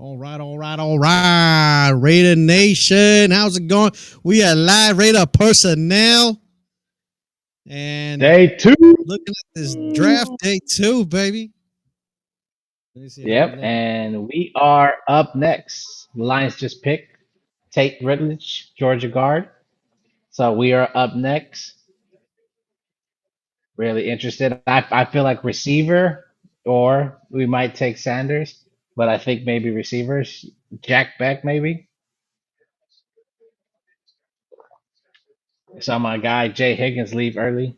All right. Raider Nation, how's it going? We are live Raider personnel. And day 2. looking at this draft, day 2, baby. Let me see how Yep, and we are up next. The Lions just picked Tate Ridlidge, Georgia guard. So we are up next. Really interested. I feel like receiver, or we might take Sanders, but I think maybe receivers. Jack Beck, maybe. Saw my guy Jay Higgins leave early.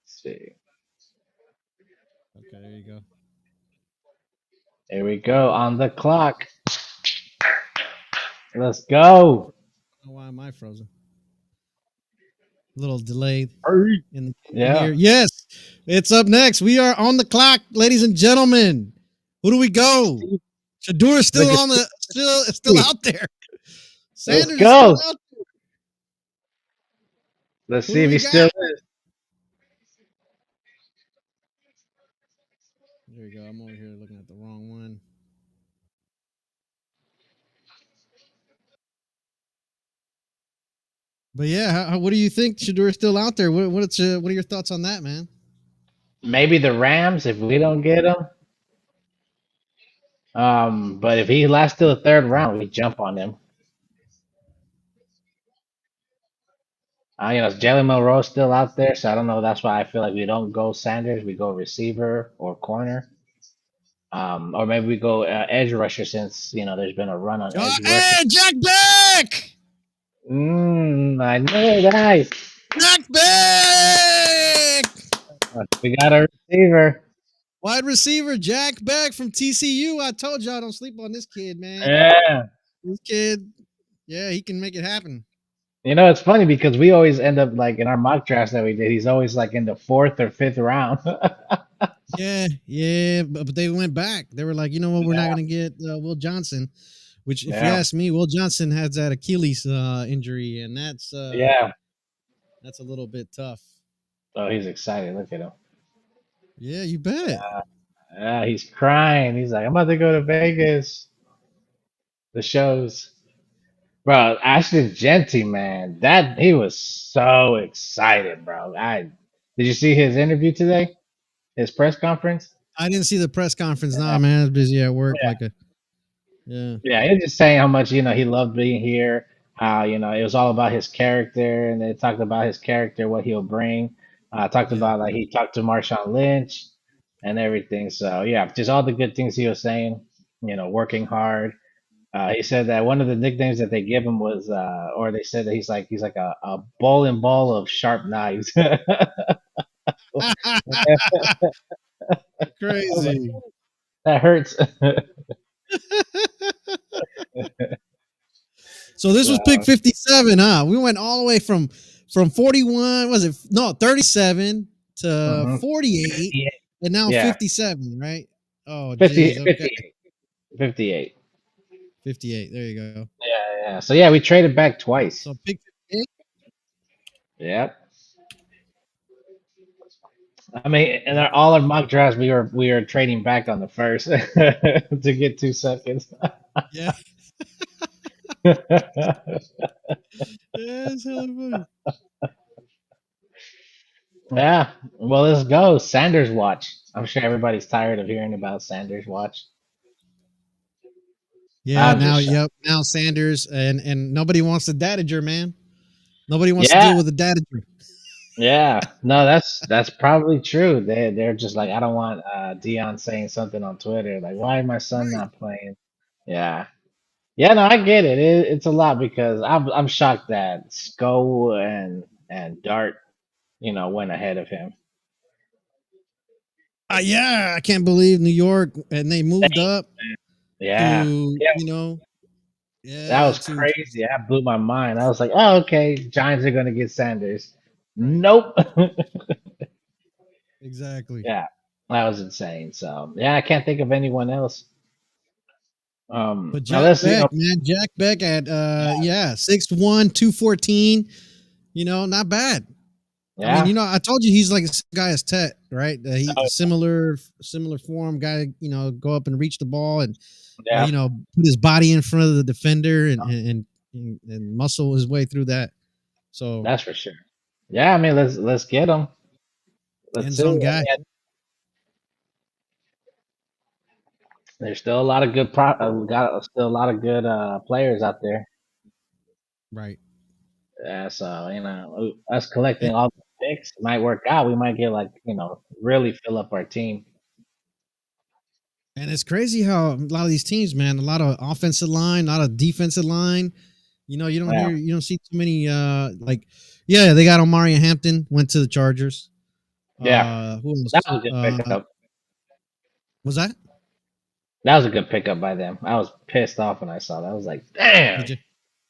Let's see. Okay, there you go. There we go on the clock. Let's go. I don't know why am I frozen? A little delayed in the Yeah. here. Yes, it's up next. We are on the clock, ladies and gentlemen. Who do we go? Shador is still on the still out there. Sanders go. is still out there. Let's Who see do if we he still got? is. There you go. I'm over here looking at the wrong one. But yeah, what do you think? Shador's still out there. What are your thoughts on that, man? Maybe the Rams if we don't get him. But if he lasts till the third round, we jump on him. Jalen Monroe's still out there, so I don't know. That's why I feel like we don't go Sanders. We go receiver or corner. Or maybe we go edge rusher since there's been a run on edge rusher. Hey, Jack Beck! I know that. Jack Beck! We got a receiver. Wide receiver Jack Beck from TCU. I told y'all don't sleep on this kid, man. Yeah. This kid, yeah, he can make it happen. It's funny because we always end up like in our mock drafts that we did. He's always like in the 4th or 5th round. yeah, but they went back. They were like, you know what, we're not going to get Will Johnson, which, if you ask me, Will Johnson has that Achilles injury, and that's that's a little bit tough. Oh, he's excited. Look at him. Yeah, you bet. Yeah, he's crying. He's like, I'm about to go to Vegas. The shows. Bro, Ashton Genty, man, he was so excited, bro. Did you see his interview today? His press conference? I didn't see the press conference. Nah, man, I was busy at work. Yeah. Yeah, he was just saying how much he loved being here. How it was all about his character, and they talked about his character, what he'll bring. Talked about like he talked to Marshawn Lynch and everything. So yeah, just all the good things he was saying. Working hard. He said that one of the nicknames that they give him was, or they said that he's like a bowling ball of sharp knives. Crazy. That hurts. So this was pick 57, huh? We went all the way from 41, was it? No, 37 to 48, and now 57, right? Oh, 58. Geez, okay. 58. 58. There you go. Yeah. So yeah, we traded back twice. So pick 58. Yep. I mean, in all our mock drafts, we were trading back on the first to get 2 seconds. Yeah. It's hella funny. Yeah. Well, let's go. Sanders watch. I'm sure everybody's tired of hearing about Sanders watch. Yeah, now Sanders and nobody wants the dadager, man. Nobody wants to deal with the dadager. Yeah, no, that's probably true. They're just like, I don't want Dion saying something on Twitter like, why is my son not playing? Yeah, no, I get it. It's a lot because I'm shocked that Sko and Dart, went ahead of him. Yeah, I can't believe New York and they moved up. Yeah, that was crazy. That blew my mind. I was like, oh, okay, Giants are gonna get Sanders. Nope. Exactly. Yeah, that was insane. So yeah, I can't think of anyone else. But Jack Beck, man, Jack Beck at 6'1", 214. Not bad. I mean, Yeah. I told you he's like this guy is Tet, right? He Oh, similar form guy. Go up and reach the ball and yeah. put his body in front of the defender and muscle his way through that. So That's for sure. Yeah, I mean, let's get him. Let's end see. zone guy, There's still a lot of good we got still a lot of good players out there. right? Yeah, so us collecting all the picks might work out. We might get like really fill up our team. And it's crazy how a lot of these teams, man, a lot of offensive line, a lot of defensive line. You Yeah, don't see too many. Yeah, they got Omari Hampton went to the Chargers. yeah, Who that else? was a good pickup. Was that? That was a good pickup by them. I was pissed off when I saw that. I was like, damn. Did you?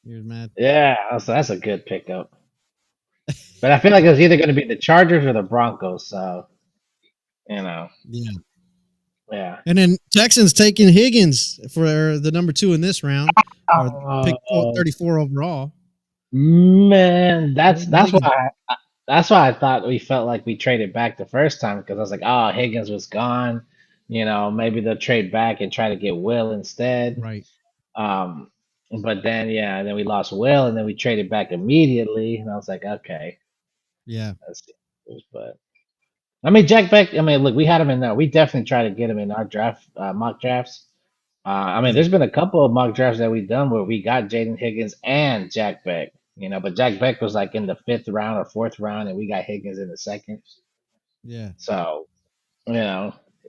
You're mad. Yeah, that's a good pickup. But I feel like it was either going to be the Chargers or the Broncos. So you know, Yeah. yeah. And then Texans taking Higgins for the number 2 in this round, or pick Oh 34 overall. man, that's Higgins. that's why I thought we felt like we traded back the first time because I was like, oh, Higgins was gone. Maybe they'll trade back and try to get Will instead. Right. Um, but then yeah, then we lost Will, and then we traded back immediately, and I was like, okay, Yeah. that's but I mean, Jack Beck. I mean, look, we had him in there. We definitely tried to get him in our draft mock drafts. I mean, Yeah. there's been a couple of mock drafts that we've done where we got Jaden Higgins and Jack Beck. But Jack Beck was like in the 5th round or 4th round, and we got Higgins in the 2nd. Yeah. So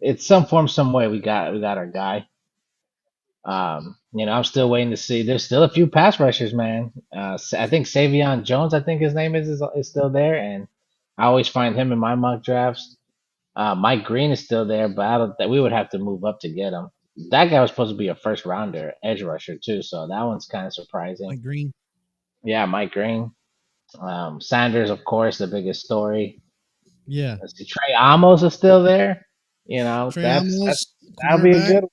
it's some form, some way we got our guy. I'm still waiting to see. There's still a few pass rushers, man. I think Savion Jones, I think his name is still there, and I always find him in my mock drafts. Mike Green is still there, but I don't that we would have to move up to get him. That guy was supposed to be a first rounder, edge rusher too, so that one's kind of surprising. Mike Green. Yeah, Mike Green. Sanders, of course, the biggest story. Yeah. Let's see, Trey Amos is still there. Trey That's Amos, that'll be a cornerback. good one.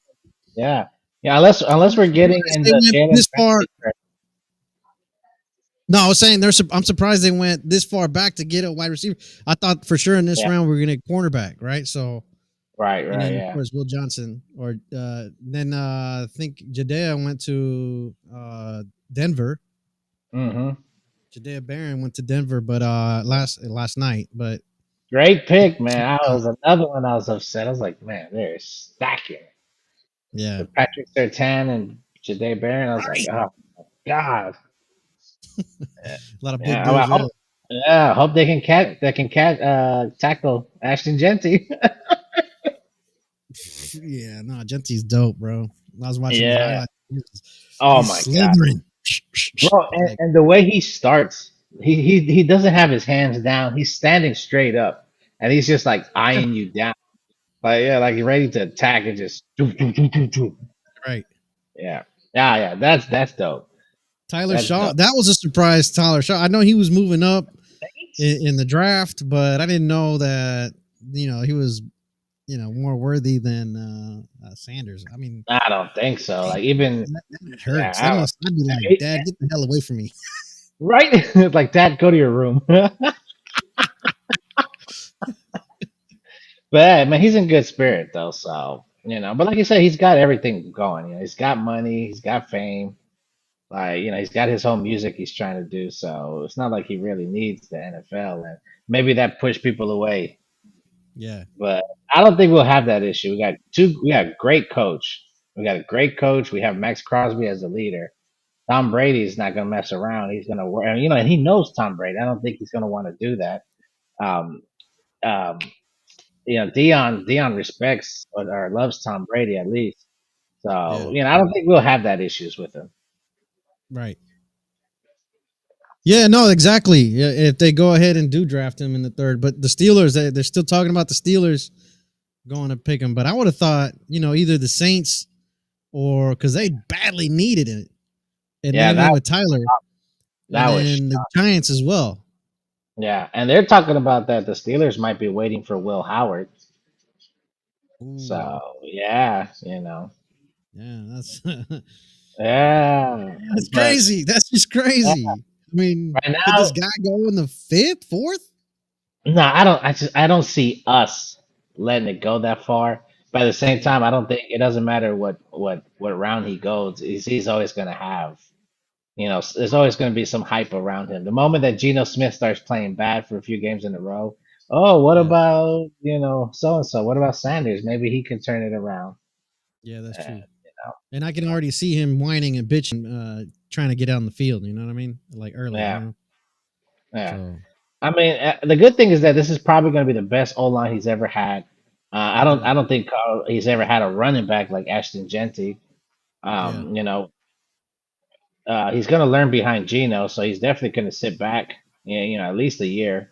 Yeah, yeah. Unless we're getting Surprised they into went Jalen this far. Ramsey. No, I was saying I'm surprised they went this far back to get a wide receiver. I thought for sure in this Yeah, round we were gonna get cornerback, right? So right, and then of yeah. course Will Johnson, or then I think Jadea went to Denver. Mm-hmm. Jadea Barron went to Denver, but last night. But Great pick, man. I was another one I was upset. I was like, man, they're stacking. yeah, With Patrick Sertan and Jade Barron, I was like, right. oh my god. A lot of big Yeah, I boys there. hope, yeah, I hope they can tackle Ashton Genty. Yeah, no, Gentsy's dope, bro. I was watching his Yeah. highlights. Oh He's my god, slithering, bro, like, and the way he starts, he doesn't have his hands down. He's standing straight up, and he's just like eyeing you down, like yeah, like he's ready to attack and just doo, doo, doo, doo, doo. right. Yeah, yeah. That's dope. Tyler That's Shaw. dope. That was a surprise. Tyler Shaw. I know he was moving up Thanks. in the draft, but I didn't know that he was more worthy than Sanders. I mean, I don't think so. Like even that hurts. yeah, I'd be like, Dad, get the hell away from me. right? Like Dad, go to your room. But hey, man, he's in good spirit though. So but like you said, he's got everything going. He's got money, he's got fame. Like he's got his own music he's trying to do. So it's not like he really needs the NFL, and maybe that pushed people away. Yeah, But I don't think we'll have that issue. We got a great coach. We got a great coach. We have Max Crosby as the leader. Tom Brady is not going to mess around. He's going to work, and he knows Tom Brady. I don't think he's going to want to do that. Um, um, Dion respects or loves Tom Brady at least. yeah, So, I don't think we'll have that issues with him. right. Yeah, no, exactly. Yeah, if they go ahead and do draft him in the 3rd, but the Steelers, they're still talking about the Steelers going to pick him. But I would have thought, either the Saints or because they badly needed it, and Yeah, they went with Tyler, that and was then the Giants as well. yeah, and they're talking about that the Steelers might be waiting for Will Howard. Ooh, So yeah, yeah, that's yeah, that's but crazy. That's just yeah, crazy. I mean, right could now this guy go in the 5th, 4th? No, I don't. I don't see us letting it go that far. But at the same Yeah, time, I don't think it doesn't matter what round he goes. He's always going to have. There's always going to be some hype around him. The moment that Geno Smith starts playing bad for a few games in a row, oh, what yeah, about so and so? What about Sanders? Maybe he can turn it around. yeah. That's And, true. And I can already see him whining and bitching, trying to get out on the field. You know what I mean? Like early. You yeah, know. yeah. So I mean, the good thing is that this is probably going to be the best O line he's ever had. yeah, I don't think he's ever had a running back like Ashton Genty. yeah. Um, you know, he's going to learn behind Geno, so he's definitely going to sit back. Yeah, at least a year.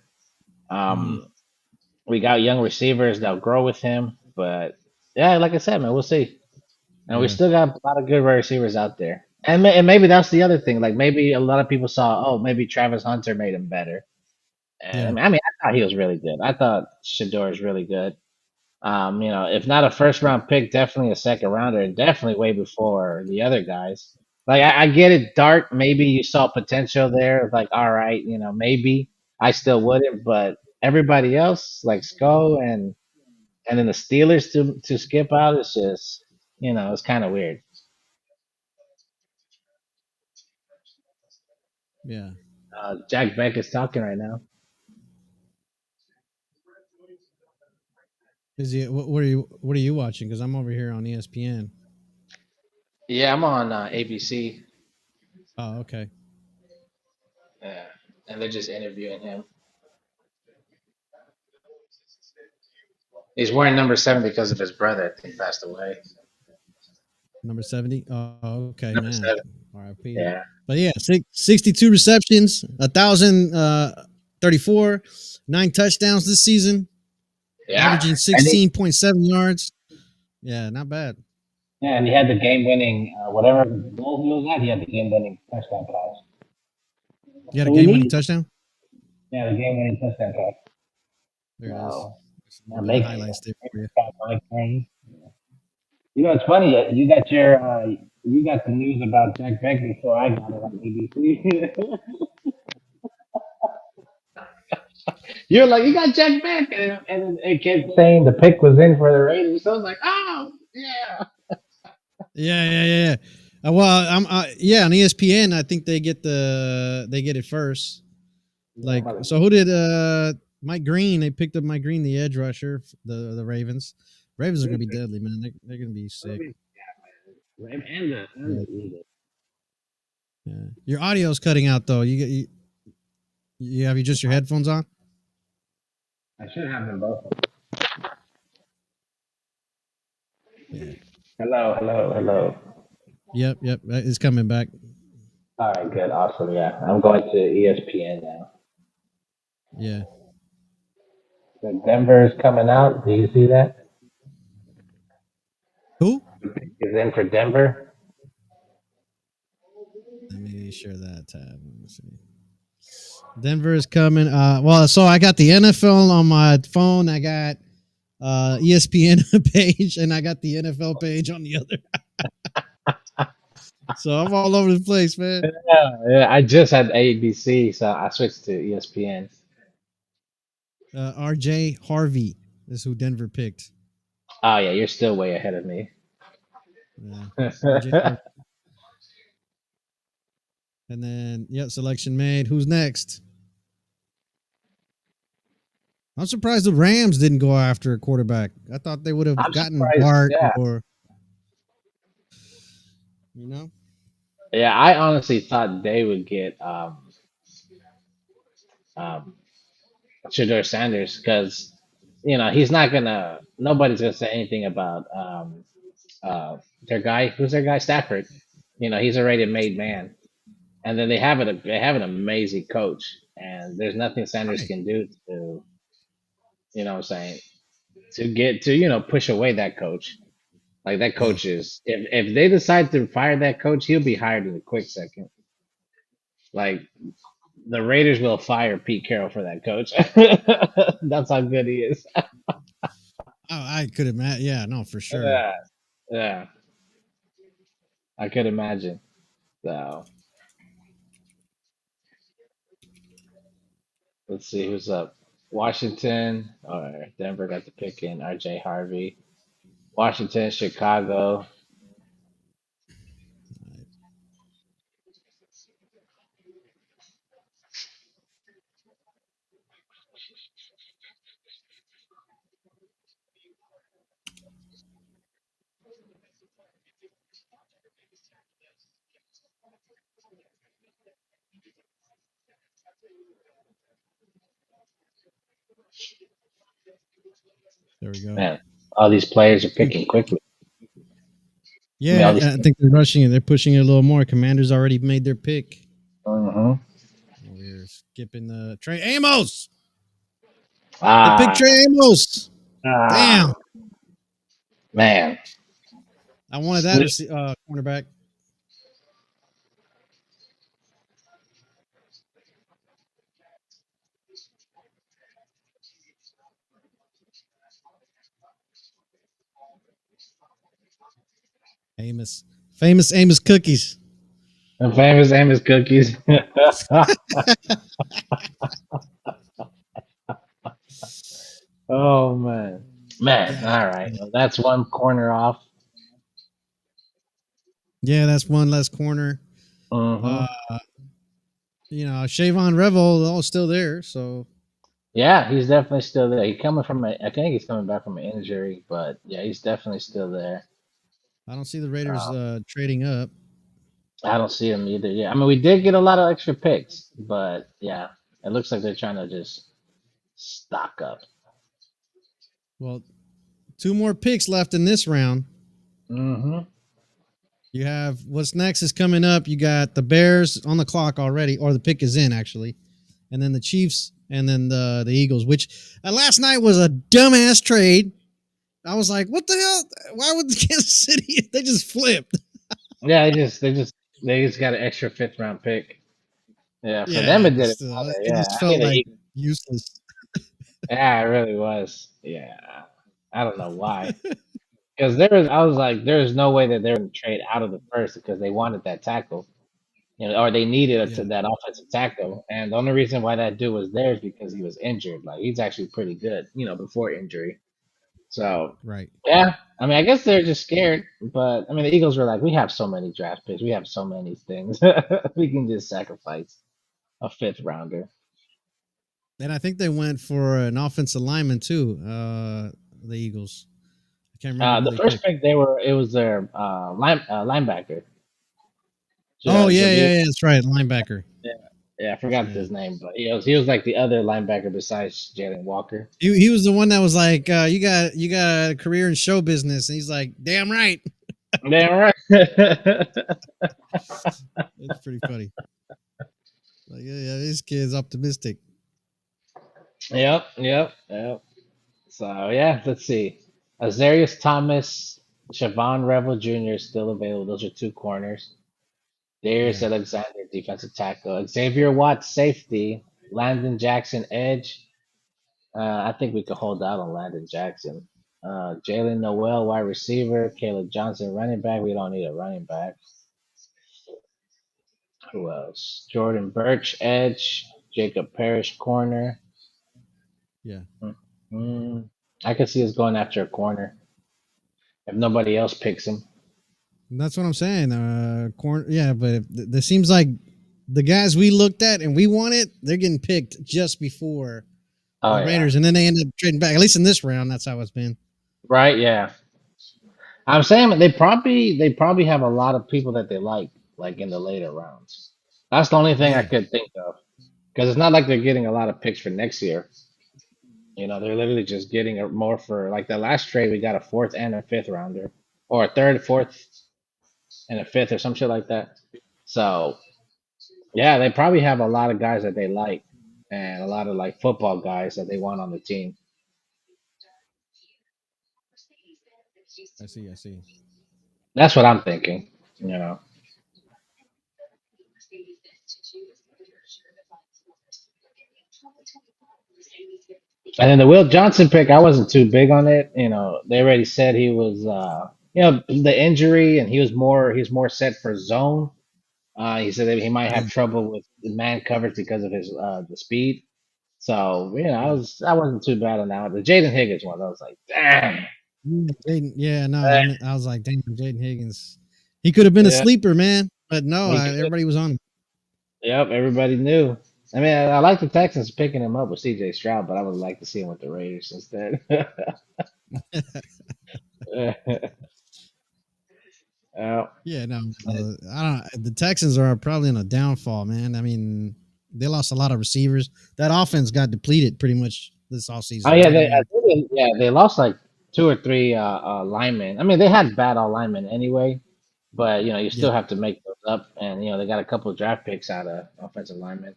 Hmm. Um, we got young receivers that'll grow with him, but yeah, like I said, man, we'll see. And we Yeah, still got a lot of good wide receivers out there. And maybe that's the other thing. Like maybe a lot of people saw, oh, maybe Travis Hunter made him better. yeah, And I mean, I thought he was really good. I thought Shador is really good. If not a first round pick, definitely a second rounder, and definitely way before the other guys. Like I get it, Dart. Maybe you saw potential there. Like, all right, maybe I still wouldn't, but everybody else, like Sko and then the Steelers to skip out, it's just it's kind of weird. yeah. Jack Beck is talking right now. Is he? What are you? What are you watching? Because I'm over here on ESPN. Yeah, I'm on ABC. Oh, okay. Yeah, and they're just interviewing him. He's wearing number 7 because of his brother. I think passed away. Number 70. Oh, okay, Number man. 7. RIP. Yeah. But yeah, 62 receptions, 1,034, 9 touchdowns this season, Yeah. averaging And he 16.7 yards. Yeah, not bad. Yeah, and he had the game winning whatever goal he was at. He had the game winning touchdown pass. You had So a we game winning need touchdown? the game winning touchdown pass. There it is. So There's a little now bit of make highlights there for you. Mike Green. It's funny. You got the news about Jack Beck before I got it on ABC. You're like, you got Jack Beck, and it kept saying the pick was in for the Raiders. So I was like, oh yeah. Yeah. Well, I'm yeah, on ESPN, I think they get it first. Yeah, I'm Like, about to so who did Mike Green? They picked up Mike Green, the edge rusher, the Ravens. Ravens are gonna be deadly, man. They're gonna be sick. and Yeah, the Eagles. yeah. Your audio's cutting out though. You have you just your headphones on? I should have them both. Yeah. Hello, hello, hello. Yep. It's coming back. All right, good, awesome. Yeah, I'm going to ESPN now. Yeah. So Denver is coming out. Do you see that? Who? Is in for Denver. Let me share that tab. Let me see. Denver is coming. Well, so I got the NFL on my phone. I got ESPN page, and I got the NFL page on the other. So I'm all over the place, man. Yeah, I just had ABC, so I switched to ESPN. RJ Harvey is who Denver picked. Oh yeah, you're still way ahead of me. Yeah. RJ Harvey. And then, yeah, selection made. Who's next? I'm surprised the Rams didn't go after a quarterback. I thought they would have I'm gotten surprised. Bart Yeah, or, you know? yeah. I honestly thought they would get um, Shador Sanders because he's not gonna. Nobody's gonna say anything about their guy. Who's their guy? Stafford. He's already a made man. And then they have an amazing coach, and there's nothing Sanders Right. can do to what I'm saying to get to push away that coach. Like that Yeah. coach is if they decide to fire that coach, he'll be hired in a quick second. Like the Raiders will fire Pete Carroll for that coach. That's how good he is. Oh, I could imagine. Yeah, no, for sure. Yeah, yeah, I could imagine. So let's see who's up. Washington or Denver got the pick in RJ Harvey. Washington, Chicago. There we go. Man, all these players are picking quickly. I mean, all these. Yeah, I think they're rushing it. They're pushing it a little more. Commanders already made their pick. Mm-hmm. We're skipping the Trey Amos. They picked Ah, Trey Amos. ah, Damn. man. I wanted that Sleep. cornerback. Amos. Famous Amos cookies. The famous Amos cookies. Oh man, man. God. All right, well, that's one corner off. Yeah, that's one less corner. Mm-hmm. Uh, Shavon Revel, all still there. So Yeah, he's definitely still there. He coming from I think he's coming back from an injury, but yeah, he's definitely still there. I don't see the Raiders Uh, trading up. I don't see him either. Yeah, I mean, we did get a lot of extra picks, but yeah, it looks like they're trying to just stock up. Well, two more picks left in this round. Mm-hmm. You have what's next is coming up. You got the Bears on the clock already, or the pick is in actually, and then the Chiefs, and then the Eagles. Which last night was a dumbass trade. I was like, what the hell? Why would the Kansas City? They just flipped. Yeah, they just got an extra fifth round pick. Yeah, for them Yeah, it but didn't still, matter. it Yeah, just I mean felt the like Eagles. useless. Yeah, it really was. Yeah, I don't know why. Because I was like, there's no way that they're going to trade out of the first because they wanted that tackle, or they needed Yeah, that offensive tackle. And the only reason why that dude was there is because he was injured. Like he's actually pretty good, before injury. So right. yeah, I mean, I guess they're just scared. But I mean, the Eagles were like, we have so many draft picks, we have so many things, we can just sacrifice a fifth rounder. And I think they went for an offensive lineman too. The Eagles. I can't remember who The they first picked. pick, it was their linebacker, Oh yeah, Javier. yeah, yeah. That's right, linebacker. Yeah, yeah, I forgot Yeah. his name, but he was like the other linebacker besides Jalen Walker. He was the one that was like, you got a career in show business, and he's like, damn right. Damn right. It's pretty funny. Like, yeah, this kid's optimistic. Yep. So yeah, let's see. Azarius Thomas, Siobhan Revel Jr. is still available. Those are two corners. Darius Yeah, Alexander, defensive tackle. Xavier Watts, safety. Landon Jackson, edge. I think we could hold out on Landon Jackson. Jalen Noel, wide receiver. Caleb Johnson, running back. We don't need a running back. Who else? Jordan Birch, edge. Jacob Parrish, corner. yeah. Mm, I could see us going after a corner if nobody else picks him. And that's what I'm saying. Yeah, but it seems like the guys we looked at and we wanted, they're getting picked just before Oh the yeah, Raiders, and then they end up trading back. At least in this round, that's how it's been. right. Yeah, I'm saying they probably have a lot of people that they like in the later rounds. That's the only thing I Yeah, could think of because it's not like they're getting a lot of picks for next year. They're literally just getting more for like the last trade. We got a fourth and a fifth rounder, or a third, fourth, and a fifth, or some shit like that. So yeah, they probably have a lot of guys that they like, and a lot of like football guys that they want on the team. I see. I see. That's what I'm thinking. You know. And then the Will Johnson pick, I wasn't too big on it. They already said he was, the injury, and he's more set for zone. He said that he might Yeah, have trouble with the man coverage because of his the speed. So Yeah. I wasn't too bad on that one. The Jaden Higgins one, I was like, damn. Yeah, no, I was like, damn, Jaden Higgins. He could have been a Yeah, sleeper, man. But no, he could. everybody was on him. Yep, everybody knew. I mean, I like the Texans picking him up with C.J. Stroud, but I would like to see him with the Raiders instead. Yeah. Yeah, no, I don't. The Texans are probably on a downfall, man. I mean, they lost a lot of receivers. That offense got depleted pretty much this Oh offseason, yeah, right? I I mean, think they lost like two or three linemen. I mean, they had bad all linemen anyway, but you yeah, still have to make those up, and they got a couple of draft picks out of offensive linemen.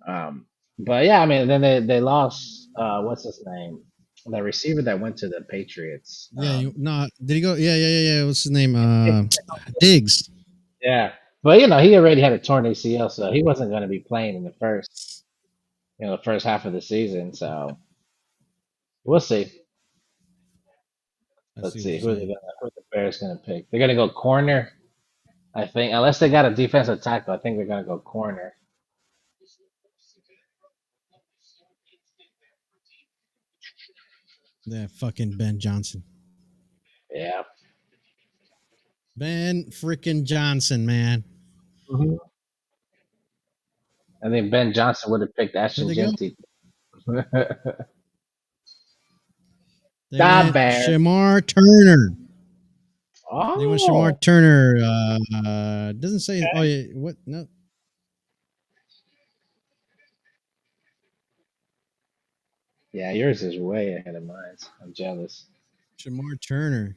Um, but yeah, I mean, then they lost what's his name, the receiver that went to the Patriots. yeah. You no, did he go? Yeah. What's his name? Diggs. Yeah, but he already had a torn ACL, so he wasn't going to be playing in the first half of the season. So we'll see. I see Let's what see you're saying. who the Bears gonna pick. They're gonna go corner, I think, unless they got a defensive tackle. I think they're gonna go corner. Yeah, fucking Ben Johnson. Yeah. Ben freaking Johnson, man. Mhm. I think Ben Johnson would have picked Where'd Ashton they go? Genty. They Da went Bear. Shamar Turner. They went Oh, Shamar Turner. Doesn't say. Oh yeah, what? No, yeah, yours is way ahead of mine. I'm jealous. Shamar Turner.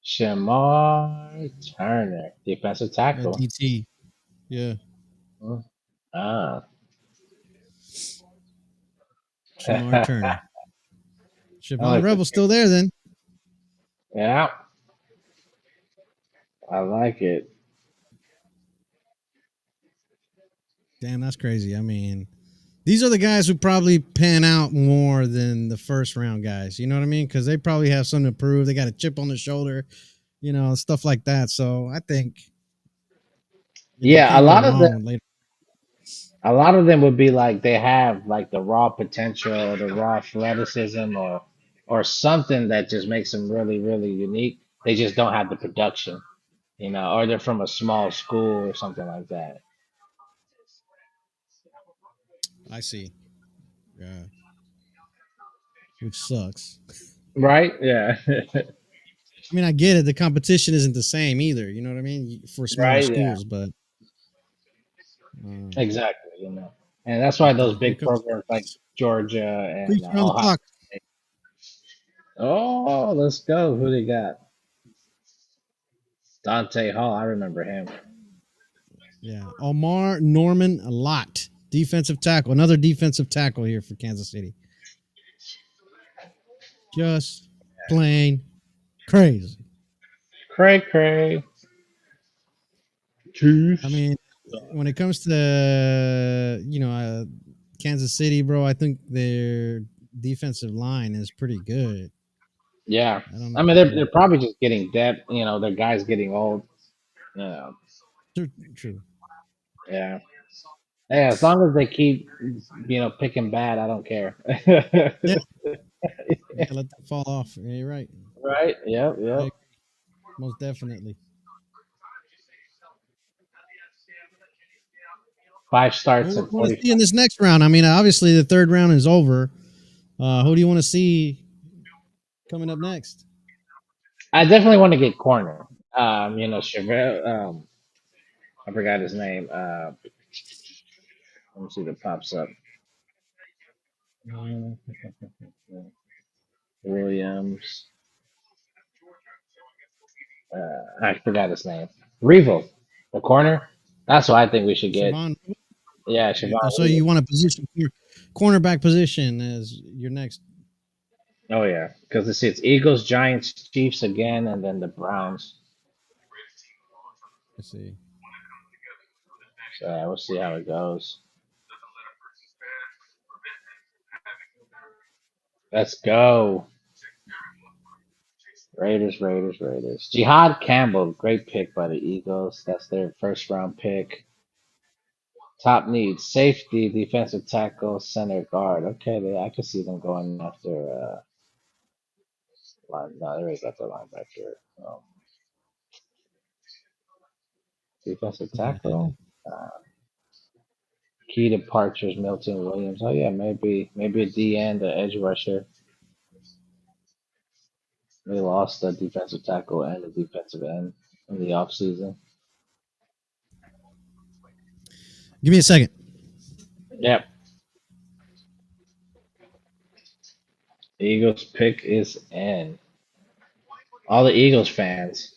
Shamar Turner, defensive tackle. DT. Yeah, Hmm. Ah. Shamar Turner. I Siobhan like the Rebel's still there then. Yeah, I like it. Damn, that's crazy. I mean, these are the guys who probably pan out more than the first round guys. You know what I mean? Because they probably have something to prove. They got a chip on the shoulder, stuff like that. So I think they Yeah, can't go wrong later. a lot of them would be like they have like the raw potential, the raw athleticism, or something that just makes them really, really unique. They just don't have the production, or they're from a small school or something like that. I see. Yeah, which sucks. Right? Yeah. I mean, I get it. The competition isn't the same either. You know what I mean? For smaller Right? Yeah. schools, but uh, Exactly. And that's why but those here big comes programs like Georgia and creature on the Ohio. clock. Oh, let's go. Who they got? Dante Hall. I remember him. Yeah, Omar Norman Lott, defensive tackle. Another defensive tackle here for Kansas City. Just plain crazy. Cray Cray. I Chiefs. mean, when it comes to Kansas City, bro, I think their defensive line is pretty good. Yeah. I don't I mean, they're know. probably just getting depth. Their guys getting old. Yeah. True. Yeah. Yeah. As long as they keep, picking bad, I don't care. Yeah, yeah. Let that fall off. Yeah, you're right. Right? Yep. I Yep. agree. Most definitely. 5 Who starts do and you want to 45. see in this next round? I mean, obviously the third round is over. Who do you want to see coming up next? I definitely want to get corner. Chevelle, I forgot his name. Let me see if it pops up. Williams. I forgot his name. Revo, the corner. That's what I think we should get. Siobhan. Yeah, Siobhan So Williams. you want a position, cornerback position as your next? Oh yeah, because it's Eagles, Giants, Chiefs again, and then the Browns. Let's see. So we'll see how it goes. Let's go. Raiders. Jihad Campbell, great pick by the Eagles. That's their first round pick. Top needs: safety, defensive tackle, center guard. Okay, I could see them going after line. No, they already got their linebacker. Defensive tackle. Uh, Key departures: Milton Williams. Oh yeah, maybe a D end, a edge rusher. They lost the defensive tackle and the defensive end in the offseason. Give me a second. Yep. The Eagles pick is in. All the Eagles fans.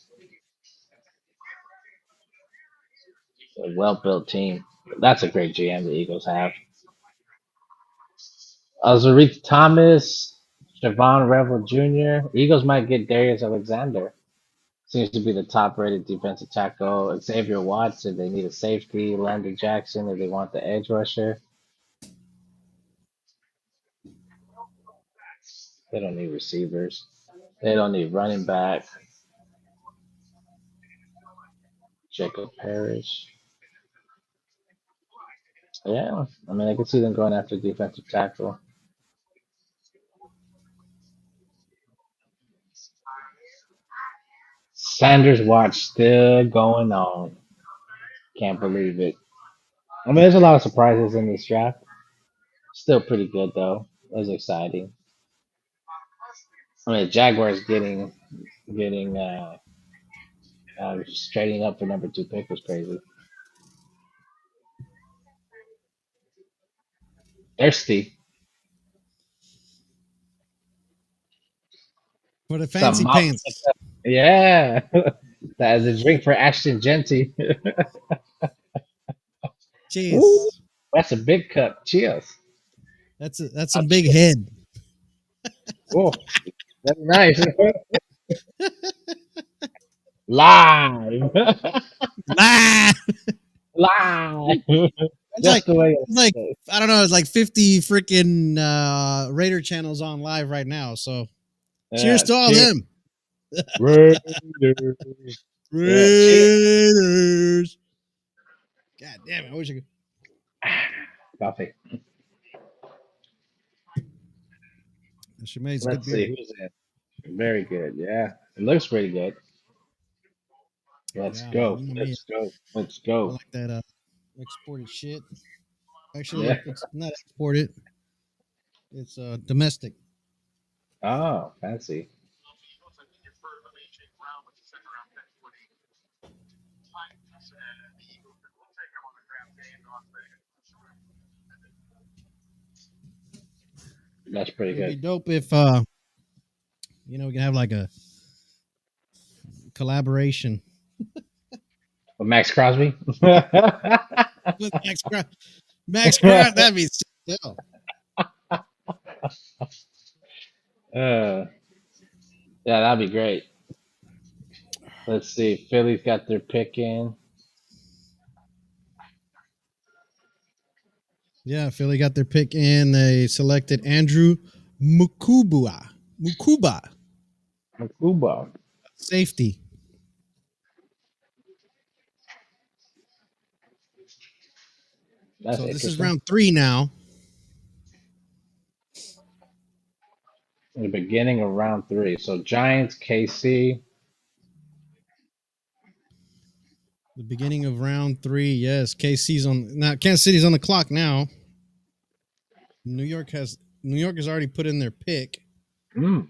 A well built team. That's a great GM the Eagles have. Zarik Thomas, Javon Revel Jr. Eagles might get Darius Alexander. Seems to be the top rated defensive tackle. Xavier Watson, they need a safety. Landon Jackson, if they want the edge rusher. They don't need receivers. They don't need running back. Jacob Parrish. Yeah, I mean, I could see them going after defensive tackle. Sanders watch still going on. Can't believe it. I mean, there's a lot of surprises in this draft. Still pretty good though. It was exciting. I mean, Jaguars getting just trading up for number 2 pick was crazy. Thirsty. For the Some fancy pants. yeah. That is a drink for Ashton Genty. Ooh, Cheers. that's a big cup. Cheers. That's a I'll big cheers. head. Oh, that's nice. Live. Ah! Live. It's Just the way it's like it is. I don't know. It's like 50 freaking Raider channels on live right now. So cheers to all Cheers. them. Raiders. Yeah, cheers. Raiders. God damn it! I wish I could. Coffee. She made good Let's see beer. who's in. Very good. Yeah, it looks pretty good. Let's Yeah, man. go. You know me. Let's go. Let's I go. like that exported shit. Yeah. Actually, it's not exported. It's domestic. Oh, fancy. That's pretty It'd be good. dope if we can have like a collaboration Well, Max Crosby. with Max Craft. Max Craft, that'd be sick. Hell. Yeah, that'd be great. Let's see. Philly's got their pick in. Yeah, Philly got their pick in. They selected Andrew Mukuba, Cuba. safety. That's So this is interesting. round 3 now. In the beginning of round 3. So Giants, KC. The beginning of round 3. Yes, KC's on now. Kansas City's on the clock now. New York has already put in their pick. Mm.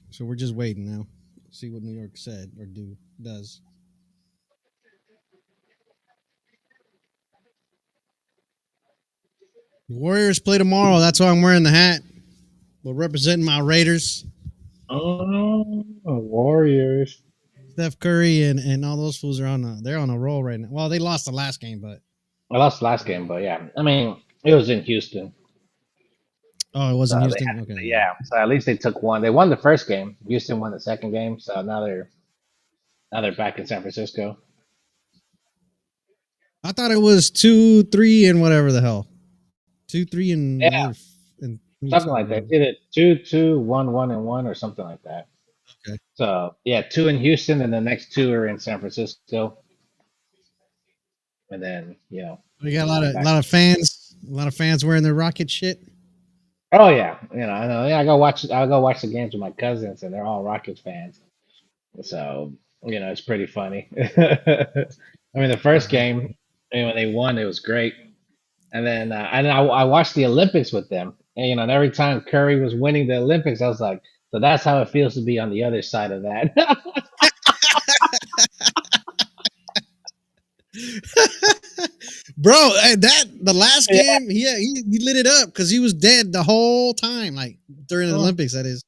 So we're just waiting now. See what New York said or does. The Warriors play tomorrow. That's why I'm wearing the hat. We're representing my Raiders. Oh, Warriors. Steph Curry and all those fools are they're on a roll right now. Well, they lost the last game, but I lost the last game, but yeah. I mean, it was in Houston. oh, it wasn't So Houston. Okay, yeah. yeah. So at least they took one. They won the first game. Houston won the second game. So now they're back in San Francisco. I thought it was 2-3 and whatever the hell, 2-3 and Yeah. another and Me something too, like that. bro. Either 2-2, 1-1-1, or something like that. Okay. So yeah, two in Houston, and the next two are in San Francisco, and then We got a back. lot of fans, wearing their Rocket shit. Oh yeah, I know. Yeah, I go watch the games with my cousins, and they're all Rockets fans. So it's pretty funny. I mean, the first game, when they won, it was great. And then I watched the Olympics with them, and and every time Curry was winning the Olympics, I was like, so that's how it feels to be on the other side of that. Bro, that the last Yeah, game, he lit it up because he was dead the whole time, like during the mm, Olympics. That is,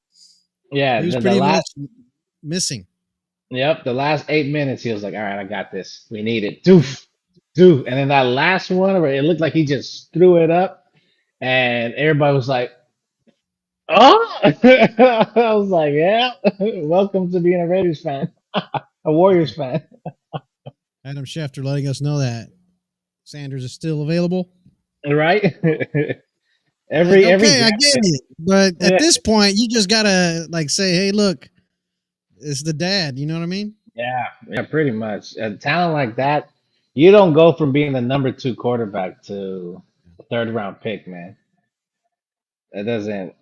yeah. he was The pretty last, much missing. yep, the last 8 minutes, he was like, all right, I got this. We need it. Doof, doof. And then that last one, where it looked like he just threw it up, and everybody was like, oh, I was like, yeah, welcome to being a Raiders fan, a Warriors fan, Adam Schefter letting us know that Sanders is still available. right? Like, every okay, I draft get pick. it, but at Yeah, this point, you just gotta like say, "Hey, look, it's the dad." You know what I mean? yeah, pretty much. A talent like that, you don't go from being the number two quarterback to a third round pick, man. It doesn't.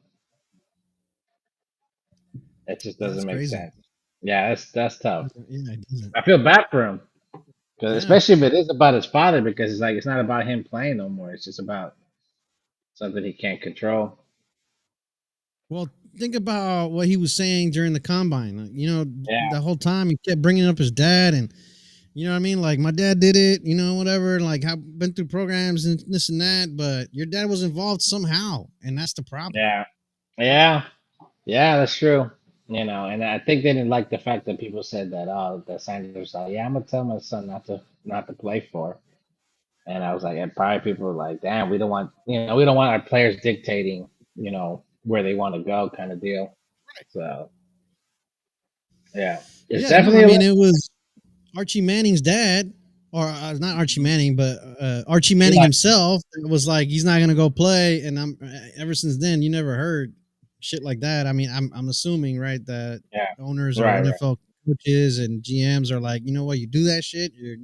It just Yeah, doesn't that's make crazy. sense. Yeah, that's tough. Yeah, it doesn't. I feel bad for him, 'cause Yeah. especially if it is about his father, because it's like it's not about him playing no more. It's just about something he can't control. Well, think about what he was saying during the combine. Like, Yeah, the whole time he kept bringing up his dad, and you know what I mean. Like, my dad did it. Whatever. Like, I've been through programs and this and that, but your dad was involved somehow, and that's the problem. yeah, yeah, yeah. That's true. And I think they didn't like the fact that people said that. Oh, that Sanders like, yeah, I'm gonna tell my son not to play for. And I was like, and probably people were like, damn, we don't want our players dictating, where they want to go, kind of deal. So yeah, it's Yeah. No, I definitely a mean it was Archie Manning's dad, or not Archie Manning, but Archie Manning Eli. himself was like, he's not gonna go play, and I'm ever since then you never heard shit like that. I mean, I'm assuming right that Yeah, owners or right, right, NFL coaches and GMs are like, you know what, you do that shit, you're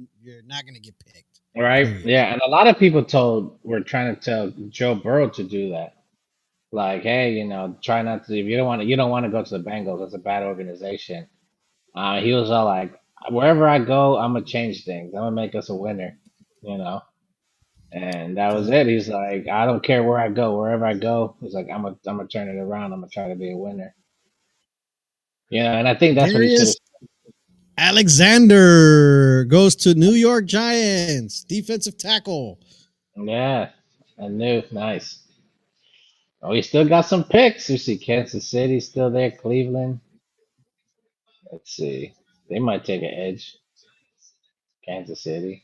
not gonna get picked. right. Period. Yeah, and a lot of people were trying to tell Joe Burrow to do that. Like, hey, try not to. If you don't want to go to the Bengals. That's a bad organization. He was all like, wherever I go, I'm gonna change things. I'm gonna make us a winner. You know. And that was Okay. it. He's like, I don't care where I go, wherever I go. He's like, I'm gonna turn it around. I'm gonna try to be a winner. And I think that's what he should have. Darius Alexander goes to New York Giants, defensive tackle. Yeah, I knew. Nice. Oh, he still got some picks. You see, Kansas City still there. Cleveland. Let's see. They might take an edge. Kansas City.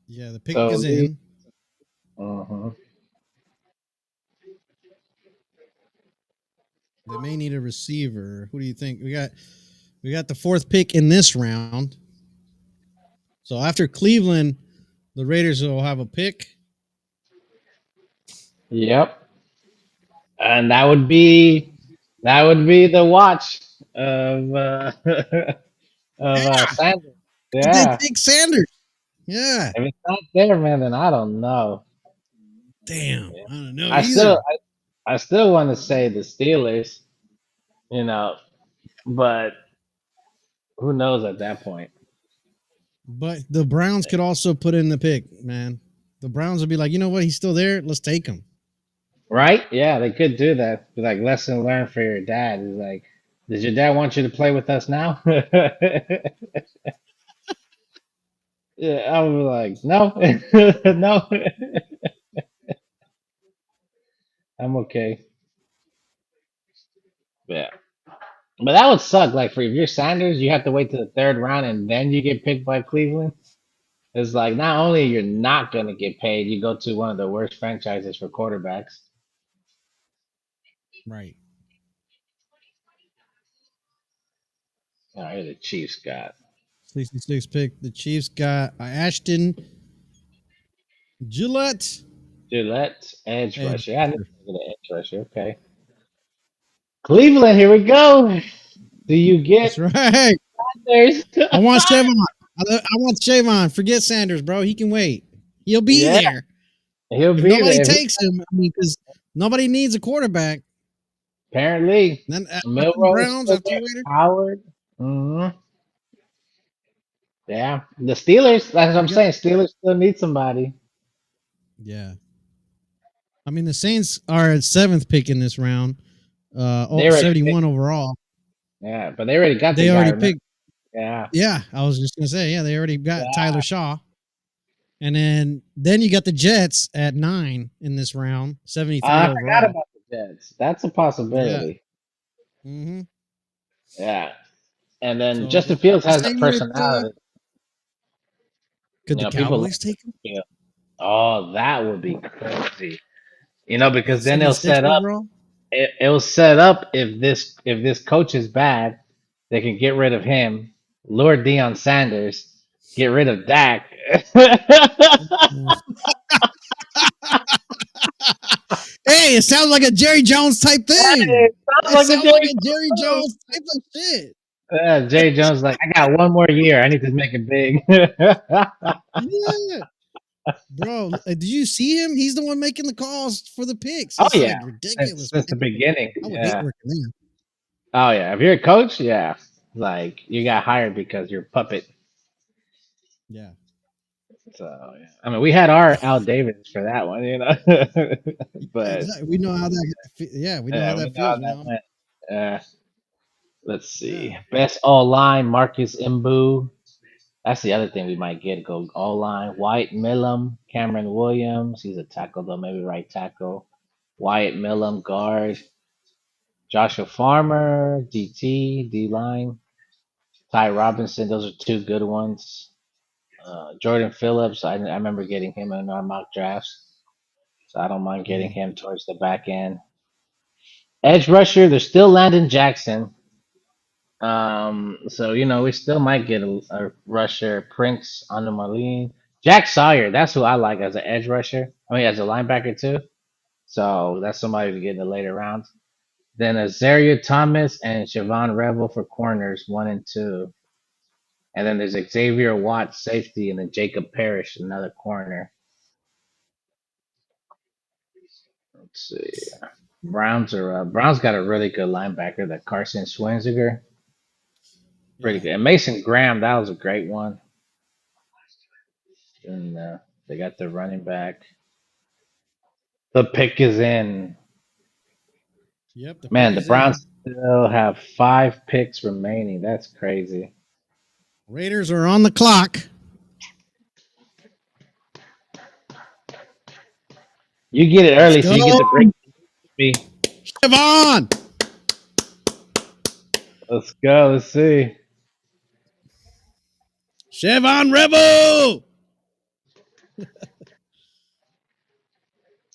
Yeah, the pick So is Lee. in. Uh-huh. They may need a receiver. Who do you think? We got the fourth pick in this round. So after Cleveland, the Raiders will have a pick. Yep. And that would be the watch of of Sanders. If they Yeah. take Sanders. Yeah. If it's not there, man, then I don't know. Damn. Yeah. I don't know I still either. I still want to say the Steelers, you know, but who knows at that point, But the Browns could also put in the pick, man. The Browns would be like, you know what? He's still there. Let's take him. right? Yeah, they could do that. Be like, lesson learned for your dad. He's like, does your dad want you to play with us now? Yeah, I was like, no, no, I'm okay. Yeah, but that would suck. Like, for if you're Sanders, you have to wait to the third round and then you get picked by Cleveland. It's like not only you're not gonna get paid, you go to one of the worst franchises for quarterbacks. Right. Oh, here the Chiefs got. 66 pick. The Chiefs got Ashton Gillette. Gillette edge Edge rusher. I need rusher. to get an edge rusher. Okay. Cleveland, here we go. Do you That's get right. Sanders? I want Chevon. I want Chevon. Forget Sanders, bro. He can wait. He'll be Yeah, there. he'll If be nobody there. If he, takes him, I mean, because nobody needs a quarterback. apparently, Then after the Milroe's Browns, still after there. the Raiders, Howard. Hmm. Yeah, the Steelers. That's what I'm you got. saying. Steelers still need somebody. Yeah. I mean, the Saints are at seventh pick in this round. They already picked. 71 overall. Yeah, but they already got the They guy. already Remember? picked. Yeah. Yeah, I was just gonna say. Yeah, they already got Yeah. Tyler Shaw, and then you got the Jets at 9 in this round. 73 I forgot overall. about the Jets. That's a Yeah. possibility. Mm-hmm. Yeah. And then So Justin Fields has that same with. personality. Could You the know, people like Cowboys take him? Fields. Oh, that would be crazy. You know, because At then they'll 76 set up. overall. It'll set up if this coach is bad, they can get rid of him, lure Deion Sanders, get rid of Dak. Hey, it sounds like a Jerry Jones type thing. Hey, sounds It like a sounds like Jerry a Jerry Jones. Jones type of shit. Jay Jones like, I got one more year. I need to make it big. Yeah. Bro, did you see him? He's the one making the calls for the picks. Oh It's yeah, like since, ridiculous, since the man. beginning. I would hate Yeah. working there. Oh yeah. If you're a coach, yeah, like you got hired because you're a puppet. Yeah. So yeah. I mean, we had our Al Davis for that one, Yeah, but exactly. We know how that. Yeah, we know how yeah, we that know how feels, that man. went. Let's Yeah. see. Best all line, Marcus Imbu. That's the other thing we might get. Go all line. Wyatt Millum, Cameron Williams. He's a tackle though, maybe right tackle. Wyatt Millum, guard. Joshua Farmer, DT, D line. Ty Robinson. Those are two good ones. Jordan Phillips. I remember getting him in our mock drafts, so I don't mind getting Mm. him towards the back end. Edge rusher. There's still Landon Jackson. So we still might get a rusher, Prince Anomaline, Jack Sawyer. That's who I like as an edge rusher. I mean, as a linebacker too. So that's somebody to get in the later rounds. Then Azaria Thomas and Siobhan Revel for corners 1 and 2, and then there's Xavier Watts safety, and then Jacob Parrish another corner. Let's see. Browns got a really good linebacker, that Carson Schwenziger, pretty Yeah. good. And Mason Graham, that was a great one. And they got the running back. The pick is in. Yep. The pick Man, the is in. Browns still have 5 picks remaining. That's crazy. Raiders are on the clock. You get it Let's early, so go. you get to break me. Chevon. Let's go. Let's see. Chevon Rebel.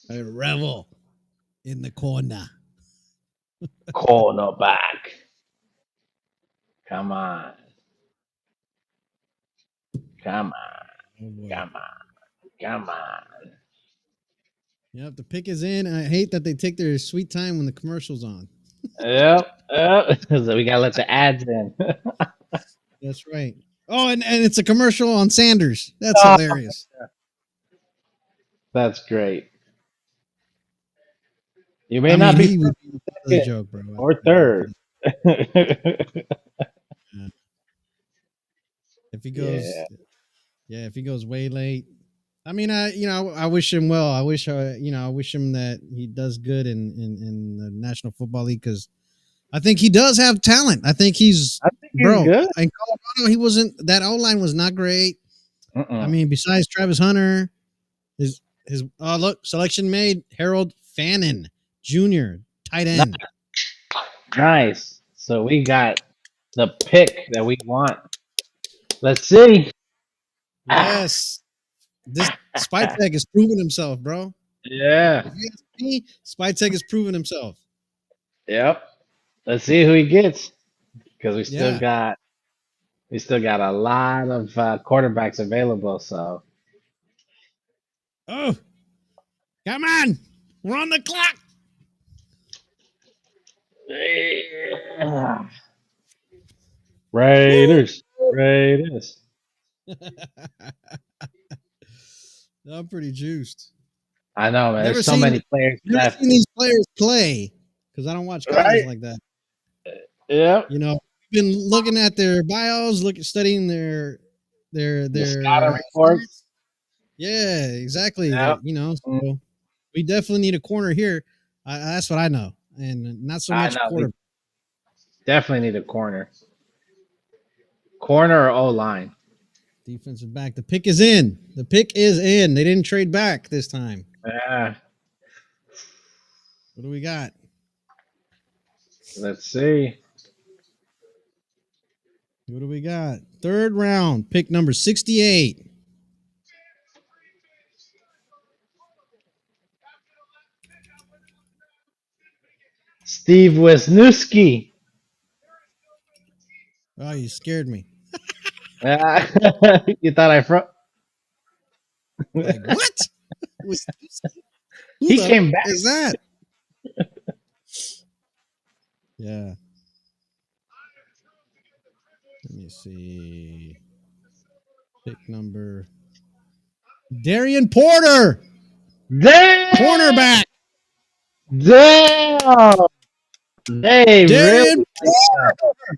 A Rebel in the corner. Cornerback. Come on. Come on. Oh boy. Come on. Come on. Yep. The pick is in. I hate that they take their sweet time when the commercial's on. Yep. Yep. So we gotta let the ads in. That's right. Oh, and it's a commercial on Sanders. That's Oh, hilarious. that's great. You may I not mean, be he would be the second joke, bro. or third. If he goes, Yeah. yeah, if he goes way late. I mean, I wish him well. I wish him that he does good in the National Football League, because I think he does have talent. I think he's, I think he's bro. good. In Colorado, he wasn't. That O line was not great. I mean, besides Travis Hunter, his look, selection made, Harold Fannin Jr., tight end. Nice. So we got the pick that we want. Let's see. Yes, this Spytech has proven himself, bro. Yeah. If you ask me, Spytech has proven himself. Yep. Let's see who he gets, because Yeah. we still got a lot of quarterbacks available. So Oh, Come on. We're on the clock. Raiders. Raiders. I'm pretty juiced. I know, man. Never There's so seen many players never left. seen these players play because I don't watch college Right? like that. Yep. You know, we've been looking at their bios, studying their The scouting reports. stats. Yeah, exactly. Yep. Mm, So we definitely need a corner here. That's what I know, and not so I much know. We quarter. definitely need a corner. Corner or O line. Defensive back. The pick is in. The pick is in. They didn't trade back this time. Yeah. What do we got? Let's see. What do we got? Third round, pick number 68. Steve Wisniewski. Oh, you scared me. You thought I fro? Like, what? Who He the came back. is that? Yeah. Let me see. Pick number. Darian Porter. Damn! Cornerback. Damn! They Darian really. Porter.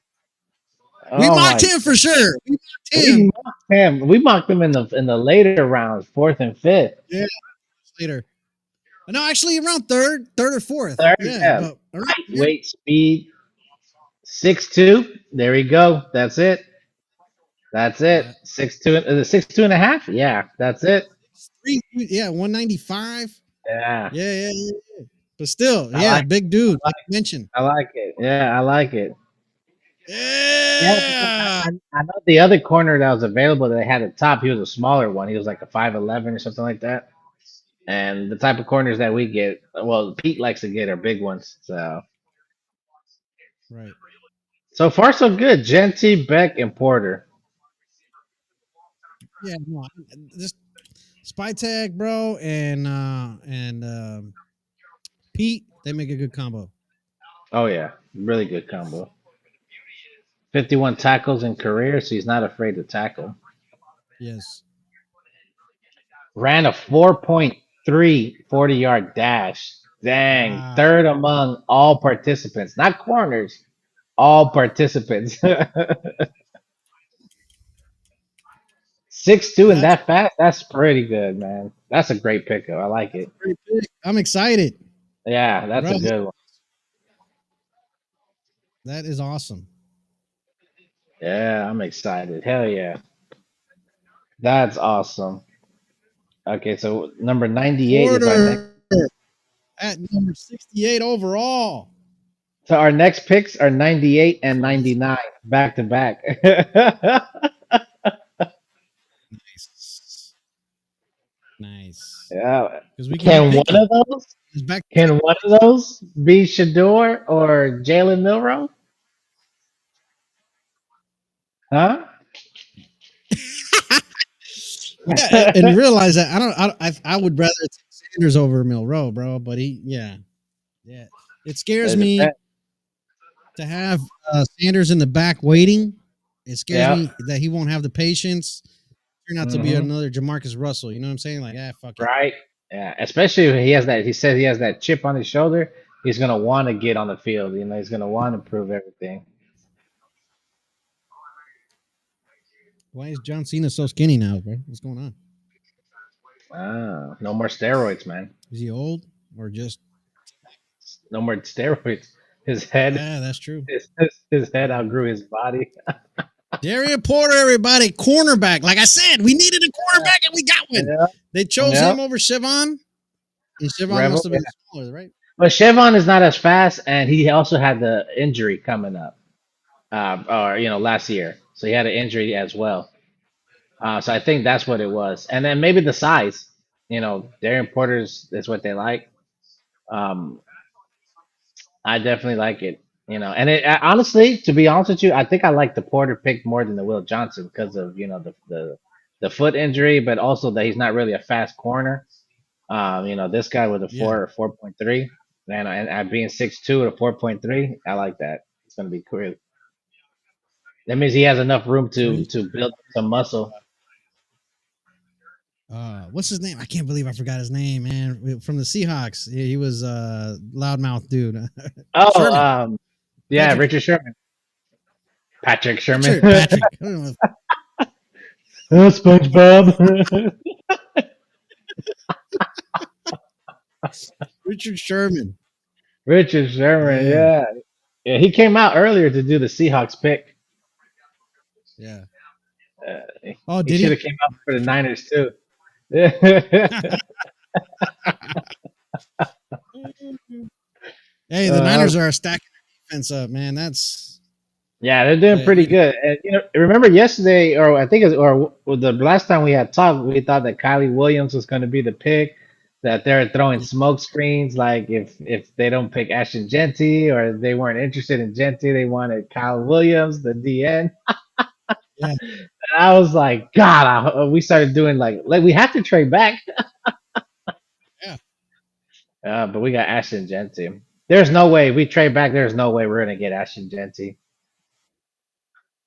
We Oh mocked my! him for sure. We mocked We him. mocked him. We mocked him in the later rounds, fourth and fifth. Yeah. Later. No, actually around third or fourth. Third, Yeah, yeah. but all right. Height, weight, speed. 6'2". There we go. That's it. That's it. Yeah. 6'2". Is it 6'2" and a half? Yeah, that's it. 195. Yeah. Yeah. But still, I yeah, like. big dude, like you mentioned. I like it. Yeah, I like it. Yeah, because Yeah. I know the other corner that was available that they had at the top. He was a smaller one. He was like a 5'11" or something like that. And the type of corners that we get, well, Pete likes to get are big ones. Right. So far so good. Genty, Beck, and Porter. Yeah, no, this Spy Tag, bro, and Pete, they make a good combo. Oh yeah, really good combo. 51 tackles in career, so he's not afraid to tackle. Yes. Ran a 4.3 40-yard dash. Dang, Wow. third among all participants, not corners, all participants. 6'2" and That's that fast, that's pretty good, man. That's a great pickup. I like it. pretty big. I'm excited. Yeah, that's Bro, a good one. that is awesome. Yeah, I'm excited. Hell yeah. That's awesome. Okay, so number 98 is our next. Porter at number 68 overall. So our next picks are 98 and 99 back to back. Nice. Yeah. Because we can Can be one picky. of those? It's back. Can one of those be Shador or Jalen Milrow? Huh? Yeah, and realize that I would rather take Sanders over Milrow, bro. But yeah. It scares It me depends. to have Sanders in the back waiting. It scares Yeah. me that he won't have the patience. Turn out to be Mhm. another Jamarcus Russell. You know what I'm saying? Like, fuck it. Right? Yeah. Especially if he has that. He says he has that chip on his shoulder. He's gonna want to get on the field. You know, he's gonna want to prove everything. Why is John Cena so skinny now, bro? What's going on? Ah, no more steroids, man. Is he old or just? No more steroids. His head, Yeah, that's true. his head outgrew his body. Darian Porter, everybody, cornerback. Like I said, we needed a cornerback and we got one. Yeah. They chose Yeah. him over Chevon, and Chevon Rebel, must have been yeah. smaller, right? But Chevon is not as fast, and he also had the injury coming up, or last year. So he had an injury as well. So I think that's what it was, and then maybe the size. Darian Porter's is what they like. I definitely like it. And honestly, to be honest with you, I think I like the Porter pick more than the Will Johnson because of the foot injury, but also that he's not really a fast corner. This guy with a Yeah. 4.3, and at being 6'2" with a 4.3, I like that. It's gonna be cool. That means he has enough room So to build some muscle. what's his name? I can't believe I forgot his name, man. From the Seahawks. He was loudmouth dude. Oh, Sherman. yeah, Patrick Richard Sherman, Patrick Sherman. Richard Patrick. I don't know. Oh, SpongeBob. Richard Sherman. Richard Sherman, Yeah. yeah, yeah. He came out earlier to do the Seahawks pick. Yeah. Uh, Oh, he did should have he? came out for the Niners too. Yeah. Hey, the uh, Niners are stacking their defense up, man. That's yeah, they're doing pretty you know, good. And remember yesterday, or I think the last time we had talked, we thought that Kylie Williams was going to be the pick. That they're throwing smoke screens, like if they don't pick Ashton Genty or they weren't interested in Genty, they wanted Kyle Williams, the DN. yeah, And I was like, God, we started doing like we have to trade back. yeah. But we got Ashton Genty. There's no way we trade back. There's no way we're gonna get Ashton Genty.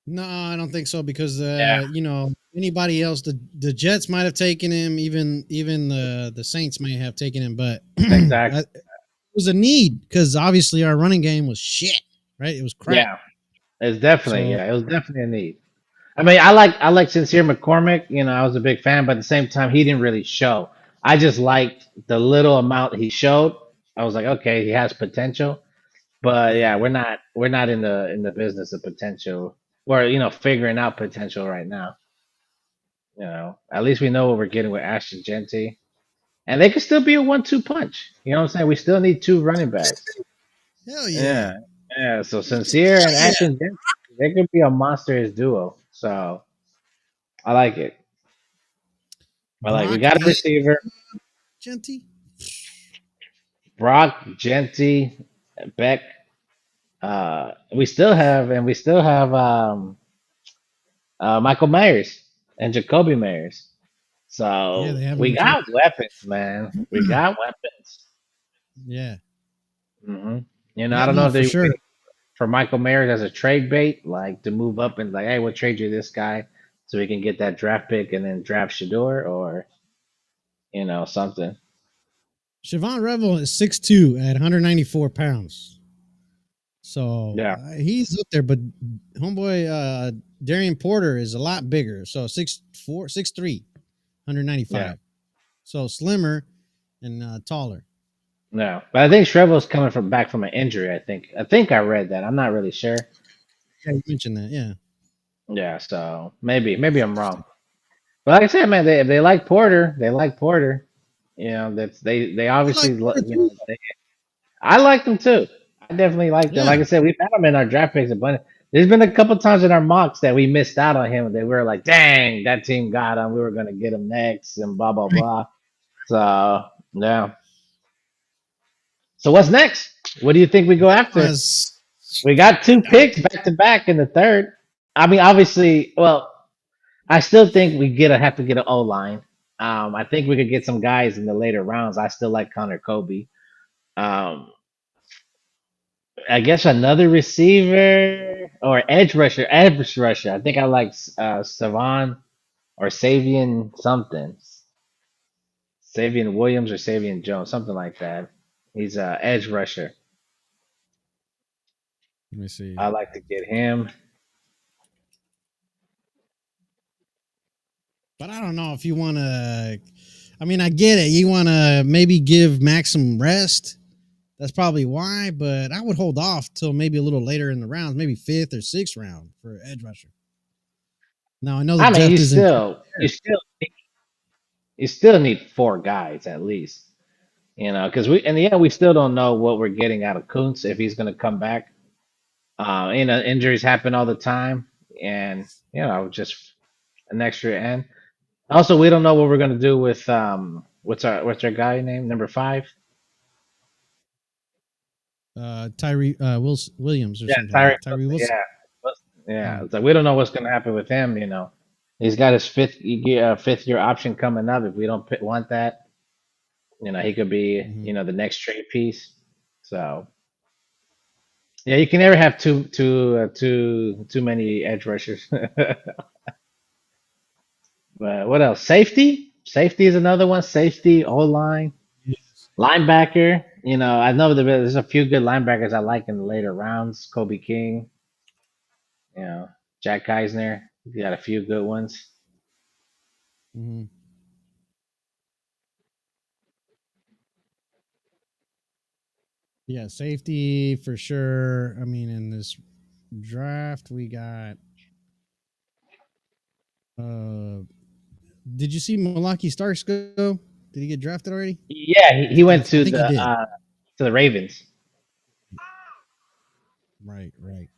No, I don't think so because Yeah, anybody else, the Jets might have taken him, even the Saints may have taken him, but exactly. it was a need because obviously our running game was shit, right? It was crap. Yeah, So it was definitely a need. I mean, I like Sincere McCormick. I was a big fan, but at the same time, he didn't really show. I just liked the little amount he showed. I was like, okay, he has potential. But yeah, yeah, we're not in the business of potential. We're figuring out potential right now. At least we know what we're getting with Ashton Genty, and they could still be a 1-2 punch. You know what I'm saying? We still need two running backs. hell yeah, Yeah, yeah. So Sincere and hell yeah. Ashton Genty, they could be a monstrous duo. So I like it. We Brock got a and receiver, Genty. Brock, Genty, Beck. We still have Michael Myers and Jacoby Myers. Yeah, So they have we him too. got weapons, man. We got weapons. Yeah, hmm I yeah, don't know no, if for they're sure. waiting for Michael Myers as a trade bait, like to move up and like, hey, we'll trade you this guy so we can get that draft pick and then draft Shador or something. Siobhan Revel is 6'2" at 194 pounds. So Yeah, he's up there, but homeboy Darian Porter is a lot bigger. So 6'4", 6'3", yeah, 195. So slimmer and taller. no. But I think Shrevel's coming back from an injury. I think I read that. I'm not really sure. Yeah, you mentioned that. Yeah. Yeah, so maybe I'm wrong. But like I said, man, if they like Porter, they like Porter. That's they I like obviously Porter too. I like them too. I definitely like them. Yeah. Like I said, we've had them in our draft picks a bunch. There's been a couple times in our mocks that we missed out on him. They were like, dang, that team got him. We were gonna get him next, and blah blah Right. blah. So yeah. So what's next? What do you think we go after? As We got two picks back to back in the third. I mean, obviously, well, I still think have to get an O line. I think we could get some guys in the later rounds. I still like Connor Kobe. Um, I guess another receiver or edge rusher. Edge rusher. I think I like Savon or Savian something. Savian Williams or Savian Jones, something like that. He's a edge rusher. let me see. I like to get him. But I don't know if you want to. I mean, I get it. You want to maybe give Max some rest. That's probably why. But I would hold off till maybe a little later in the rounds, maybe fifth or sixth round for edge rusher. Now I know the I mean, depth isn't you still need four guys at least. Because we in the end we still don't know what we're getting out of Kuntz if he's going to come back. Injuries happen all the time, and just an extra end. Also, we don't know what we're going to do with what's our guy name number 5? Tyree Williams or Yeah, something like Tyree. that. Tyree Wilson. Yeah. Yeah. It's like we don't know what's going to happen with him. He's got his fifth year option coming up. If we don't want that, He could be Hmm. the next trade piece. So yeah, you can never have too many edge rushers. But what else? Safety. Safety is another one. Safety, O line, Yes. linebacker. I know there's a few good linebackers I like in the later rounds. Kobe King, you know, Jack Eisner. You got a few good ones. Hmm. Yeah, safety for sure. I mean, in this draft, we got. Uh, did you see Malaki Starks go? Did he get drafted already? Yeah, he went I to think he did. the Ravens. Right, right.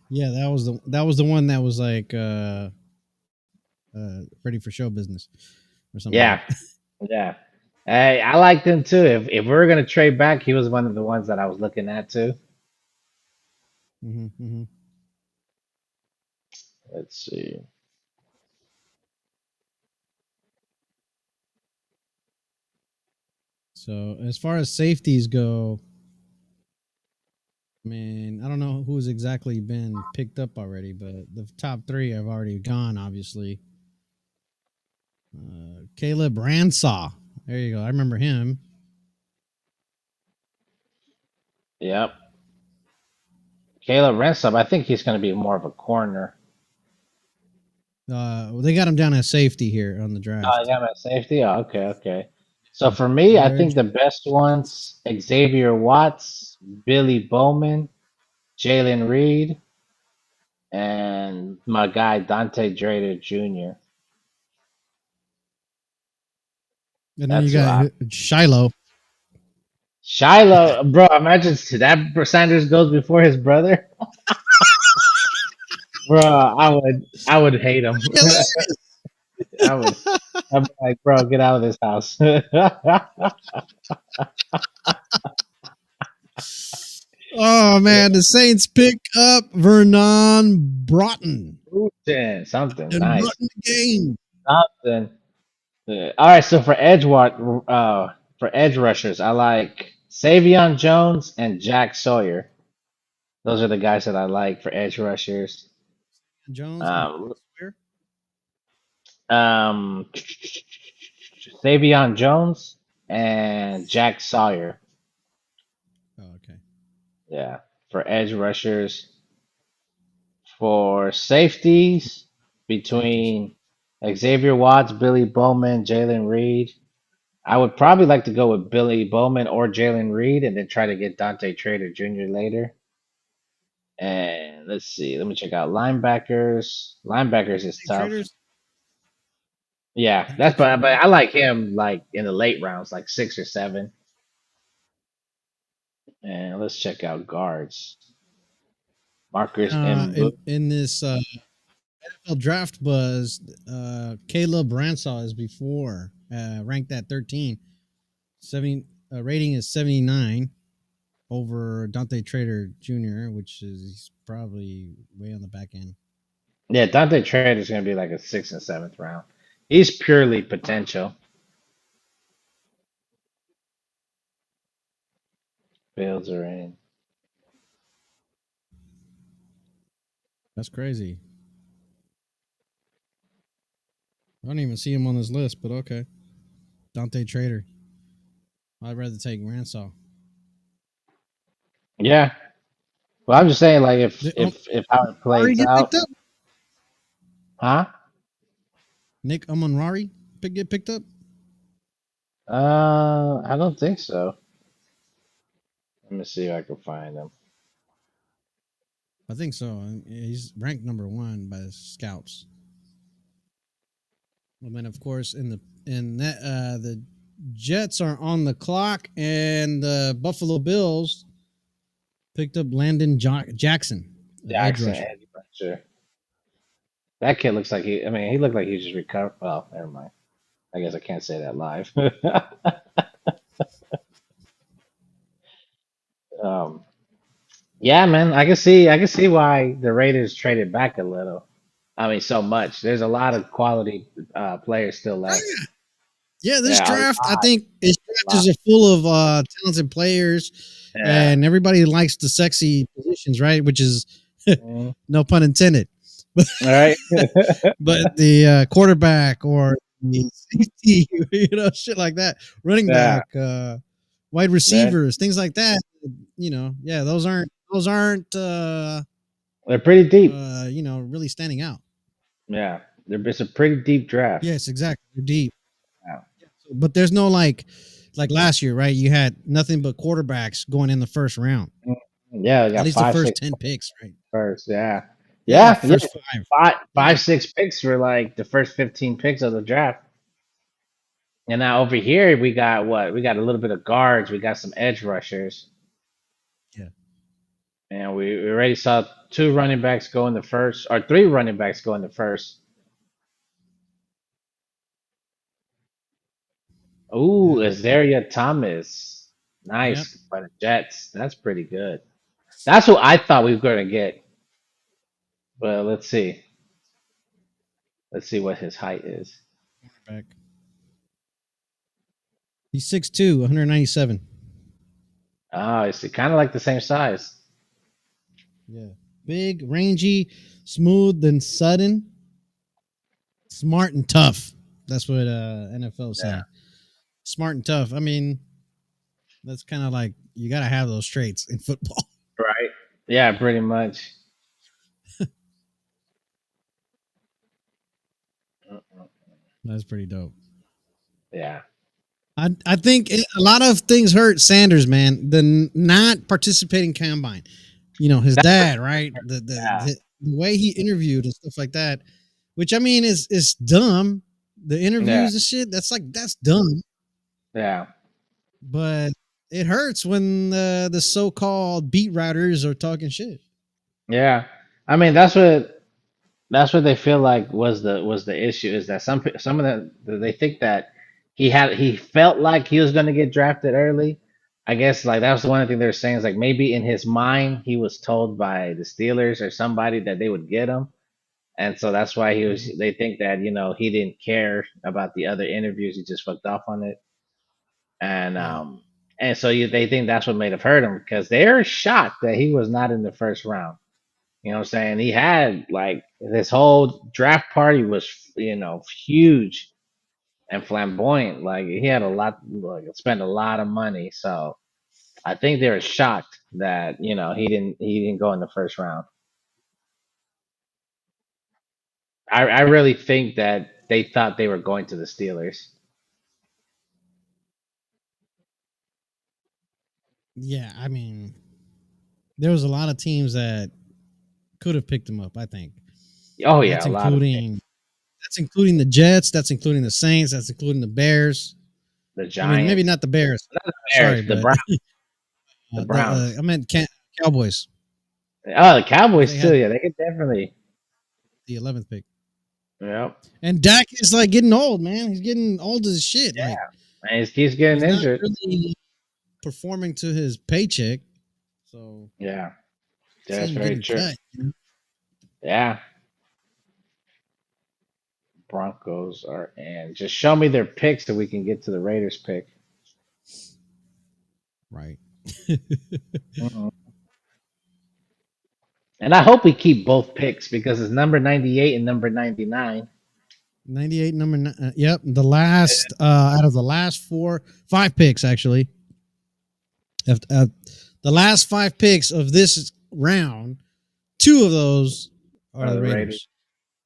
Yeah, that was the one that was like ready for show business or something like Yeah, that. yeah. Hey, I liked him too. If we are gonna trade back, he was one of the ones that I was looking at too. Hmm. Hmm. Let's see. So as far as safeties go, man, I don't know who's exactly been picked up already, but the top three have already gone. Obviously, Caleb Ransaw. There you go. I remember him. Yep. Caleb Ransom, I think he's gonna be more of a corner. They got him down as safety here on the Oh, draft. yeah, at safety. Oh, okay, okay. So for me, I think Edge. the best ones: Xavier Watts, Billy Bowman, Jalen Reed, and my guy Dante Drader Jr. And then you That's who got I. Shiloh. Shiloh, bro. Imagine that Sanders goes before his brother, bro. I would hate him. I would. I'm like, bro, get out of this house. Oh man, the Saints pick up Vernon Broughton Bruton, something and nice. Broughton the game. Something. All right, so for edge rushers, I like Savion Jones and Jack Sawyer. Those are the guys that I like for edge rushers. Jones and Um, Sawyer. um, Savion Jones and Jack Sawyer. Oh, okay. Yeah, for edge rushers. For safeties, Safeties. between Xavier Watts, Billy Bowman, Jalen Reed. I would probably like to go with Billy Bowman or Jalen Reed and then try to get Dante Trader Jr. later. And let's see, let me check out linebackers. Linebackers is Hey, tough. traders. Yeah, Dante that's but Trader. I like him like in the late rounds, like 6 or 7. And let's check out guards. Marcus Mbu. In this NFL draft buzz, Caleb Bransaw is before ranked at 13. 70 rating is 79 over Dante Trader Jr., which is probably way on the back end. Yeah, Dante Trader is gonna be like a 6th and 7th round. He's purely potential. Bills are in. That's crazy. I don't even see him on this list, but okay. Dante Trader. I'd rather take Ransaw. Yeah. Well, I'm just saying, like, if Did if if how it Rari plays get picked out, up? huh? Nick Amonrari get picked up? I don't think so. Let me see if I can find him. I think so. He's ranked number one by the scouts. And then, of course, the Jets are on the clock, and the Buffalo Bills picked up Landon Jackson, edge Jackson rusher. edge rusher. That kid looks like he. I mean, he looked like he just recovered. Well, never mind. I guess I can't say that live. um, yeah, man. I can see why the Raiders traded back a little. I mean, so much. There's a lot of quality players still left. Yeah, this Yeah, draft, I think this a draft lot. is full of talented players, Yeah. and everybody likes the sexy positions, right? Which is Mhm. no pun intended. But All right. but the quarterback or the safety, shit like that, running Yeah. back, wide They're, receivers, things like that. Yeah, those aren't they're pretty deep. really standing out. Yeah. It's a pretty deep draft. Yes, exactly. They're deep. Yeah. But there's no like last year, right? You had nothing but quarterbacks going in the first round. Mhm. Yeah, they At got least the five, first six 10 picks, right? first. Yeah. Yeah, Yeah. Yeah. first five. Five, Yeah. 6 picks were like the first 15 picks of the draft. And now over here we got what? We got a little bit of guards. We got some edge rushers. Yeah. And we already saw two running backs go in the first, or three running backs go in the first. Ooh, Yeah. Azaria Thomas. Yep. Nice by the Jets. That's pretty good. That's who I thought we were going to get. But let's see. Let's see what his height is. Back. He's 6'2", 197. Oh, it's kind of like the same size. Yeah. Big, rangy, smooth, and sudden. Smart and tough. That's what NFL Yeah. say. Smart and tough. I mean, that's kind of like you got to have those traits in football. Right? Yeah, pretty much. Mm-mm. That's pretty dope. Yeah. I think a lot of things hurt Sanders, man. The not participating combine. His dad, right? Yeah. The way he interviewed and stuff like that, which I mean is dumb. The Yeah. interviews and shit, that's dumb. Yeah. But it hurts when the so-called beat writers are talking shit. Yeah. I mean, that's what they feel like was the issue is that some of them they think that he felt like he was going to get drafted early. I guess like that was the one thing they were saying is like maybe in his mind he was told by the Steelers or somebody that they would get him, and so that's why he was. Mhm. They think that he didn't care about the other interviews. He just fucked off on it, and Yeah. they think that's what may have hurt him because they're shocked that he was not in the first round. You know what I'm saying? He had like this whole draft party was, huge and flamboyant. Like he had a lot, like spent a lot of money. So I think they were shocked that he didn't go in the first round. I really think that they thought they were going to the Steelers. Yeah, I mean, there was a lot of teams that could have picked him up, I think. Oh yeah, That's a lot of including the Jets, that's including the Saints, that's including the Bears. the I mean, maybe Giants, not the Bears. not the Sorry, Bears, the but Browns, the Browns. I meant Cowboys. Oh, the Cowboys They too. had Yeah, they could definitely. the 11th pick. Yep. And Dak is like getting old, man. He's getting old as shit. Yeah, Like and he keeps getting he's not injured. really performing to his paycheck. So Yeah, see that's him very getting true. cut. Yeah. Broncos are in. Just show me their picks so we can get to the Raiders pick. Right. Mhm. And I hope we keep both picks because it's number 98 and number 99. 98 number yep, the last out of the last five picks actually. The last five picks of this round, two of those are Are the the Raiders? Raiders.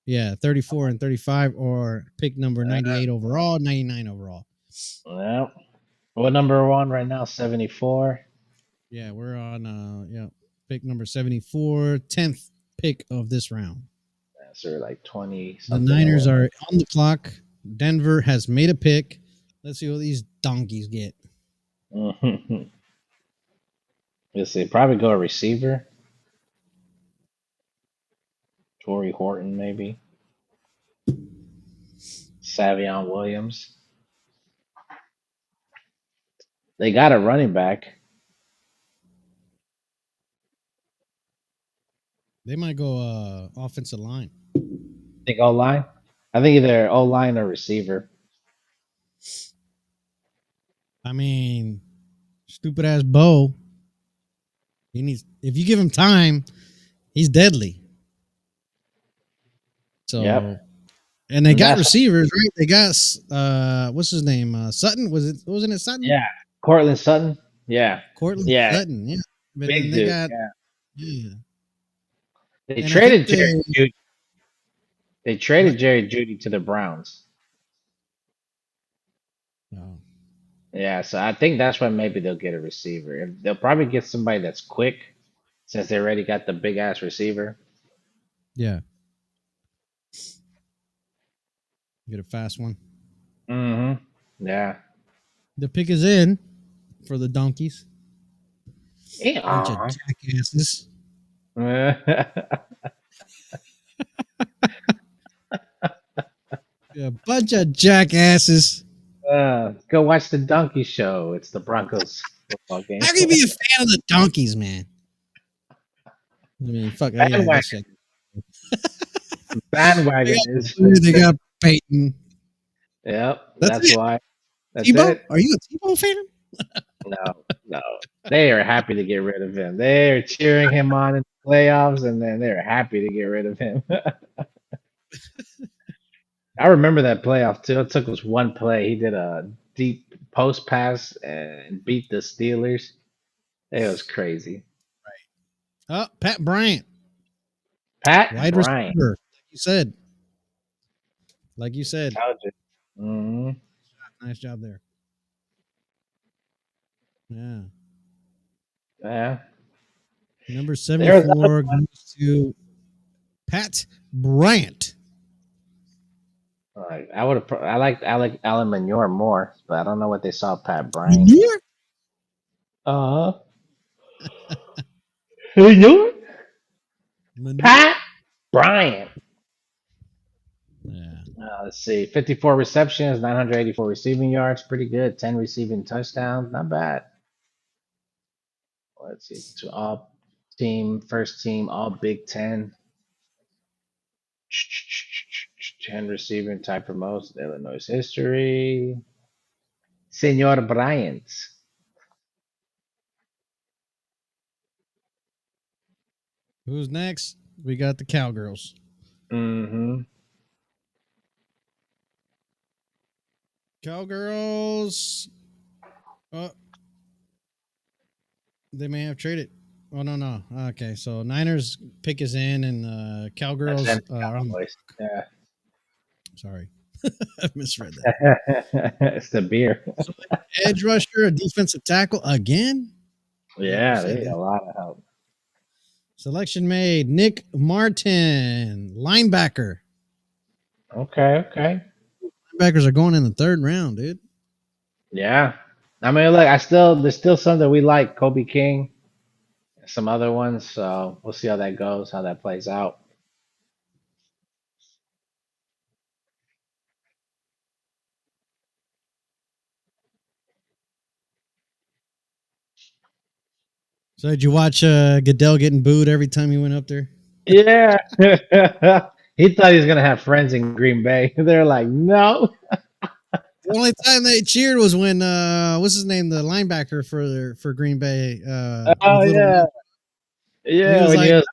Yeah, 34 and 35 or pick number Uh, 98 overall, 99 overall. well, what number one right now? 74. Yeah, we're on pick number 74, 10th pick of this round. So we're like 20 The something Niners away. are on the clock. Denver has made a pick. Let's see what these donkeys get. Mhm. Let's see. Probably go a receiver. Torrey Horton, maybe. Savion Williams. They got a running back. They might go offensive line. Think O line. I think either O line or receiver. I mean, stupid ass Bo. He needs. If you give him time, he's deadly. Yep. So, and they And got that's receivers, right? They got what's his name? Sutton. Wasn't it Sutton? yeah. Cortland Sutton. Yeah. Cortland Yeah. Sutton. Yeah. But then Big they dude. got Yeah. yeah. They And I think traded Jerry Judy. They what? traded Jerry Judy to the Browns. Oh, Yeah, so I think that's why maybe they'll get a receiver. They'll probably get somebody that's quick since they already got the big ass receiver. yeah. Get a fast one. Mm-hmm. Yeah. The pick is in for the donkeys. Bunch of Yeah. jackasses. Yeah, bunch of jackasses. Go watch the Donkey Show. It's the Broncos football game. How can you be a fan of the donkeys, man? I mean, fuck. Yeah, I guess. Bandwagon. They Bandwagon got, is. they got Peyton. Yep, That's that's it. why. That's Tebow? it. Are you a Tebow fan? No, no. They are happy to get rid of him. They're cheering him on in the playoffs, and then they're happy to get rid of him. I remember that playoff too. It took us one play. He did a deep post pass and beat the Steelers. It was crazy. Oh, Pat Bryant, Pat wide Bryant. receiver. Like you said. Like you said. Mm-hmm. Nice job there. Yeah. Yeah. Number There's 74 goes to Pat Bryant. I would have. I liked Alec Alan Manure more, but I don't know what they saw Pat Bryant. Manure? Uh huh. Manure. Manure? Pat Bryant. Yeah. Let's see. 54 receptions, 984 receiving yards. Pretty good. 10 receiving touchdowns. Not bad. Let's see. To all team, first team, all Big Ten. 10 receiving type promotes Illinois history. Senor Bryant. Who's next? We got the Cowgirls. Mm-hmm. Cowgirls. Oh, they may have traded. Oh, no. Okay, so Niners pick is in, and That's Cowgirls them are on. Cowboys. Yeah. Sorry. I misread that. It's the beer. So edge rusher, a defensive tackle again? Yeah, who Yeah, they said need a that? lot of help. Selection made. Nick Martin, linebacker. Okay, okay. Linebackers are going in the third round, dude. Yeah. I mean, look, there's still some that we like. Kobe King, some other ones. So we'll see how that goes, how that plays out. So did you watch Goodell getting booed every time he went up there? Yeah. He thought he was gonna have friends in Green Bay. They're like, no. The only time they cheered was when what's his name, the linebacker for Green Bay, Oh with little yeah. Mike. He Yeah, was when like you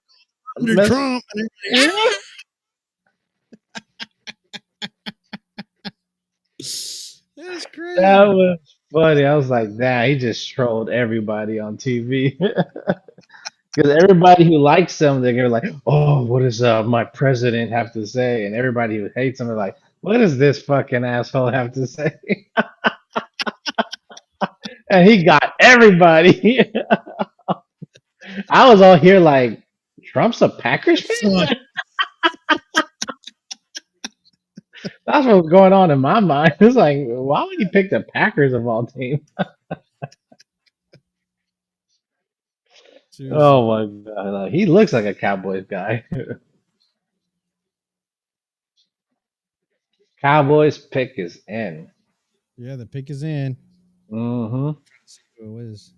under mess Trump, and everybody, yeah. that's That crazy. was funny. I was like, nah, he just trolled everybody on TV. Because everybody who likes him, they're gonna like, oh, what does my president have to say? And everybody who hates him, they're like, what does this fucking asshole have to say? And he got everybody. I was all here like, Trump's a Packers It fan? sucked. That's what was going on in my mind. It's like, why would he pick the Packers of all teams? Seriously. Oh my god, he looks like a Cowboys guy. Cowboys pick is in. Yeah, the pick is in. Hmm. Let's see who it was.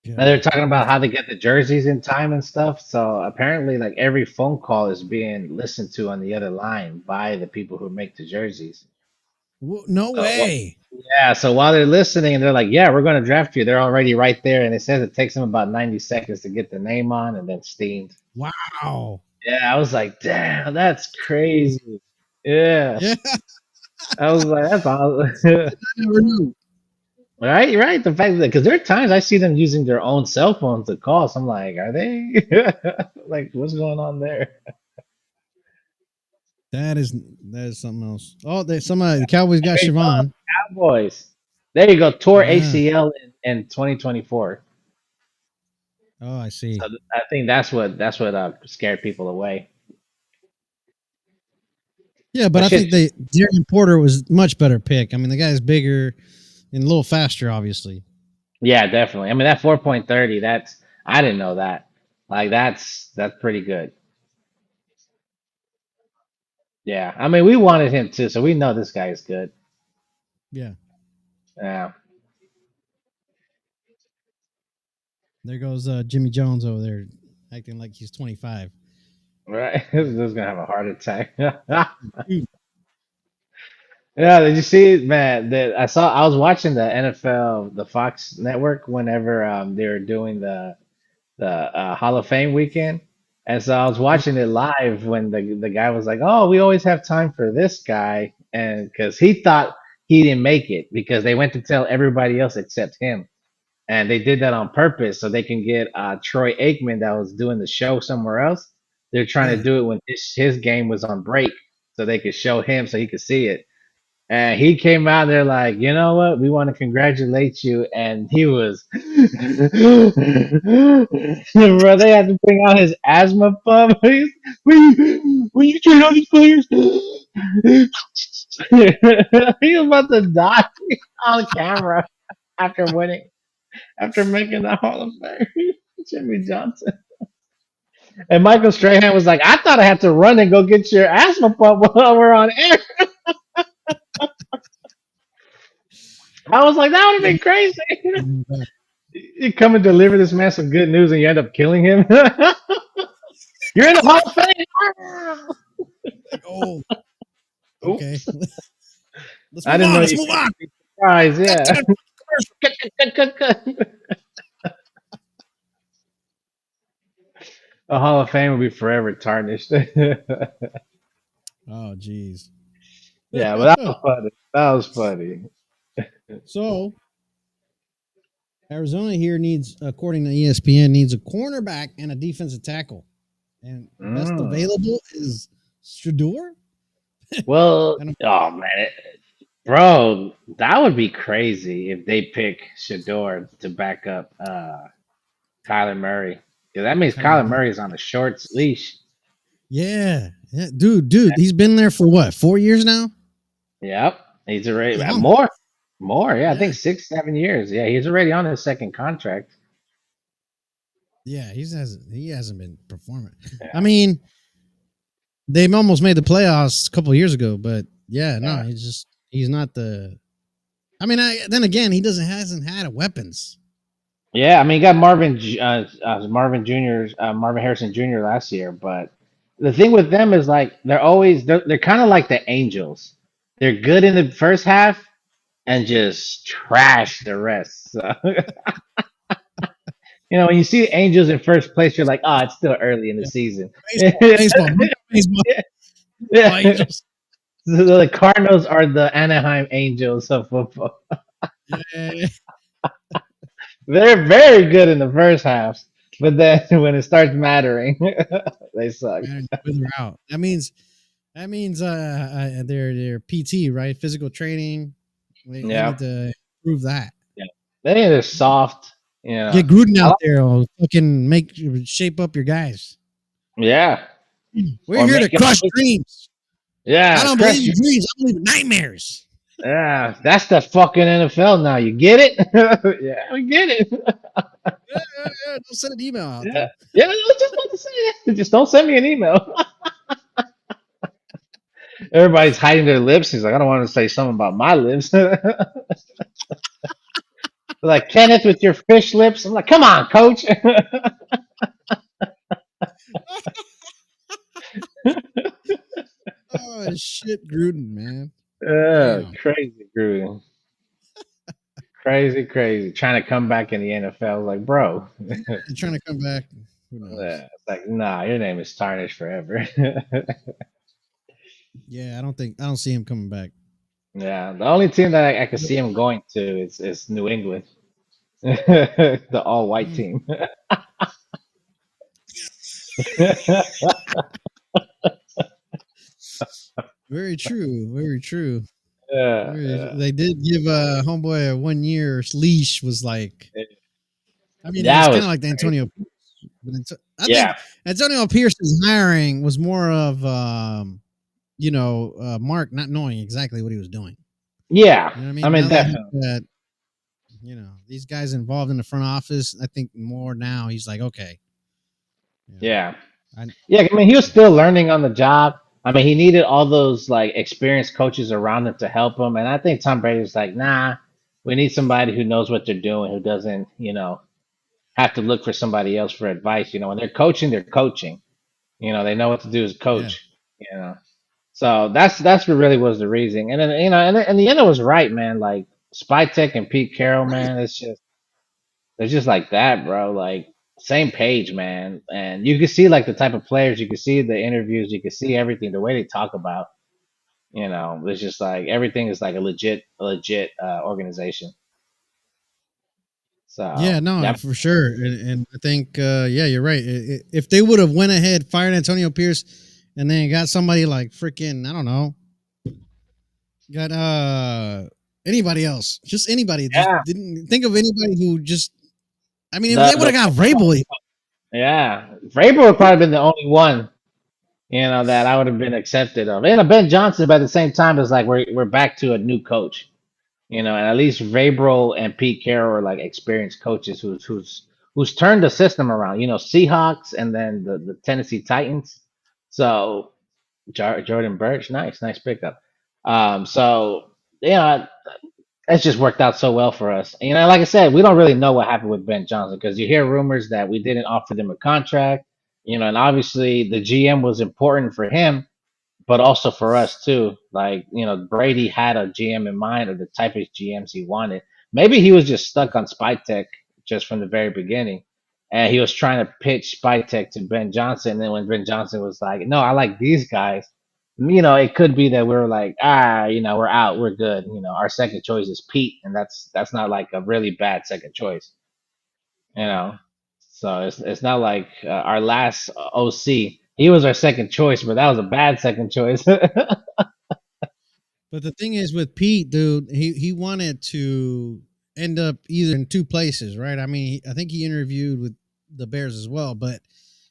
And they're God, talking about how they get the jerseys in time and stuff. So apparently, like every phone call is being listened to on the other line by the people who make the jerseys. no So way. yeah, so while they're listening and they're like, "Yeah, we're going to draft you," they're already right there, and it says it takes them about 90 seconds to get the name on and then steamed. Wow. Yeah, I was like, "Damn, that's crazy." Yeah, Yeah, I was like, "That's awesome." I never knew. Right, right. The fact that because there are times I see them using their own cell phones to call, so I'm like, "Are they like what's going on there?" That is something else. Oh, somebody the Cowboys got There you go, Siobhan. Cowboys. There you go. Tore Yeah. ACL in 2024. Oh, I see. So I think that's what scared people away. Yeah, but But I think shit, Darren Porter was much better pick. I mean, the guy's bigger and a little faster, obviously. yeah, definitely. I mean that 4.30. That's I didn't know that. Like that's pretty good. Yeah, I mean we wanted him too, so we know this guy is good. Yeah. Yeah, There goes Jimmy Jones over there acting like he's 25. right. This is gonna have a heart attack. Yeah, did you see it, man? That I was watching the NFL, the Fox network whenever they were doing the Hall of Fame weekend. And so I was watching it live when the guy was like, "Oh, we always have time for this guy," and because he thought he didn't make it because they went to tell everybody else except him, and they did that on purpose so they can get Troy Aikman that was doing the show somewhere else. They're trying to Yeah. do it when his game was on break so they could show him so he could see it. And he came out there like, you know what? We want to congratulate you. And he was, bro, they had to bring out his asthma pump. When you train all these players, he was about to die on camera after winning, after making the Hall of Fame. Jimmy Johnson. And Michael Strahan was like, I thought I had to run and go get your asthma pump while we're on air. I was like, that would have been crazy. You come and deliver this man some good news and you end up killing him. You're in the Hall of Fame. Like, oh, okay. Oops. Let's I move didn't on. know Let's you move could on. be surprised. Cut, Yeah. cut, commercial. Cut, cut, cut, cut, cut. The Hall of Fame will be forever tarnished. Yeah, Oh, jeez. but that was funny. That was funny. So Arizona here needs, according to ESPN, needs a cornerback and a defensive tackle, and best Mm. available is Shador. Well, I don't. oh man, bro, that would be crazy if they pick Shador to back up Kyler Murray. 'Cause that means Kyler Kyler Murray. Murray is on a short leash. Yeah, yeah, dude, he's been there for what, 4 years now? Yep, he's already Long. more. Yeah, I think Yeah, 6, 7 years. Yeah, he's already on his second contract. yeah, he hasn't been performing. I Yeah, mean, they almost made the playoffs a couple of years ago, but yeah, no, yeah, he's not the. I mean, then again, he hasn't had weapons. yeah. I mean, he got Marvin Jr. Marvin Harrison Jr. last year, but the thing with them is like they're kind of like the Angels. They're good in the first half and just trash the rest. So, when you see Angels in first place, you're like, oh, it's still early in the Yeah. season. Baseball, baseball, Yeah. Angels. So the Cardinals are the Anaheim Angels of football. Yeah, They're very good in the first half, but then when it starts mattering, they suck. man, wither out. That means their PT, right? Physical training. They Yeah, need to improve that. yeah. They're soft. Get Gruden I out like, there. Or fucking shape up your guys. yeah, We're or here to make crush dreams. I yeah, don't believe in dreams. I believe in nightmares. yeah. That's the fucking NFL now. You get it? Yeah, we get it. Yeah. Don't send an email out Yeah, there. yeah. I was just about to say that. Just don't send me an email. Everybody's hiding their lips. He's like, I don't want to say something about my lips. like Kenneth with your fish lips. I'm like, come on, coach. Oh shit, Gruden, man. Damn. Crazy, Gruden. Crazy, crazy. Trying to come back in the NFL. Like, bro. You're trying to come back. Who knows? Yeah, it's like, nah, your name is tarnished forever. Yeah, I don't see him coming back. Yeah, the only team that I could see him going to is New England, the all white Mm, team. very true. Very true. Yeah, yeah, They did give homeboy a 1 year leash. Was like, I mean, it was that kind of was like the crazy. Antonio. But I Yeah, think Antonio Pierce's hiring was more of, Mark not knowing exactly what he was doing. yeah. You know what I I mean? mean, Now that he definitely. got, these guys involved in the front office, I think more now he's like, okay, you know, Yeah, I, yeah. I mean, he was yeah, still learning on the job. I mean, he needed all those like experienced coaches around him to help him, and I think Tom Brady was like, nah, we need somebody who knows what they're doing, who doesn't, have to look for somebody else for advice. When they're coaching, they're coaching. They know what to do as a yeah, coach. You know. So that's what really was the reason. And then and the end it was right, man. Like Spytek and Pete Carroll, right. man, they're just like that, bro. Like same page, man. And you can see like the type of players, you can see the interviews, you can see everything, the way they talk about, it's just like everything is like a legit organization. Yeah, So no, that for sure, and I think, yeah, you're right. If they would have went ahead, fired Antonio Pierce, and then got somebody like freaking, I don't know, got anybody else, just anybody, just yeah, didn't think of anybody who just. I mean, if the they would the have got Vrabel, yeah, Vrabel would probably been the only one that I would have been accepted of. And Ben Johnson, but at the same time, is like we're back to a new coach, and at least Vrabel and Pete Carroll are like experienced coaches who's turned the system around. Seahawks and then the Tennessee Titans. So Jordan Birch, nice pickup. So it's just worked out so well for us. Like I said, we don't really know what happened with Ben Johnson because you hear rumors that we didn't offer them a contract. And obviously the GM was important for him, but also for us too. Like, Brady had a GM in mind or the type of GMs he wanted. Maybe he was just stuck on Spytek just from the very beginning. And he was trying to pitch Spytek to Ben Johnson. And then when Ben Johnson was like, no, I like these guys, it could be that we're like, we're out, we're good. Our second choice is Pete, and that's not like a really bad second choice, you know. So it's not like our last OC. He was our second choice, but that was a bad second choice. but the thing is with Pete, dude, he wanted to end up either in two places, right? I mean, I think he interviewed with the Bears as well, but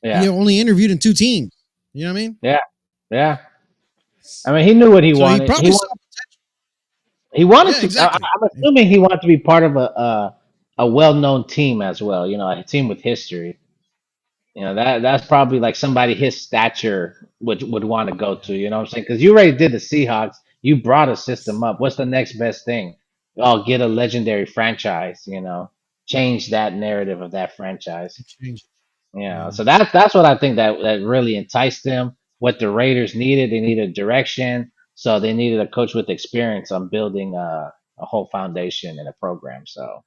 he Yeah, only interviewed in two teams. You know what I mean? yeah, yeah. I mean, he knew what he So he wanted. He probably saw. wanted. He wanted Yeah, to. exactly. I'm assuming he wanted to be part of a well-known team as well. A team with history. That's probably like somebody his stature would want to go to. You know what I'm saying? Because you already did the Seahawks. You brought a system up. What's the next best thing? Oh, get a legendary franchise. Change that narrative of that franchise. Change. Yeah. So that's what I think that really enticed them. What the Raiders needed, they needed direction. So they needed a coach with experience on building a whole foundation and a program. So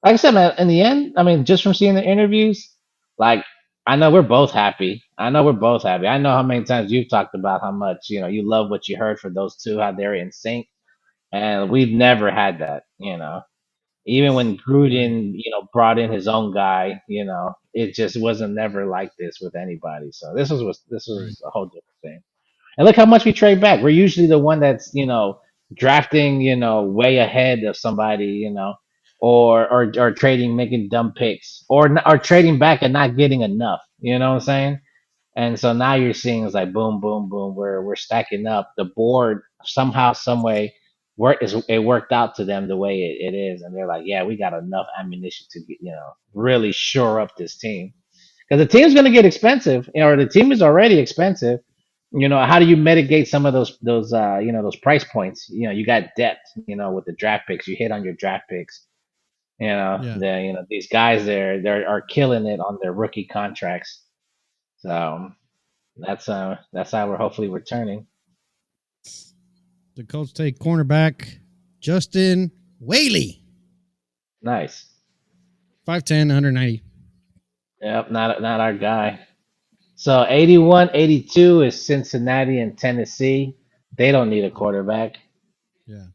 like I said, man, in the end, I mean, just from seeing the interviews, like I know we're both happy. I know we're both happy. I know how many times you've talked about how much you love what you heard for those two, how they're in sync, and we've never had that. Even when Right. Gruden, brought in his own guy, it just wasn't never like this with anybody. So this Right. was a whole different thing. And look how much we trade back. We're usually the one that's, drafting, way ahead of somebody, or trading, making dumb picks, or trading back and not getting enough. You know what I'm saying? And so now you're seeing it's like boom, boom, boom. We're stacking up. The board somehow, some way, it worked out to them the way it is, and they're like, yeah, we got enough ammunition to get, really shore up this team because the team's going to get expensive, or the team is already expensive. How do you mitigate some of those price points? You got depth, with the draft picks. You hit on your draft picks, These guys there they are killing it on their rookie contracts. So that's how we're hopefully returning. The Colts take cornerback Justin Whaley. Nice. 5'10", 190. Yep, not our guy. So 81-82 is Cincinnati and Tennessee. They don't need a quarterback. Yeah.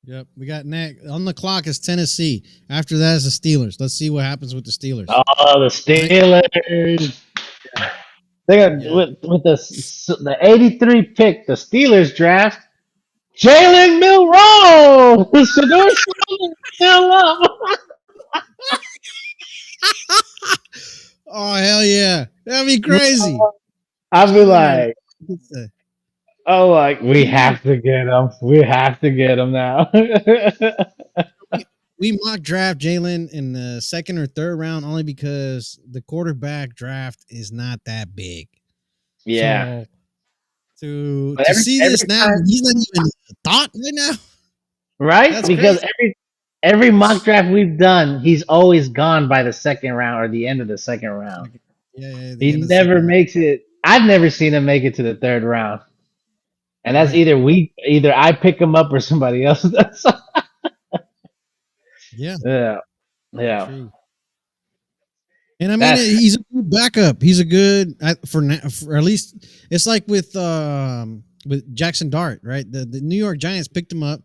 Yep. We got next on the clock is Tennessee. After that is the Steelers. Let's see what happens with the Steelers. Oh, the Steelers. They got with the 83 pick, the Steelers draft Jalen Milroe. Shedeur still up. Oh hell yeah, that'd be crazy. I'd be like, we have to get him. We have to get him now. We mock draft Jalen in the second or third round only because the quarterback draft is not that big. Yeah. So to see this now, he's not even a thought right now. Right? That's because crazy. every mock draft we've done, he's always gone by the second round or the end of the second round. Yeah, he never makes it. I've never seen him make it to the third round. And that's either I pick him up or somebody else does. Yeah. True. And I mean, he's a good backup. He's a good for at least it's like with Jackson Dart, right? The New York Giants picked him up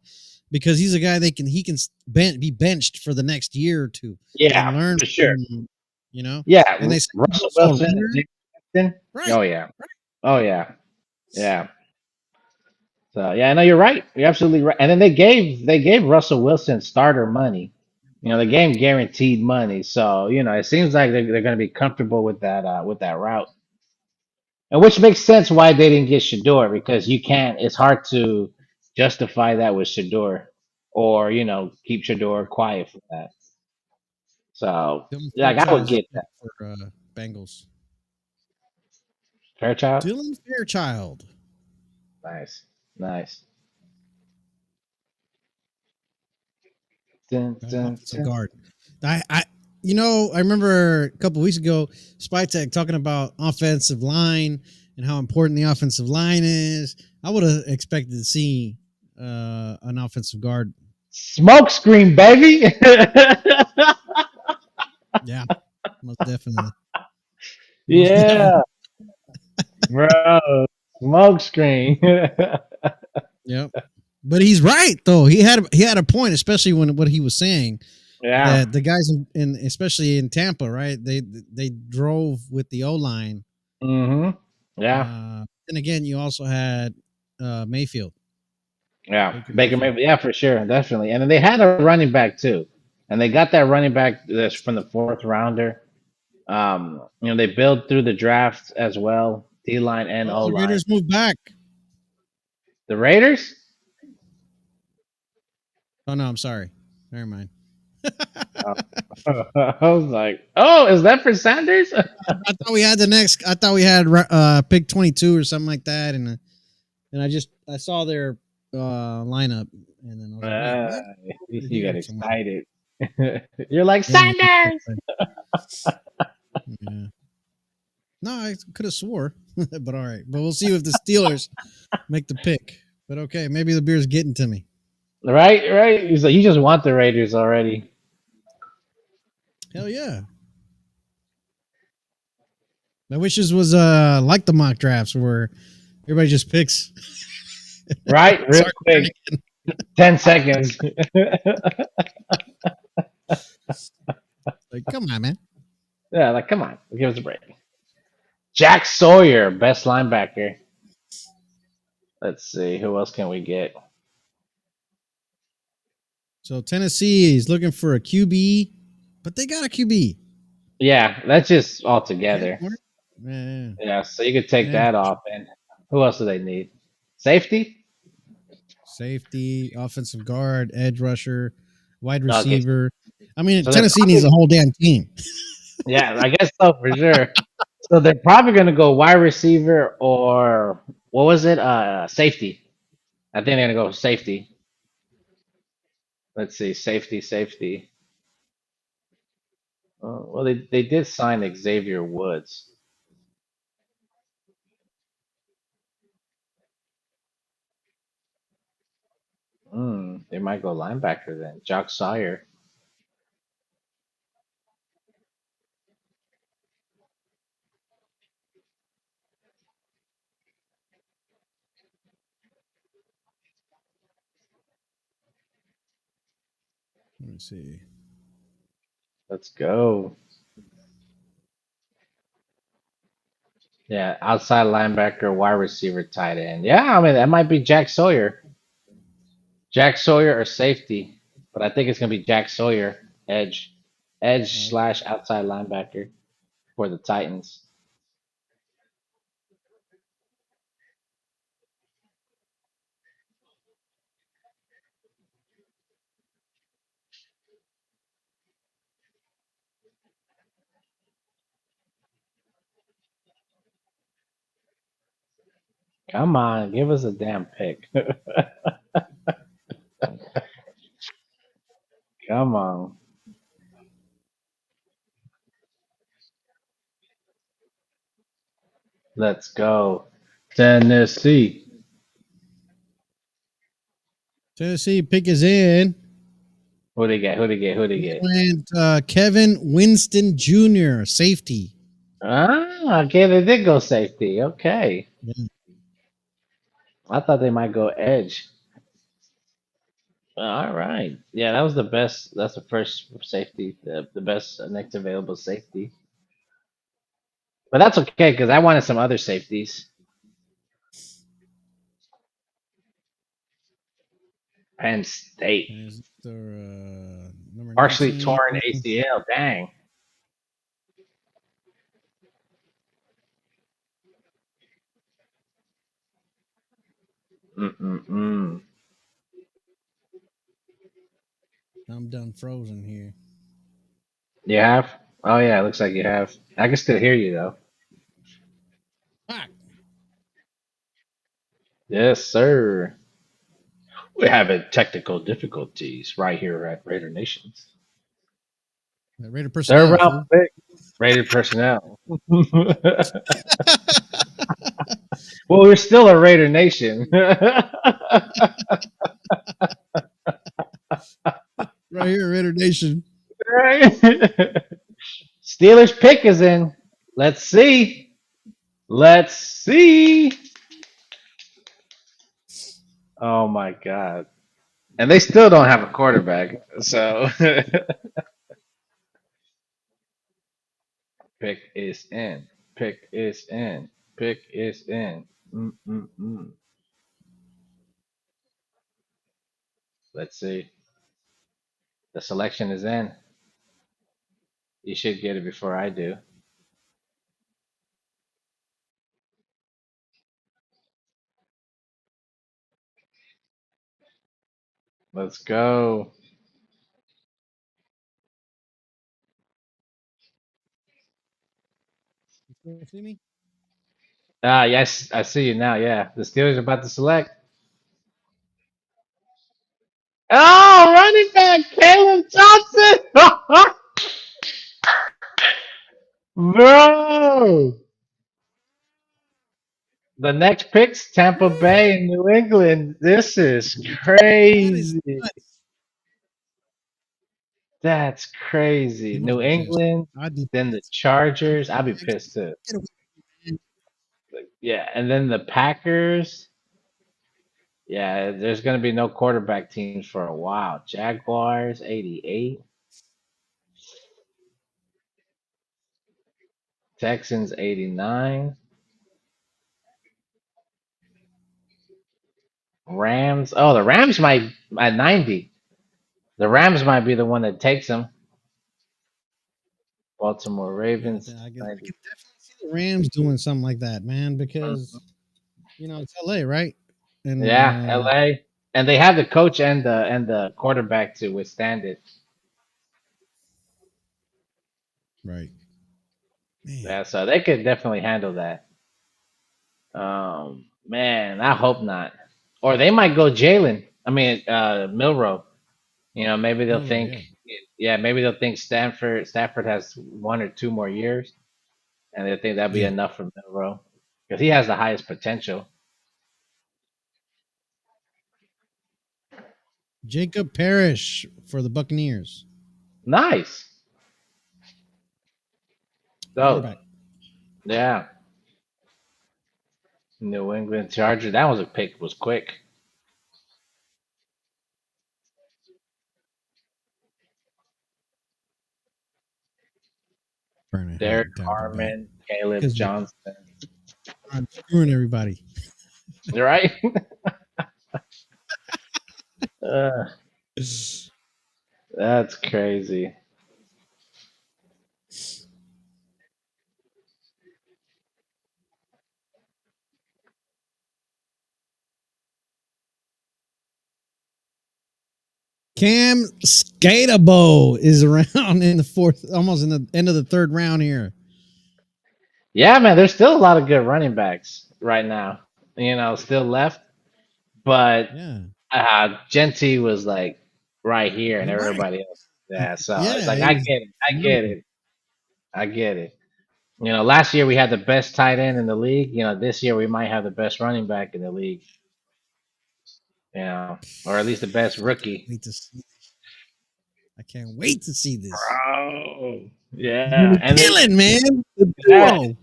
because he's a guy he can be benched for the next year or two. Yeah, and learn for sure. From, Yeah, and they Russell Wilson. Right. Oh yeah. Yeah. So yeah, I know you're right. You're absolutely right. And then they gave Russell Wilson starter money. They gave him guaranteed money. So it seems like they're going to be comfortable with that route. And which makes sense why they didn't get Shedeur, because it's hard to justify that with Shedeur, or keep Shedeur quiet for that. So I would get that for Bengals. Fairchild. Dylan Fairchild. Nice. Offensive guard. I remember a couple weeks ago, Spytech talking about offensive line and how important the offensive line is. I would have expected to see an offensive guard. Smoke screen, baby. Yeah, most definitely. Yeah, bro, smoke screen. Yep. But he's right though. He had a point, especially when what he was saying. Yeah. That the guys especially in Tampa, right? They drove with the O-line. Mm-hmm. Yeah. And again, you also had Mayfield. Yeah, Baker Mayfield. Yeah, for sure, definitely. And then they had a running back too, and they got that running back that's from the fourth rounder. They build through the draft as well, D-line and O-line. The Raiders moved back. The Raiders? Oh no, I'm sorry. Never mind. I was like, "Oh, is that for Sanders?" I thought we had I thought we had pick 22 or something like that, and I saw their lineup, and then I was like, you got excited. You're like Sanders. Yeah. No, I could have swore, but all right. But we'll see if the Steelers make the pick. But okay, maybe the beer's getting to me. Right. He's like, you just want the Raiders already. Hell yeah. My wishes was like the mock drafts where everybody just picks. Right? Real quick. 10 seconds. Like, come on, man. Yeah, like, come on. Give us a break. Jack Sawyer, best linebacker. Let's see. Who else can we get? So Tennessee is looking for a QB, but they got a QB. Yeah, that's just all together. Yeah, so you could take that off. And who else do they need? Safety, offensive guard, edge rusher, wide receiver. Okay. I mean, so Tennessee needs a whole damn team. Yeah, I guess so for sure. So they're probably gonna go wide receiver or what was it? Safety. I think they're gonna go safety. Let's see, safety. Well, they did sign Xavier Woods. They might go linebacker then. Jock Sawyer. Let me see. Let's go. Yeah, outside linebacker, wide receiver, tight end. Yeah, I mean that might be Jack Sawyer. Jack Sawyer or safety, but I think it's gonna be Jack Sawyer, edge Oh, slash outside linebacker for the Titans. Come on, give us a damn pick. Come on, let's go, Tennessee. Tennessee pick is in. Who they get? Who they get? Who they They get? went Kevin Winston Jr. safety. Okay, they did go safety. Okay, Yeah. I thought they might go edge. All right. Yeah, that was the best. That's the first safety, the best next available safety. But that's okay because I wanted some other safeties. Penn State, And is their number partially 19? torn ACL. Dang. Mm-mm-mm. I'm done frozen here. You have? Oh yeah, looks like you have. I can still hear you though. Fuck. Yes, sir. We're having technical difficulties right here at Raider Nations. Raider Third personnel, round fool. pick, Raider personnel. Well, we're still a Raider Nation. Right here, Raider Nation. Right? Steelers pick is in. Let's see. Let's see. Oh my God. And they still don't have a quarterback. So pick is in. Pick is in. Pick is in. Mm-mm-mm. Let's see. The selection is in. You should get it before I do. Let's go. You still see me? Ah, yes, I see you now. Yeah, the Steelers are about to select. Oh, running back Caleb Johnson. Bro. The next pick's Tampa Bay and New England. This is That is crazy. nuts. That's crazy. You must New be pissed. England, I'd be then the pissed. Chargers. I'll be pissed too. Get away from me. Yeah, and then the Packers. Yeah, there's going to be no quarterback teams for a while. Jaguars, 88. Texans, 89. Rams. Oh, the Rams might at 90. The Rams might be the one that takes them. Baltimore Yeah, Ravens, I can 90. definitely see the Rams doing something like that, man, Mhm. because it's LA, right? And Yeah, LA. And they have the coach and the quarterback to withstand it. right. Man, Yeah, so they could definitely handle that. Man, I hope not. Or they might go Jalen. I mean, Milrow. Maybe they'll Milrow, think, yeah. yeah, maybe they'll think Stafford has 1 or 2 more years, and they think that'd be Yeah. enough for Milrow because he has the highest potential. Jacob Parrish for the Buccaneers. Nice. So, Quarterback. yeah, New England Chargers. That was a pick. Was quick. Burning hot Derek in Tampa Bay. Harmon, Caleb Because Johnson. I'm screwing everybody. Right? uh, that's crazy. Cam Skatabo is around in the fourth, almost in the end of the third round here. Yeah, man. There's still a lot of good running backs right now. Still left, but Yeah. Genty was like right here, and Right. everybody else. Yeah, so it's Yeah. like It I was, get it. I get it. I get it. Last year we had the best tight end in the league. This year we might have the best running back in the league. Or at least the best rookie. wait to see. I can't wait to see this. Bro. He's Yeah, gonna be and then killing, man. The yeah, duo.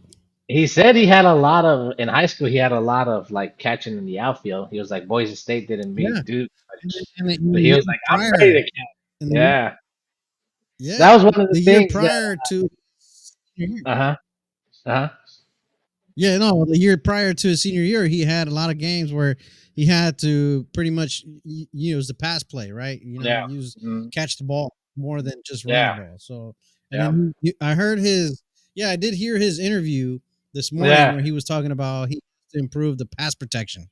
he said he had a lot of in high school. He had a lot of like catching in the outfield. He was like Boise State didn't Yeah. do And, much, in but the he year was like, I'm ready prior, to catch. in the, Yeah, that yeah, was one of the the year things that. prior to, Uh huh. Uh huh. yeah, no, the year prior to his senior year, he had a lot of games where he had to pretty much use the pass play, right? Yeah. Use Mm, catch the ball more than just run the yeah. ball. So, and Yeah. then I heard his, yeah, I did hear his interview this morning Yeah. where he was talking about he has to improve the pass protection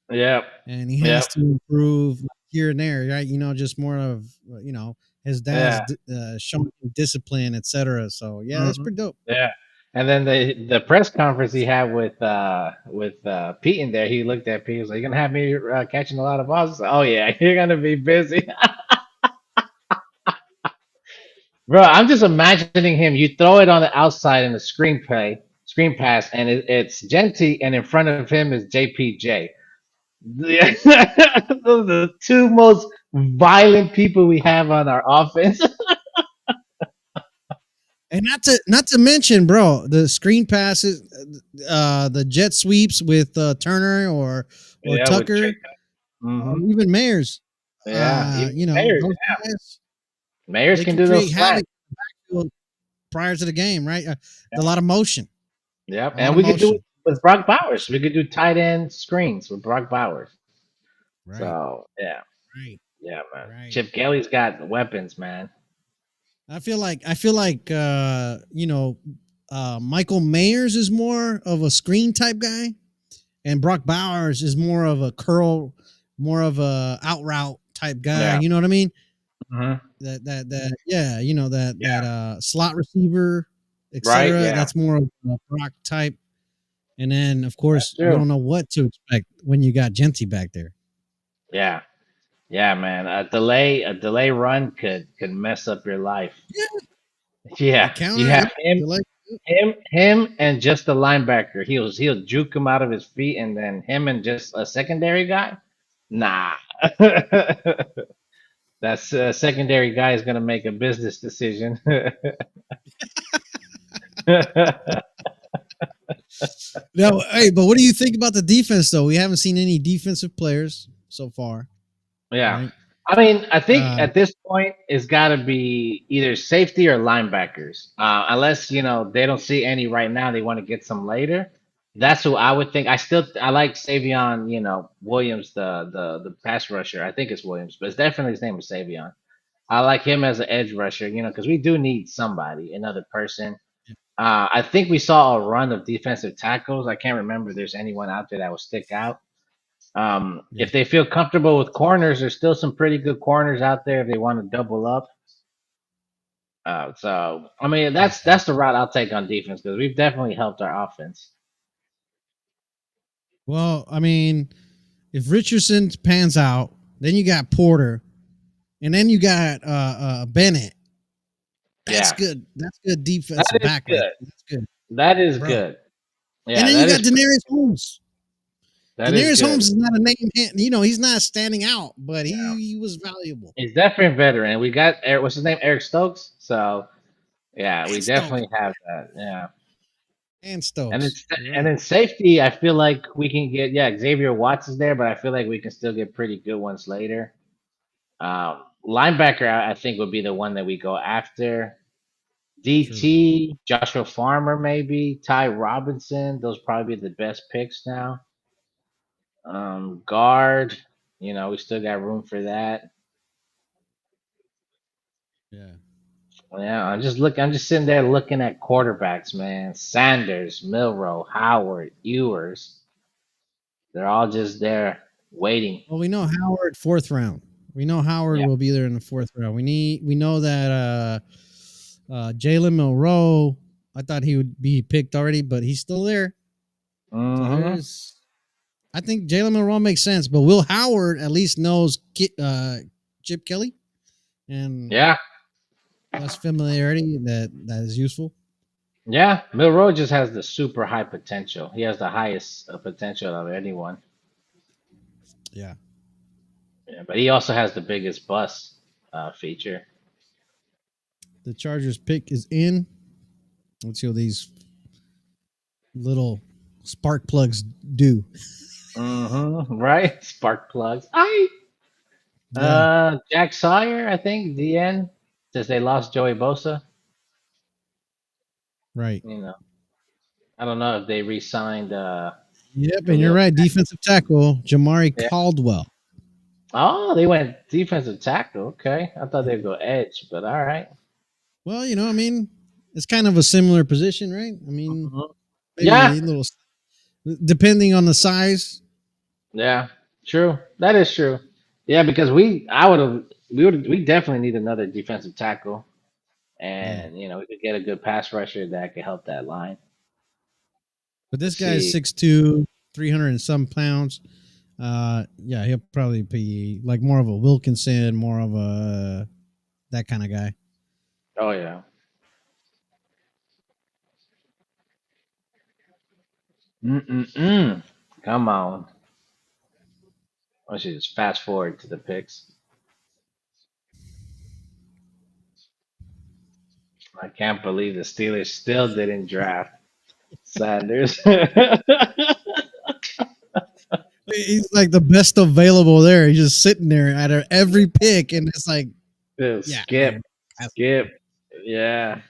Yeah. and he Yeah. has to improve here and there, right? Just more of, his dad's Yeah. showing him discipline, etc. So, yeah, that's Hmm. pretty dope. Yeah. And then the press conference he had with Pete in there, he looked at Pete. He was like, "You gonna have me catching a lot of balls?" I was like, "Oh yeah, you're gonna be busy, bro." I'm just imagining him. You throw it on the outside in the screen pass, and it's Genty, and in front of him is JPJ. Those are the two most violent people we have on our offense. And not to mention, bro, the screen passes, the jet sweeps with Turner or Yeah, with Tucker, Trey. Hmm. even Mayers. Yeah, even Mayors. Those guys, Mayors they can can do those create slants. havoc prior to the game, right? A lot of motion, Yep, a lot and of we could do it motion. with Brock Bowers. We could do tight end screens with Brock Bowers. Right, So yeah, right, yeah, man. right. Chip Kelly's got weapons, man. I feel like Michael Mayers is more of a screen type guy, and Brock Bowers is more of a curl, more of a out route type guy. Yeah. You know what I mean? Hmm. That yeah, that Yeah. slot receiver, Right. etc. Yeah. That's more of a Brock type. And then of That's course you true. don't know what to expect when you got Genty back there. Yeah. Yeah, man. A delay run could mess up your life. Yeah, Yeah. the You counter, have yeah, him, you like him, and just the linebacker. He'll juke him out of his feet, and then him and just a secondary guy. Nah. That secondary guy is gonna make a business decision. no. Hey, but what do you think about the defense though? We haven't seen any defensive players so far, Yeah. right? I mean, I think Uh, at this point it's got to be either safety or linebackers. Unless they don't see any right now, they want to get some later. That's who I would think. I like Savion, Williams, the pass rusher. I think it's Williams, but it's definitely his name is Savion. I like him as an edge rusher, because we do need somebody, another person. I think we saw a run of defensive tackles. I can't remember if there's anyone out there that would stick out. yeah, If they feel comfortable with corners, there's still some pretty good corners out there if they want to double up. So I mean, Yeah. that's the route I'll take on defense because we've definitely helped our offense. Well, I mean, if Richardson pans out, then you got Porter, and then you got Bennett. That's Yeah, good. That's good that defensive is back right good. there. That's good, That is bro. good. And Yeah, then you that got is Daenerys Holmes. that is Daenerys good. Holmes is not a name. You know, he's not standing out, but Yeah. he was valuable. He's definitely a veteran. We got Eric, what's his name, Eric Stokes. So yeah, we And Stokes. definitely have that. Yeah. And And Stokes. it's You're and right. in safety, I feel like we can get Xavier Watts is there, but I feel like we can still get pretty good ones later. Linebacker, I think would be the one that we go after. True. DT, Joshua Farmer, maybe Ty Robinson. Those probably be the best picks now. Guard, we still got room for that. Yeah. Yeah, I'm just sitting there looking at quarterbacks, man. Sanders, Milrow, Howard, Ewers. They're all just there waiting. Well, we know Howard fourth round. We know Howard Yeah. will be there in the fourth round. We know that Jalen Milrow. I thought he would be picked already, but he's still there. So Hmm. there's. I think Jalen Milrow makes sense, but Will Howard at least knows Chip Kelly, and Yeah. less familiarity that is useful. Yeah. Milrow just has the super high potential. He has the highest potential of anyone. Yeah. Yeah, but he also has the biggest bust feature. The Chargers pick is in. Let's see what these little spark plugs do. Right? Spark plugs. Yeah. Jack Sawyer, I think, DN, since they lost Joey Bosa. Right. You know, I don't know if they re-signed Yep, and you're Khalil. right. Defensive tackle Jamari Yeah. Caldwell. Oh, they went defensive tackle. Okay, I thought they'd go edge, but all right. Well, I mean, it's kind of a similar position, right? I mean, Mhm. Yeah, maybe a little depending on the size. yeah, true. That is true. Yeah, because we definitely need another defensive tackle, Yeah. and we could get a good pass rusher that could help that line. But this Let's guy is see. 6'2", 300 and some pounds. Yeah, he'll probably be like more of a Wilkinson, more of a that kind of guy. Oh yeah. Mm-mm-mm. Come on. I should just fast forward to the picks. I can't believe the Steelers still didn't draft Sanders. He's like the best available there. He's just sitting there at every pick, and it's like, Ew, yeah, skip, man. skip. Yeah.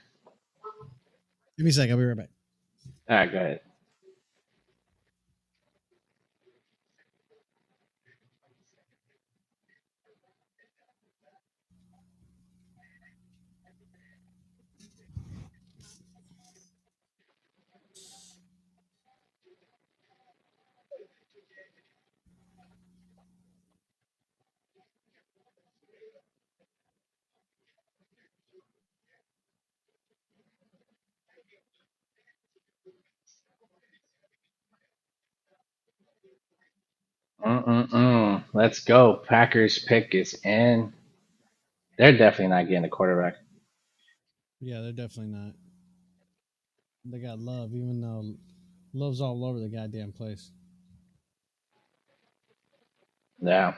Give me a second. I'll be right back. All right, go ahead. Mm-mm-mm. Let's go. Packers pick is in. They're definitely not getting a quarterback. Yeah, they're definitely not. They got love, even though love's all over the goddamn place. Yeah.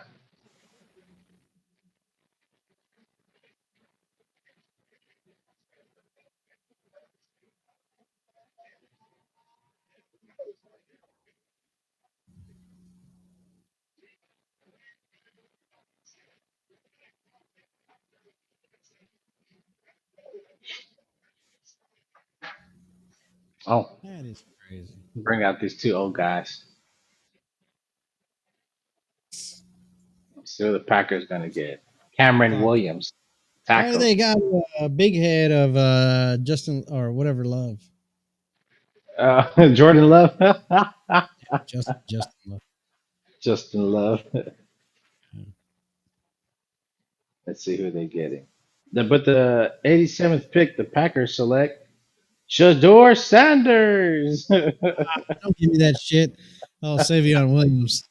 Oh, That is crazy. bring out these two old guys. Let's see what the Packers gonna get. Cameron Fuck. Williams, Why do tackle. they got a big head of Justin or whatever Love? Jordan Love. Justin Love. Justin Love. Let's see who they're getting. But the 87th pick, the Packers select Shador Sanders. Don't give me that shit. Oh, Savion Williams.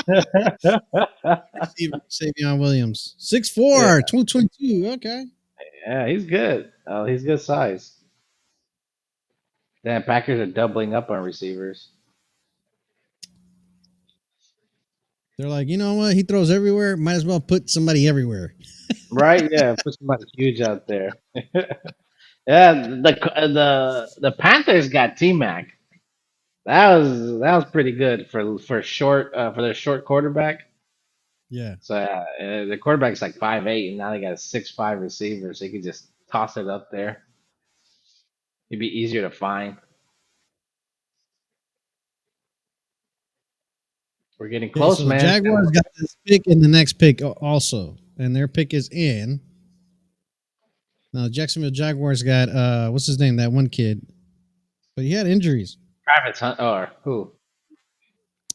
Receiver, Savion Williams. 6'4", Yeah, 222. Okay. yeah, he's good. Oh, he's good size. Damn, Packers are doubling up on receivers. They're like, you know what? He throws everywhere. Might as well put somebody everywhere. Right? Yeah, put somebody huge out there. Yeah, the Panthers got T Mac. That was pretty good for their short quarterback. Yeah. So the quarterback's like 5'8", and now they got a 6'5" receiver, so you can just toss it up there. It'd be easier to find. We're getting Okay, close, so the man. Jaguars got this pick and the next pick also. And their pick is in. Now, Jacksonville Jaguars got, what's his name? That one kid. But he had injuries. Travis Hunt or who?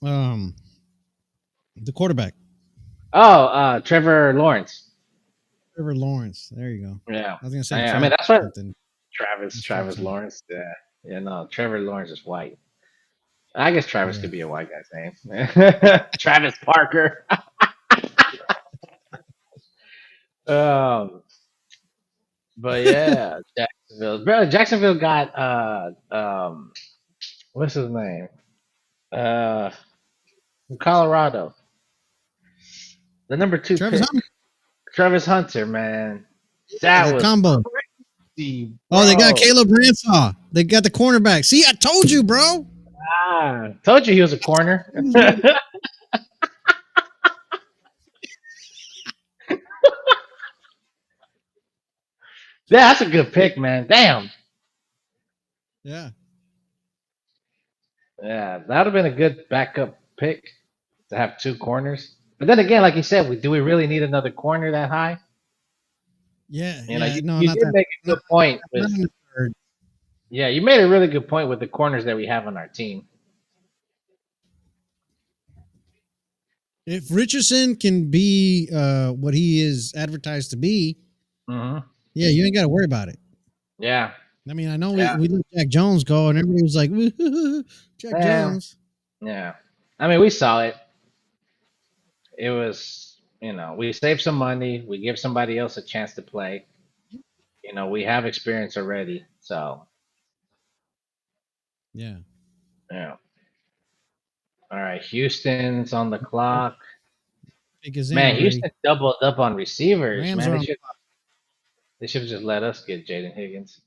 Um, The quarterback, Trevor Lawrence. Trevor Lawrence. There you go. Yeah, I was going to say I mean Travis that's what something. Travis Lawrence. Yeah, yeah. No, Trevor Lawrence is white. I guess Travis Yeah. could be a white guy's name. Travis Parker. um, but yeah, Jacksonville. Bro, Jacksonville got what's his name? From Colorado. The number 2 Travis pick. Hunter. Travis Hunter, man. Yeah, That the was combo. crazy, Oh, they got bro. Caleb Ransaw. They got the cornerback. See, I told you, bro. Told you he was a corner. Yeah, that's a good pick, man. Damn. Yeah. Yeah, that would have been a good backup pick to have two corners. But then again, like you said, do we really need another corner that high? Yeah. You know, Yeah. you, No, you not did that. make a Not, good point not with, in the third. yeah, you made a really good point with the corners that we have on our team. If Richardson can be what he is advertised to be, Hmm. yeah, you ain't got to worry about it. Yeah, I mean, I know yeah, we let Jack Jones go, and everybody was like, Jack yeah, Jones. yeah. I mean, we saw it. It was, we save some money. We give somebody else a chance to play. We have experience already. So, Yeah. yeah. All right, Houston's on the clock. Pick is in Man, already. Houston doubled up on receivers. Rams Man, are they on. should they should have just let us get Jaden Higgins.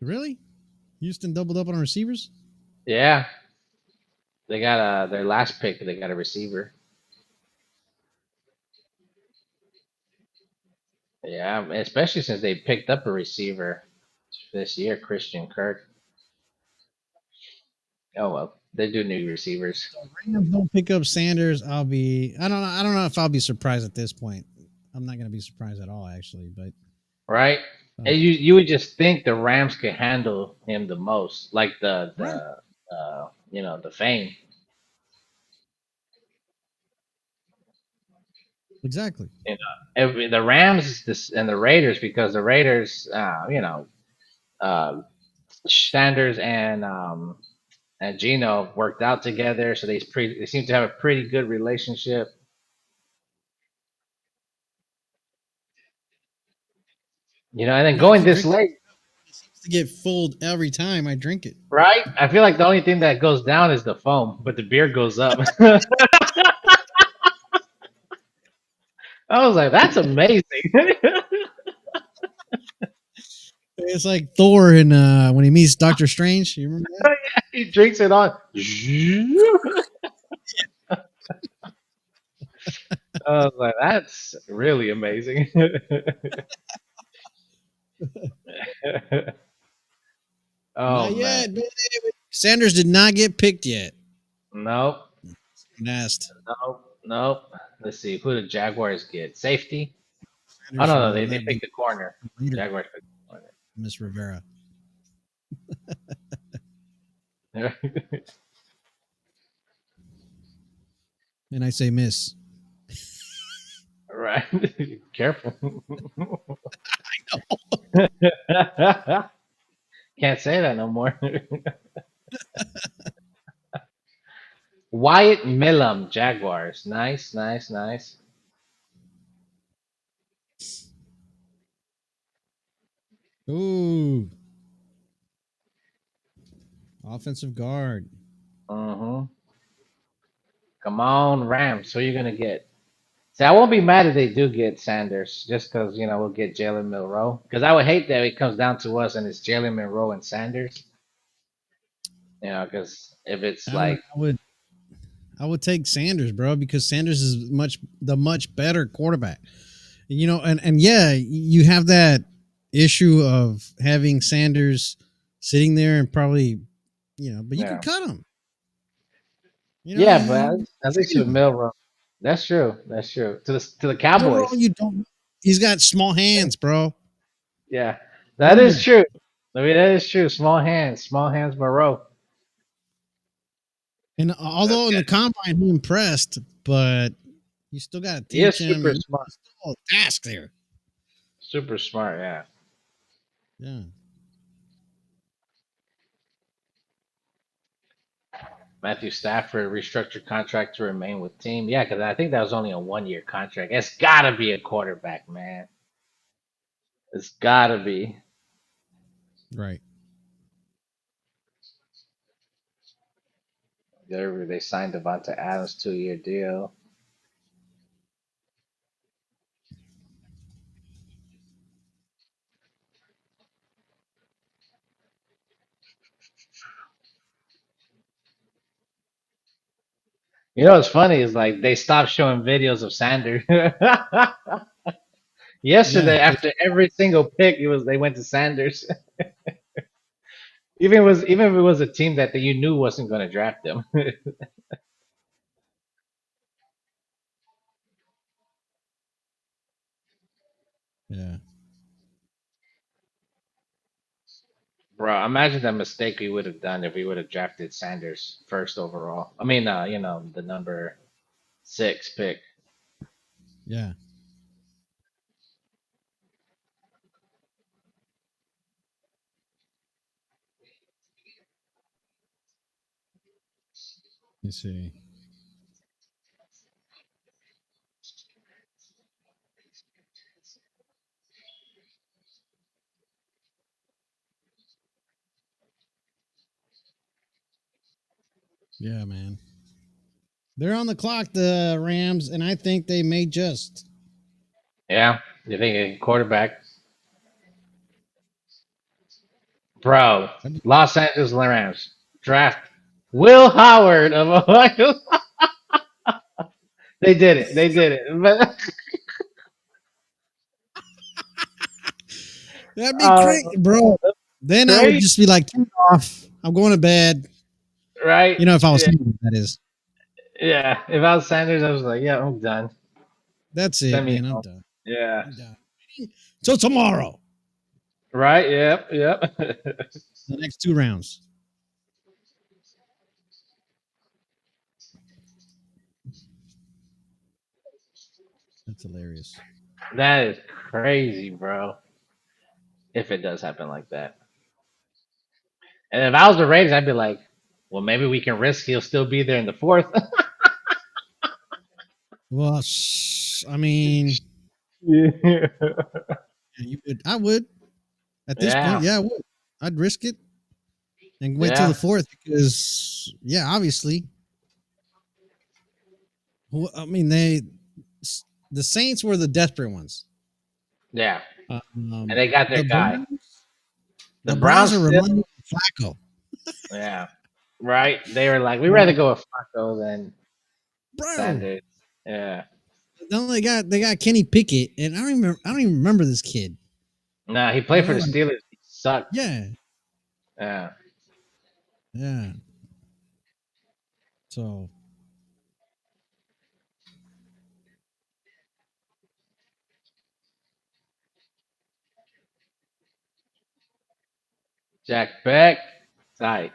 Really? Houston doubled up on receivers? Yeah, they got their last pick. They got a receiver. Yeah, especially since they picked up a receiver this year, Christian Kirk. Oh well, they do need receivers, So Rams don't pick up Sanders. I don't know. I don't know if I'll be surprised at this point. I'm not going to be surprised at all, actually. But right? uh, And you would just think the Rams could handle him the most, like right, the fame. exactly. The Rams and the Raiders, because the Raiders, Sanders and Gino worked out together, so they seem to have a pretty good relationship. And then You know, I going keep this drinking. late, It seems to get full every time I drink it. right? I feel like the only thing that goes down is the foam, but the beer goes up. I was like, that's amazing. It's like Thor in when he meets Doctor Strange. You remember that? He drinks it on. I was like, that's really amazing. Oh Not man, yet, baby. Sanders did not get picked yet. nope, Nast. nope. Let's see, who did Jaguars get? Safety? Oh Sanders no, from no, they picked the corner. Raider, Jaguars picked Miss Rivera. the corner. And I say Miss. Right. Careful. Can't say that no more. Wyatt Millum, Jaguars. Nice, nice, nice. Ooh, offensive guard. Hmm. Come on, Rams. Who are you gonna get? See, I won't be mad if they do get Sanders, just because we'll get Jalen Milroe. Because I would hate that it comes down to us and it's Jalen Milroe and Sanders. Because if it's I don't know. like, I would take Sanders, bro, because Sanders is much better quarterback. And yeah, you have that issue of having Sanders sitting there and probably, but you can yeah, cut him. yeah, but You at least trade with him. Milroe, that's true. That's true. To the Milrow, Cowboys, you don't. He's got small hands, bro. yeah, that is Nimble. true. I mean, that is true. Small hands, Moreau. And That's although in the good. combine he impressed, but you still got to He is teach him. super And smart. there's still a task there. Super smart. Yeah. Yeah. Matthew Stafford restructured contract to remain with team. Yeah, because I think that was only a 1 year contract. It's gotta be a quarterback, man. It's gotta be. Right. They signed Devonta Adams 2 year deal. What's funny is like they stopped showing videos of Sanders. Yeah. Yesterday, after every single pick, it was they went to Sanders. Even if it was a team that you knew wasn't going to draft him. Yeah. Bro, imagine that mistake we would have done if we would have drafted Sanders first overall. I mean, the number 6 pick. Yeah. You see. Yeah, man. They're on the clock, the Rams, and I think they may just. Yeah, you think a quarterback, bro? Los Angeles Rams draft Will Howard of Ohio. They did it. They did it. But That'd be crazy, bro. Then I would great, just be like, turn it off. I'm going to bed. right? If I was Yeah, him, that is. yeah. If I was Sanders, I was like, yeah, I'm done. That's Send it, me man. I'm home. done. Yeah. I'm done. So tomorrow, Right. Yep. Yep. the next 2 rounds. That's hilarious. That is crazy, bro. If it does happen like that, and if I was the Raiders, I'd be like, well, maybe we can risk he'll still be there in the fourth. Well, I mean, Yeah. yeah, you would. I would at this point. Yeah. Yeah, I would. I'd risk it and wait till the Yeah. fourth because, yeah, obviously. I mean, the Saints were the desperate ones. Yeah. And Um, they got their the guy. Browns, The the Browns Browns are still, relying on Flacco, yeah, right. They were like, we'd rather bro. go with Flacco than Bro, Sanders. Yeah. then they got Kenny Pickett, and I don't even remember this kid. Nah, he played for the Like, Steelers. He sucked. yeah, Yeah. yeah. So Jack Beck. Tight.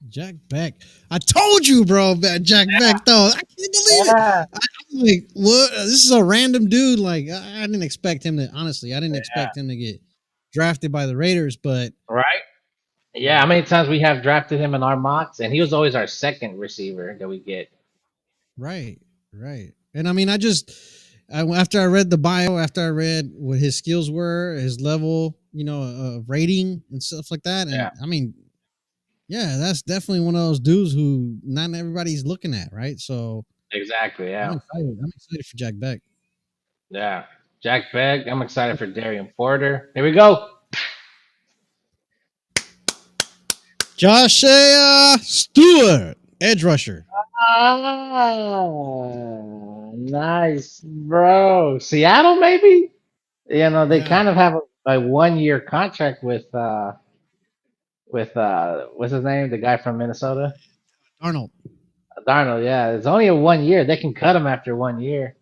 Jack Beck, I told you, bro, about Jack Beck. Though I can't believe it. Yeah. I'm like, what? This is a random dude. Like, I didn't expect him to. Honestly, I didn't Yeah. expect him to get drafted by the Raiders. But Right? Yeah. How uh, many times we have drafted him in our mocks, and he was always our second receiver that we get. right, right. And I mean, after I read the bio, after I read what his skills were, his level, rating and stuff like that, and Yeah. I mean, yeah, that's definitely one of those dudes who not everybody's looking at, right? So Exactly. I'm Yeah. excited. I'm excited for Jack Beck. Yeah. Jack Beck. I'm excited for Darian Porter. Here we go. Josh Stewart, edge rusher. Ah, nice, bro. Seattle, maybe. They Yeah, kind of have a 1 year contract with what's his name, the guy from Minnesota, Arnold. Darnold. Yeah, it's only a 1 year. They can cut him after 1 year.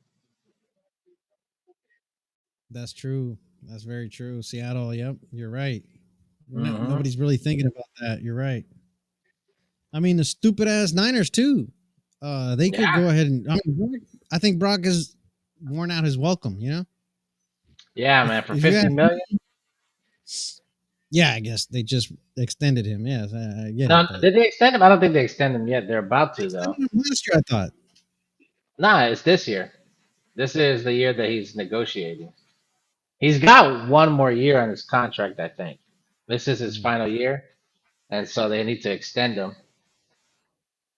That's true. That's very true. Seattle. Yep, you're right. Hmm. Nobody's really thinking about that. You're right. I mean, the stupid ass Niners too. They could Yeah, go ahead and. I think Brock has worn out his welcome. yeah, If man. For if you 50 ask million. me, yeah, I guess they just extended him. Yes, I get it, No, but did they extend him? I don't think they extend him yet. They're about they to though. extended him last year. I thought. Nah, it's this year. This is the year that he's negotiating. He's got 1 more year on his contract, I think. This is his Mm. final year, and so they need to extend him.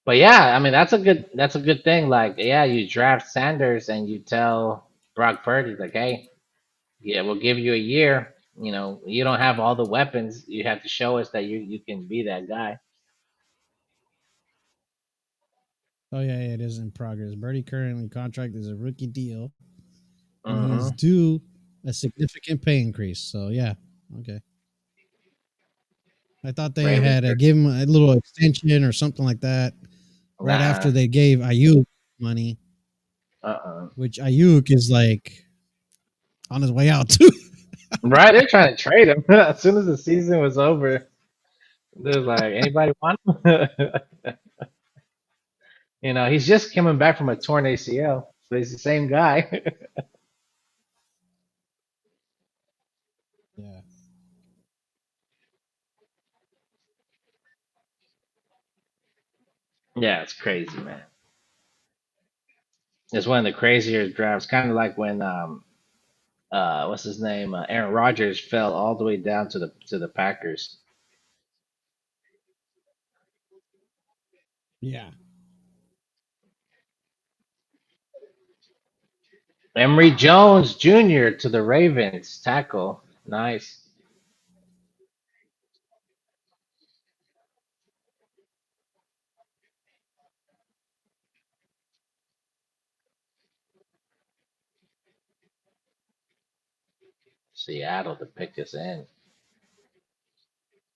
But yeah, I mean that's a good thing. Like, yeah, you draft Sanders and you tell Brock Purdy like, hey, yeah, we'll give you a year. You don't have all the weapons. You have to show us that you can be that guy. Oh yeah, it is in progress. Birdie currently contract is a rookie deal, and he is Hmm. due a significant pay increase. So yeah, okay. I thought they Ravens. had give him a little extension or something like that right after Nah. they gave Ayuk money, Uh-uh. which Ayuk is like on his way out too. Right? They're trying to trade him as soon as the season was over. They're like, anybody want him? He's just coming back from a torn ACL, but he's the same guy. Yeah. Yeah, it's crazy, man. It's one of the crazier drafts, kind of like when what's his name, Aaron Rodgers fell all the way down to the Packers. Yeah. Emory Jones Jr. to the Ravens tackle, nice. Seattle to pick us in.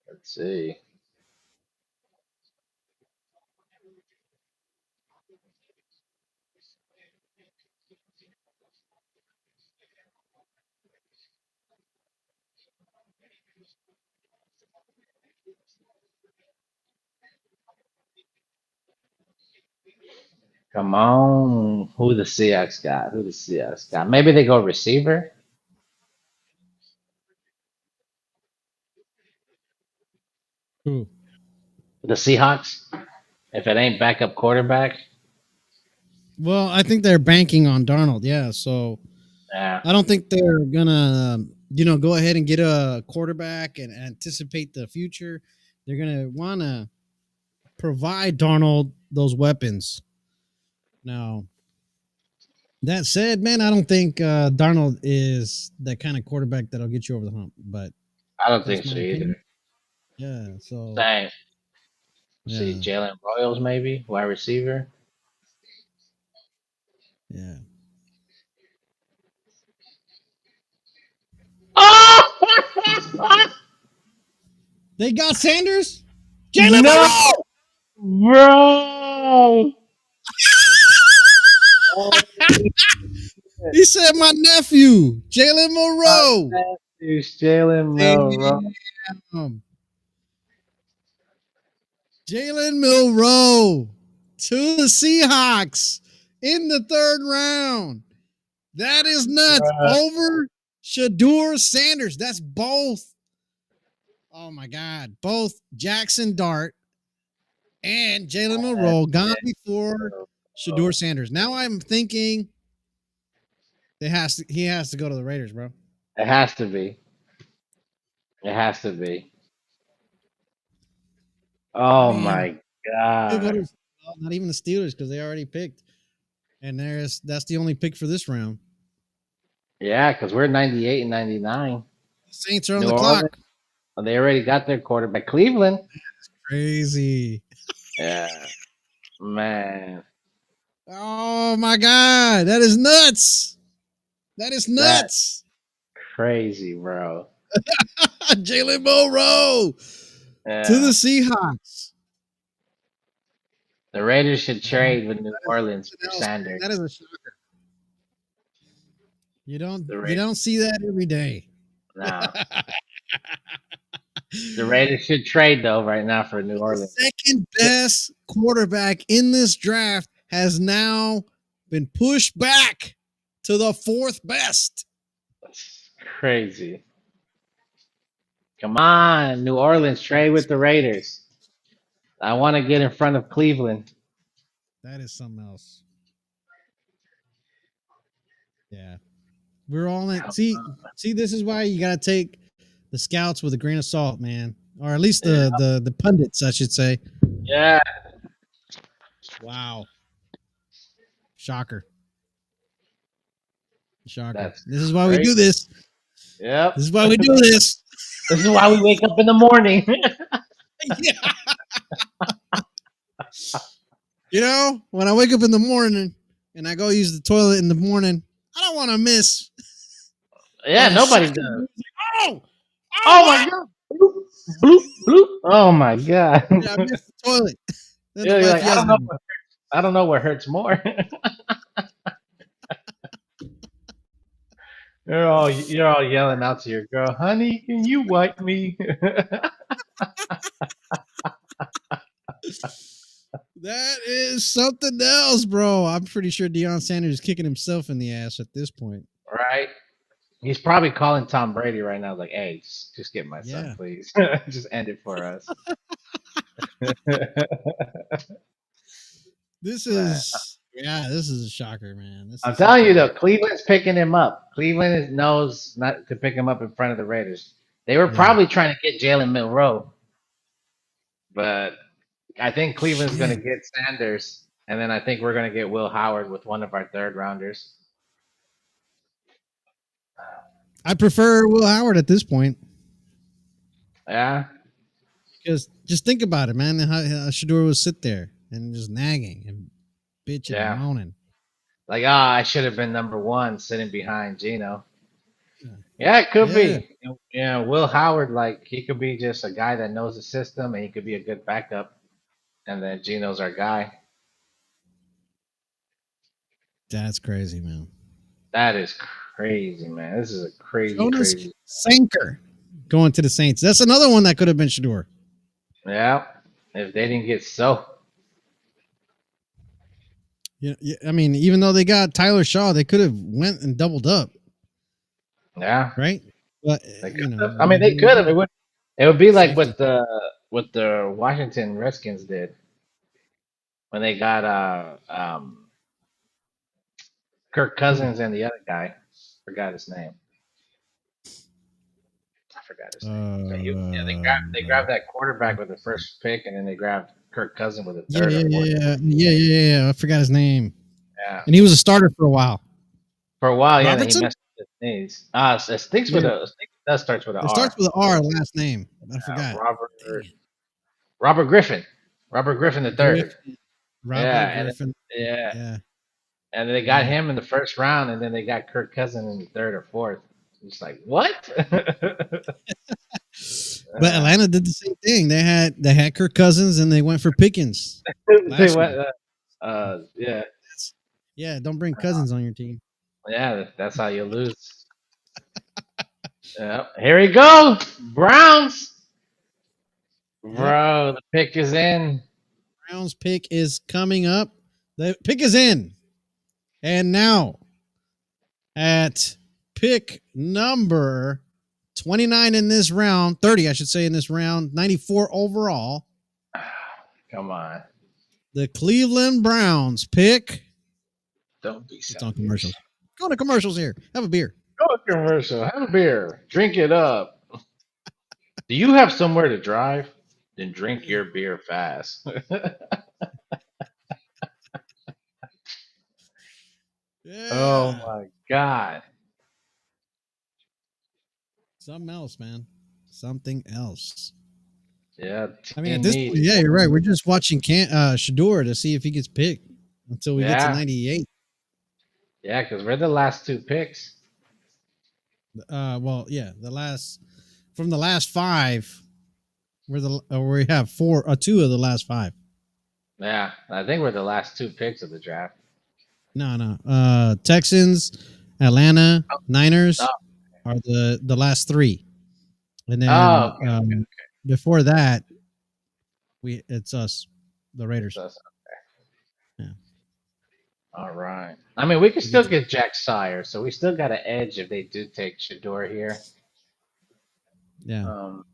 Let's see. Come on, who the Seahawks got? Who the Seahawks got? Maybe they go receiver. Cool. The Seahawks. If it ain't backup quarterback, Well, I think they're banking on Darnold. Yeah. So yeah, I don't think they're gonna, go ahead and get a quarterback and anticipate the future. They're gonna want to provide Darnold those weapons. Now, that said, man, I don't think Darnold is that kind of quarterback that'll get you over the hump. But I don't that's think my so opinion. either. Yeah. So Same. Let's see, yeah, Jalen Royals maybe wide receiver. yeah. Oh They got Sanders, Jalen no, Monroe. bro! Oh, He said my nephew, Jalen my Monroe. nephew's Jalen Milroe. Damn. Jalen Milroe to the Seahawks. in the third round. That is nuts. Bruh. Over Shador Sanders. That's both. Oh my God. Both Jackson Dart and Jalen Monroe gone before Shador Sanders. Now I'm thinking he has to go to the Raiders, bro. It has to be. It has to be. I Oh mean, my he'll go God. to not even the Steelers because they already picked. And that's the only pick for this round. Yeah, because we're 98 and 99. The Saints are on New the Orleans, clock. they already got their quarterback. Cleveland. Crazy. Yeah, man. Oh my God. That is nuts. That is That nuts. crazy, bro. Jalen Monroe to the Yeah. Seahawks. The Raiders should That trade with New is Orleans something for else, man. Sanders. That is a shocker. The You Raiders, don't see that every day. nah. The Raiders should trade though right now for New The Orleans. second best quarterback in this draft has now been pushed back to the fourth best. That's crazy. Come on, New Orleans, trade with the Raiders. I want to get in front of Cleveland. That is something else. Yeah. We're all in. See, this is why you got to take the scouts with a grain of salt, man. Or at least Yeah. the pundits, I should say. Yeah. Wow. Shocker. That's This is why we crazy. do this. Yep. This is why we do this. This is why we wake up in the morning. Yeah. You know, when I wake up in the morning and I go use the toilet in the morning, I don't want to miss. Yeah, nobody does. Oh, Oh my God. Bloop, bloop, bloop. Oh my God. yeah, I missed the toilet. Then the You're wife like, yells at me. I don't know what hurts more. You're all yelling out to your girl, honey, can you wipe me? That is something else, bro. I'm pretty sure Deion Sanders is kicking himself in the ass at this point. Right? He's probably calling Tom Brady right now, like, hey, just get my son, Yeah. please. Just end it for us. This Man. is a shocker, man. This I'm is telling you something though, else. Cleveland's picking him up. Cleveland knows not to pick him up in front of the Raiders. They were Yeah. probably trying to get Jalen Milroe, but I think Cleveland's going to Shit. get Sanders, and then I think we're going to get Will Howard with one of our third rounders. I prefer Will Howard at this point. Yeah. Because just think about it, man. How Shador would sit there and just nagging and bitching Yeah. and moaning. Like, I should have been number one sitting behind Gino. Yeah, it could be. Yeah, Will Howard, like, he could be just a guy that knows the system and he could be a good backup. And then Gino's our guy. That's crazy, man. That is crazy, man. This is a crazy, Jonas crazy. Sanker going to the Saints. That's another one that could have been Shador. Yeah. If they didn't get so. Yeah, I mean, even though they got Tyler Shaw, they could have went and doubled up. Yeah. Right? But I mean, they could have. It would be like what the Washington Redskins did when they got Kirk Cousins and the other guy. Forgot his name. I forgot his name. But they grabbed that quarterback with the first pick, and then they grabbed Kirk Cousins with the third or fourth. Yeah. I forgot his name. Yeah. And he was a starter for a while. For a while, yeah. Then he Robertson? messed up his knees. That starts with an It R. starts with an R last name. I forgot. Robert Griffin. Robert Griffin the third. Robert Griffin. Yeah. And then they got him in the first round, and then they got Kirk Cousins in the third or fourth. It's like, what? But Atlanta did the same thing. They had Kirk Cousins, and they went for Pickens. They went, yeah. Yeah, don't bring Cousins on your team. Yeah, that's how you lose. Yeah. Here we go. Browns. Bro, the pick is in. Browns pick is coming up. The pick is in. And now at pick number 29 in this round, 30, I should say, in this round, 94 overall. Come on. The Cleveland Browns pick. Don't be It's on selfish. commercials. Go to commercials here. Have a beer. Go to commercial. Have a beer. Drink it up. Do you have somewhere to drive? Then drink your beer fast. Oh Yeah. my God. Something else, man. Something else. Yeah, I mean, at team this point, needs. yeah, you're right. We're just watching Shador to see if he gets picked until we get to Yeah, 98. yeah, because we're the last two picks. Well, yeah, from the last five, we have two of the last five. Yeah, I think we're the last two picks of the draft. No. Texans, Atlanta, Niners Oh, are the last three, and oh then okay. before that, it's us, the It's Raiders. us. Yeah, All right. I mean, we can we get still to, get Jack Sire, so we still got an edge if they do take Shador here. yeah. Um,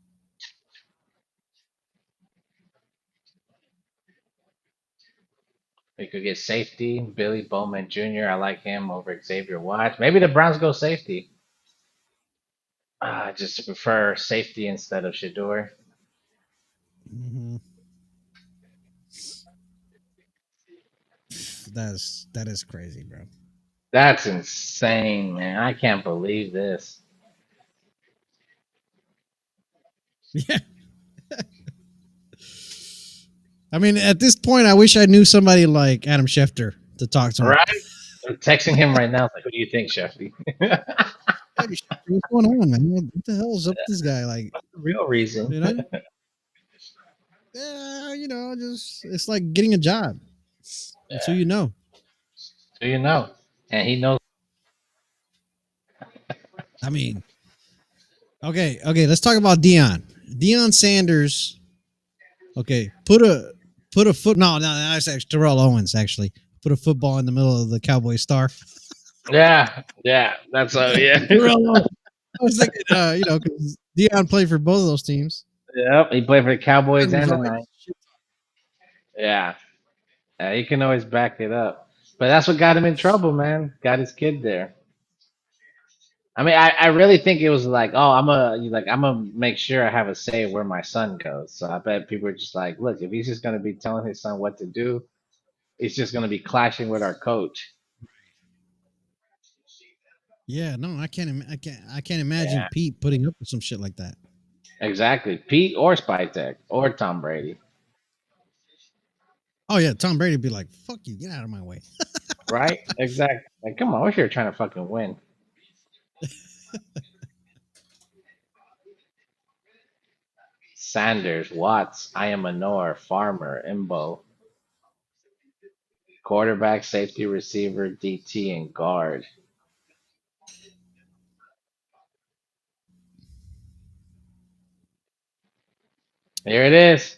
we could get safety, Billy Bowman Jr. I like him over Xavier Watts. Maybe the Browns go safety. I just prefer safety instead of Shador. Mm-hmm. That is crazy, bro. That's insane, man. I can't believe this. Yeah. I mean, at this point, I wish I knew somebody like Adam Schefter to talk to All him. right? I'm texting him right now. Like, what do you think, Shefty? Hey, Schefter, what's going on, man? What the hell is up with this guy? Like, The real reason. you know, just it's like getting a job. That's who Yeah. you know. Do you know? And he knows. I mean, okay. Let's talk about Deion Sanders. Okay, put a foot. No, that's actually Terrell Owens. Actually, put a football in the middle of the Cowboy star. Yeah, yeah. That's yeah. Terrell Owens. I was thinking, because Deion played for both of those teams. Yep. He played for the Cowboys There's and the always Knights. shit. Yeah. Yeah. He can always back it up. But that's what got him in trouble, man. Got his kid there. I mean, I really think it was like, oh, I'm gonna make sure I have a say where my son goes. So I bet people are just like, look, if he's just gonna be telling his son what to do, he's just gonna be clashing with our coach. Yeah, no, I can't imagine Yeah, Pete putting up with some shit like that. exactly. Pete or Spytek or Tom Brady, Oh yeah, Tom Brady would be like, "Fuck you, get out of my way." right? Exactly. Like, come on, we're here trying to fucking win. Sanders, Watts, Ayamanor, Farmer, Imbo, quarterback, safety, receiver, DT, and guard. Here it is.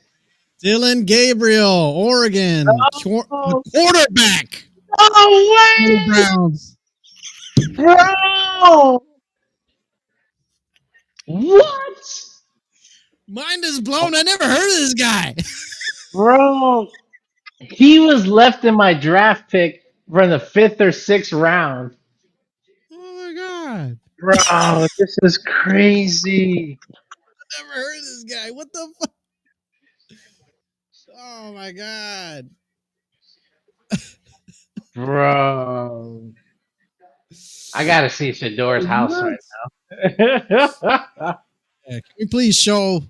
Dylan Gabriel, Oregon, Oh, quarterback. no The way, Browns. bro! What? Mind is blown. I never heard of this guy. Bro, he was left in my draft pick from the fifth or sixth round. Oh my god, Bro, this is crazy. never heard of this guy. What the fuck? Oh my god. Bro. I gotta see Shador's house right Nuts. now. Yeah, can we please show?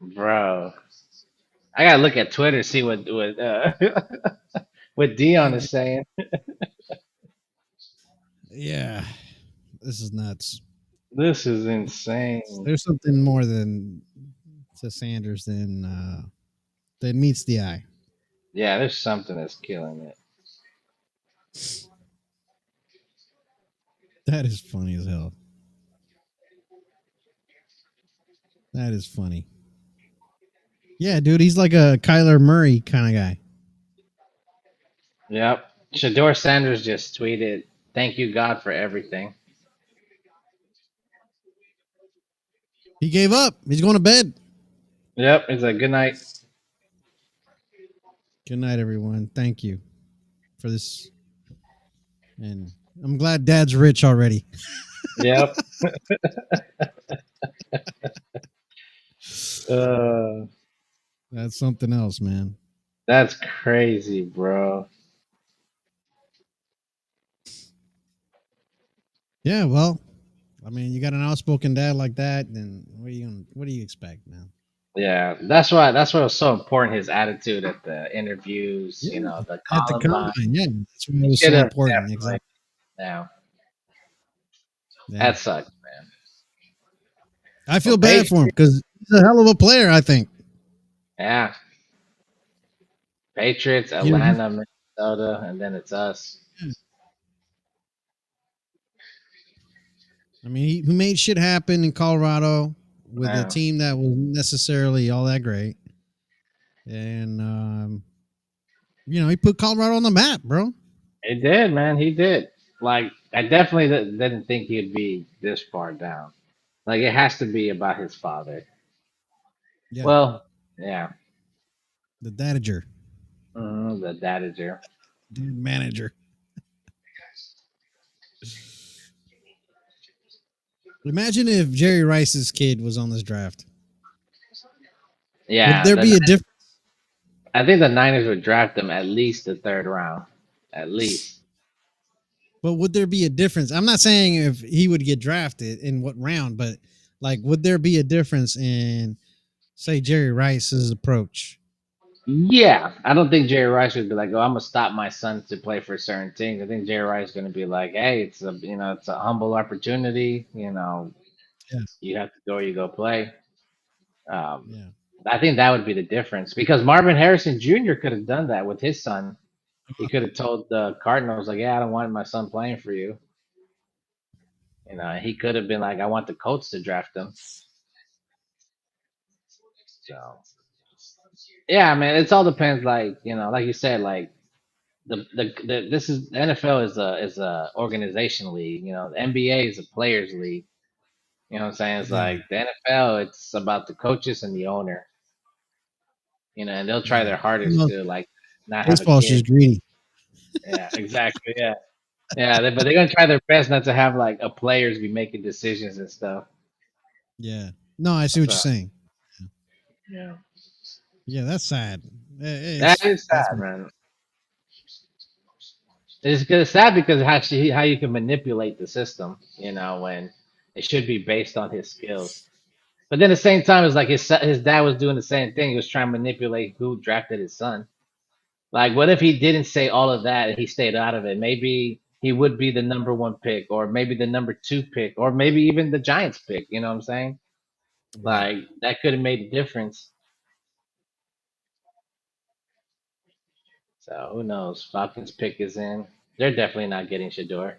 Bro. I gotta look at Twitter, see what Dion is saying. Yeah, this is nuts. This is insane. There's something more than to Sanders than meets the eye. Yeah, there's something that's killing it. That is funny as hell. That is funny. Yeah, dude, he's like a Kyler Murray kind of guy. Yep. Shador Sanders just tweeted, "Thank you God for everything." He gave up. He's going to bed. Yep. It's like good night. Good night, everyone. Thank you for this. And I'm glad Dad's rich already. Yep. Uh, That's something else, man. that's crazy, bro. Yeah, well, I mean, you got an outspoken dad like that, then what do you expect, man? Yeah, that's why it was so important, his attitude at the interviews, Yeah, the at the Columbine. combine, yeah, that's why it He was should so have important. definitely. Exactly. Yeah, Yeah, that sucks, man. I Well, feel bad for him Patriots, because he's a hell of a player. I think. yeah, Patriots, You know, Atlanta, Minnesota, and then it's us. I mean, he made shit happen in Colorado with a Yeah, team that wasn't necessarily all that great, and he put Colorado on the map, bro. he did, man. He did. Like, I definitely didn't think he'd be this far down. Like, it has to be about his father. Yeah, Well, yeah, the dadager, the dadager. dude, manager. Imagine if Jerry Rice's kid was on this draft. Would Yeah, there be a difference? I think the Niners would draft him at least the third round, at least. But would there be a difference? I'm not saying if he would get drafted in what round, but like, would there be a difference in, say, Jerry Rice's approach? Yeah, I don't think Jerry Rice would be like, "Oh, I'm gonna stop my son to play for certain teams." I think Jerry Rice is gonna be like, "Hey, it's a humble opportunity. Yeah, You have to go, you go play." Um, yeah. I think that would be the difference because Marvin Harrison Jr. could have done that with his son. He could have told the Cardinals like, "Yeah, I don't want my son playing for you." He could have been like, "I want the Colts to draft him." So yeah, man, it's all depends. Like like you said, like the this is the NFL is a organization league. The NBA is a players league. You know what I'm saying? It's Yeah, like the NFL, it's about the coaches and the owner. And they'll try yeah. their hardest You know, to like not have a baseball's kid. just greedy. Yeah, exactly. Yeah, yeah. But they're gonna try their best not to have like a players be making decisions and stuff. Yeah. No, I see what you're So saying. yeah, Yeah, that's sad. that It's is that's sad, man. It's sad because how you can manipulate the system. When it should be based on his skills. But then at the same time, it's like his dad was doing the same thing. He was trying to manipulate who drafted his son. Like, what if he didn't say all of that and he stayed out of it? Maybe he would be the number one pick, or maybe the number two pick, or maybe even the Giants pick. You know what I'm saying? right. Like, that could have made a difference. So who knows? Falcons pick is in. They're definitely not getting Shador.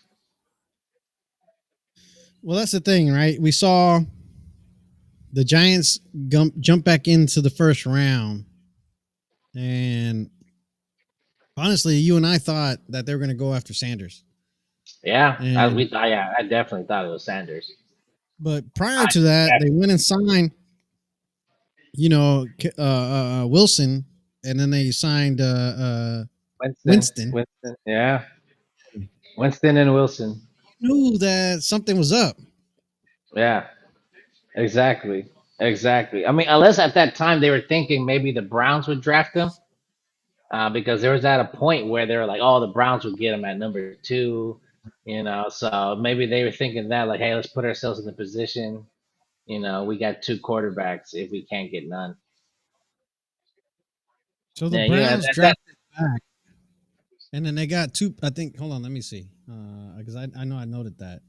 Well, that's the thing, right? We saw the Giants jump back into the first round, and honestly, you and I thought that they were going to go after Sanders. Yeah, And yeah, I definitely thought it was Sanders. but prior I to that, they definitely went and signed, Wilson, and then they signed Winston. Winston, yeah, Winston and Wilson. Knew that something was up. Yeah, exactly. Exactly. I mean, unless at that time they were thinking maybe the Browns would draft him, because there was at a point where they were like, oh, the Browns would get him at number two, so maybe they were thinking that, like, hey, let's put ourselves in the position. We got two quarterbacks if we can't get none. So the Yeah, Browns that drafted back, and then they got two. I think. Hold on, let me see, because I know I noted that.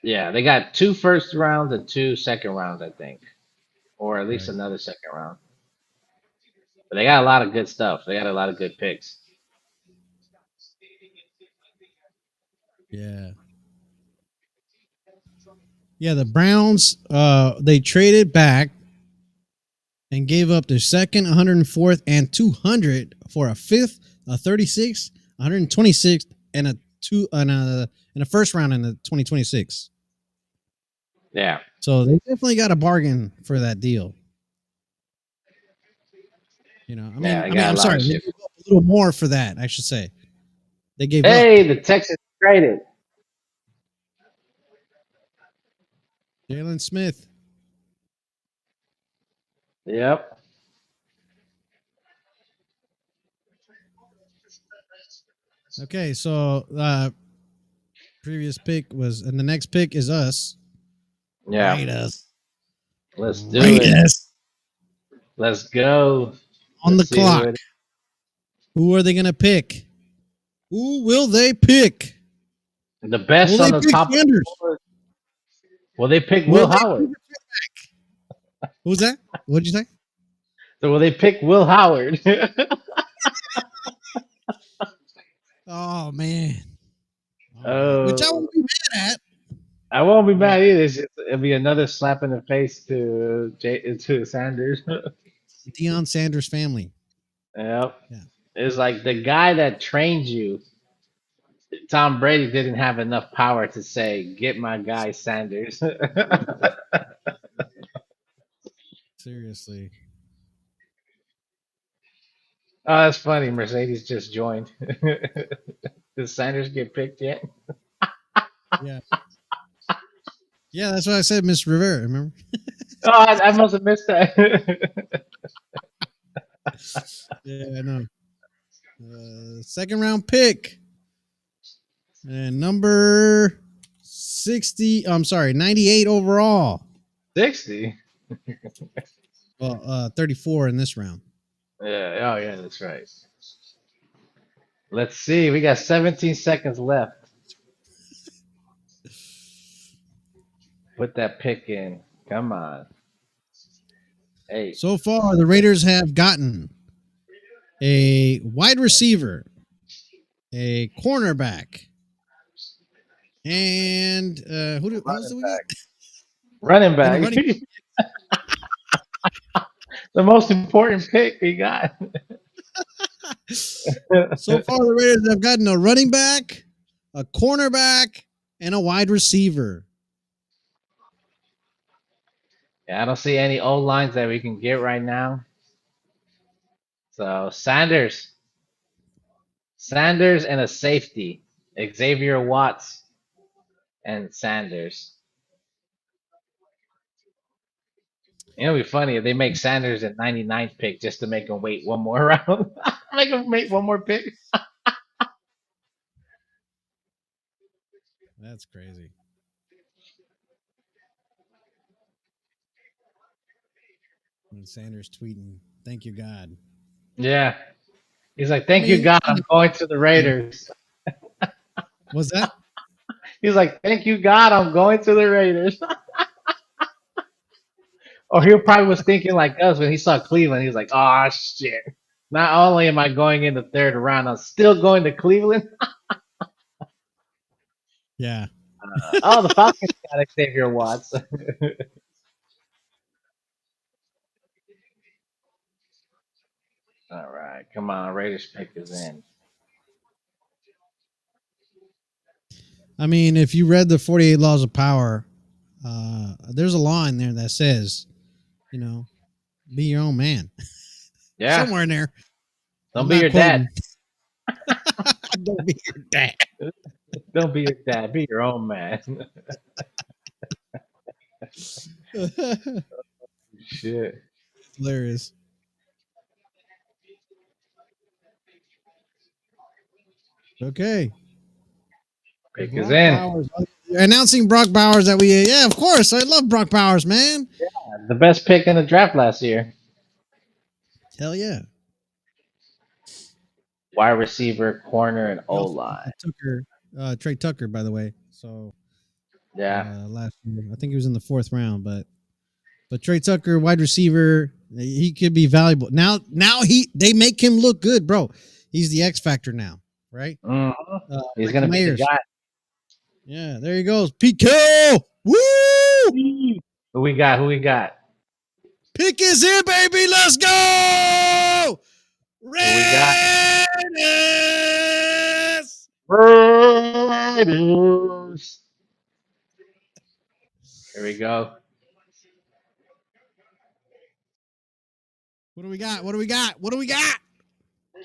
yeah, they got two first rounds and two second rounds, I think, or at least Right. another second round. But they got a lot of good stuff. They got a lot of good picks. Yeah. Yeah, the Browns they traded back and gave up their second, 104th, and 200 for a fifth, a 36, 126th, and a first round in the 2026. Yeah. So they definitely got a bargain for that deal. You know, I mean, got I'm a lot sorry, of they shit. gave up a little more for that. I should say they gave up. Hey, the Texans traded. Jalen Smith. Yep. Okay, so previous pick was, and the next pick is us. Yeah. Raiders. Let's do it. Raiders Let's go. on the Let's see who clock. it is. Who are they going to pick? Who will they pick? The best Will on they the pick top. Sanders? Will they pick Will Will they? Howard? Who's that? What'd you say? So will they pick Will Howard? Oh man. Which I Oh, won't be mad at. I won't be But mad either. It'll be another slap in the face to Sanders. Deion Sanders family. Yep. Yeah. It's like the guy that trained you, Tom Brady, didn't have enough power to say, "Get my guy Sanders." Seriously. Oh, that's funny. Mercedes just joined. Did Sanders get picked yet? Yeah. Yeah, that's what I said, Miss Rivera. Remember? Oh, I must have missed that. Yeah, I know. Second round pick. And number 60. I'm sorry, 98 overall. 60. Well, 34 in this round. Yeah. Oh, yeah. That's right. Let's see. We got 17 seconds left. Put that pick in. Come on. Hey. So far, the Raiders have gotten a wide receiver, a cornerback, and who else do we got? Running And a back. running. The most important pick we got. So far, the Raiders have gotten a running back, a cornerback, and a wide receiver. Yeah, I don't see any old lines that we can get right now. So Sanders and a safety, Xavier Watts and Sanders. It'll be funny if they make Sanders a 99th pick just to make him wait one more round. Make him make one more pick. That's crazy. When Sanders tweeting, "Thank you, God." Yeah. He's like, I thank you, mean, God, I'm going to the Raiders. was that? He's like, thank you, God, I'm going to the Raiders. Or he probably was thinking like us when he saw Cleveland. He was like, oh, shit. Not only am I going in the third round, I'm still going to Cleveland. Yeah. Oh, the Falcons got Xavier Watts. All right, come on, Raiders pick is in. I mean, if you read the 48 Laws of Power, there's a law in there that says, you know, be your own man. Yeah, Somewhere in there. don't I'm be not your dad. quoting. Don't be your dad. Don't be your dad. Be your own man. Shit. Hilarious. Okay. Pick is Brock in. Bowers. You're announcing Brock Bowers that we, yeah, of course. I love Brock Bowers, man. The best pick in the draft last year. Hell yeah. Wide receiver, corner, and He O also line. Trey Tucker, by the way. So Yeah. last year, I think he was in the fourth round, but Trey Tucker, wide receiver, he could be valuable. Now they make him look good, bro. He's the X factor now, right? Mm-hmm. He's Michael gonna be the Myers. guy. Yeah, there he goes. PK. Woo! Who we got? Pick is in, baby. Let's go. Who we got? Raiders! Raiders. Here we go. What do we got? What do we got? What do we got?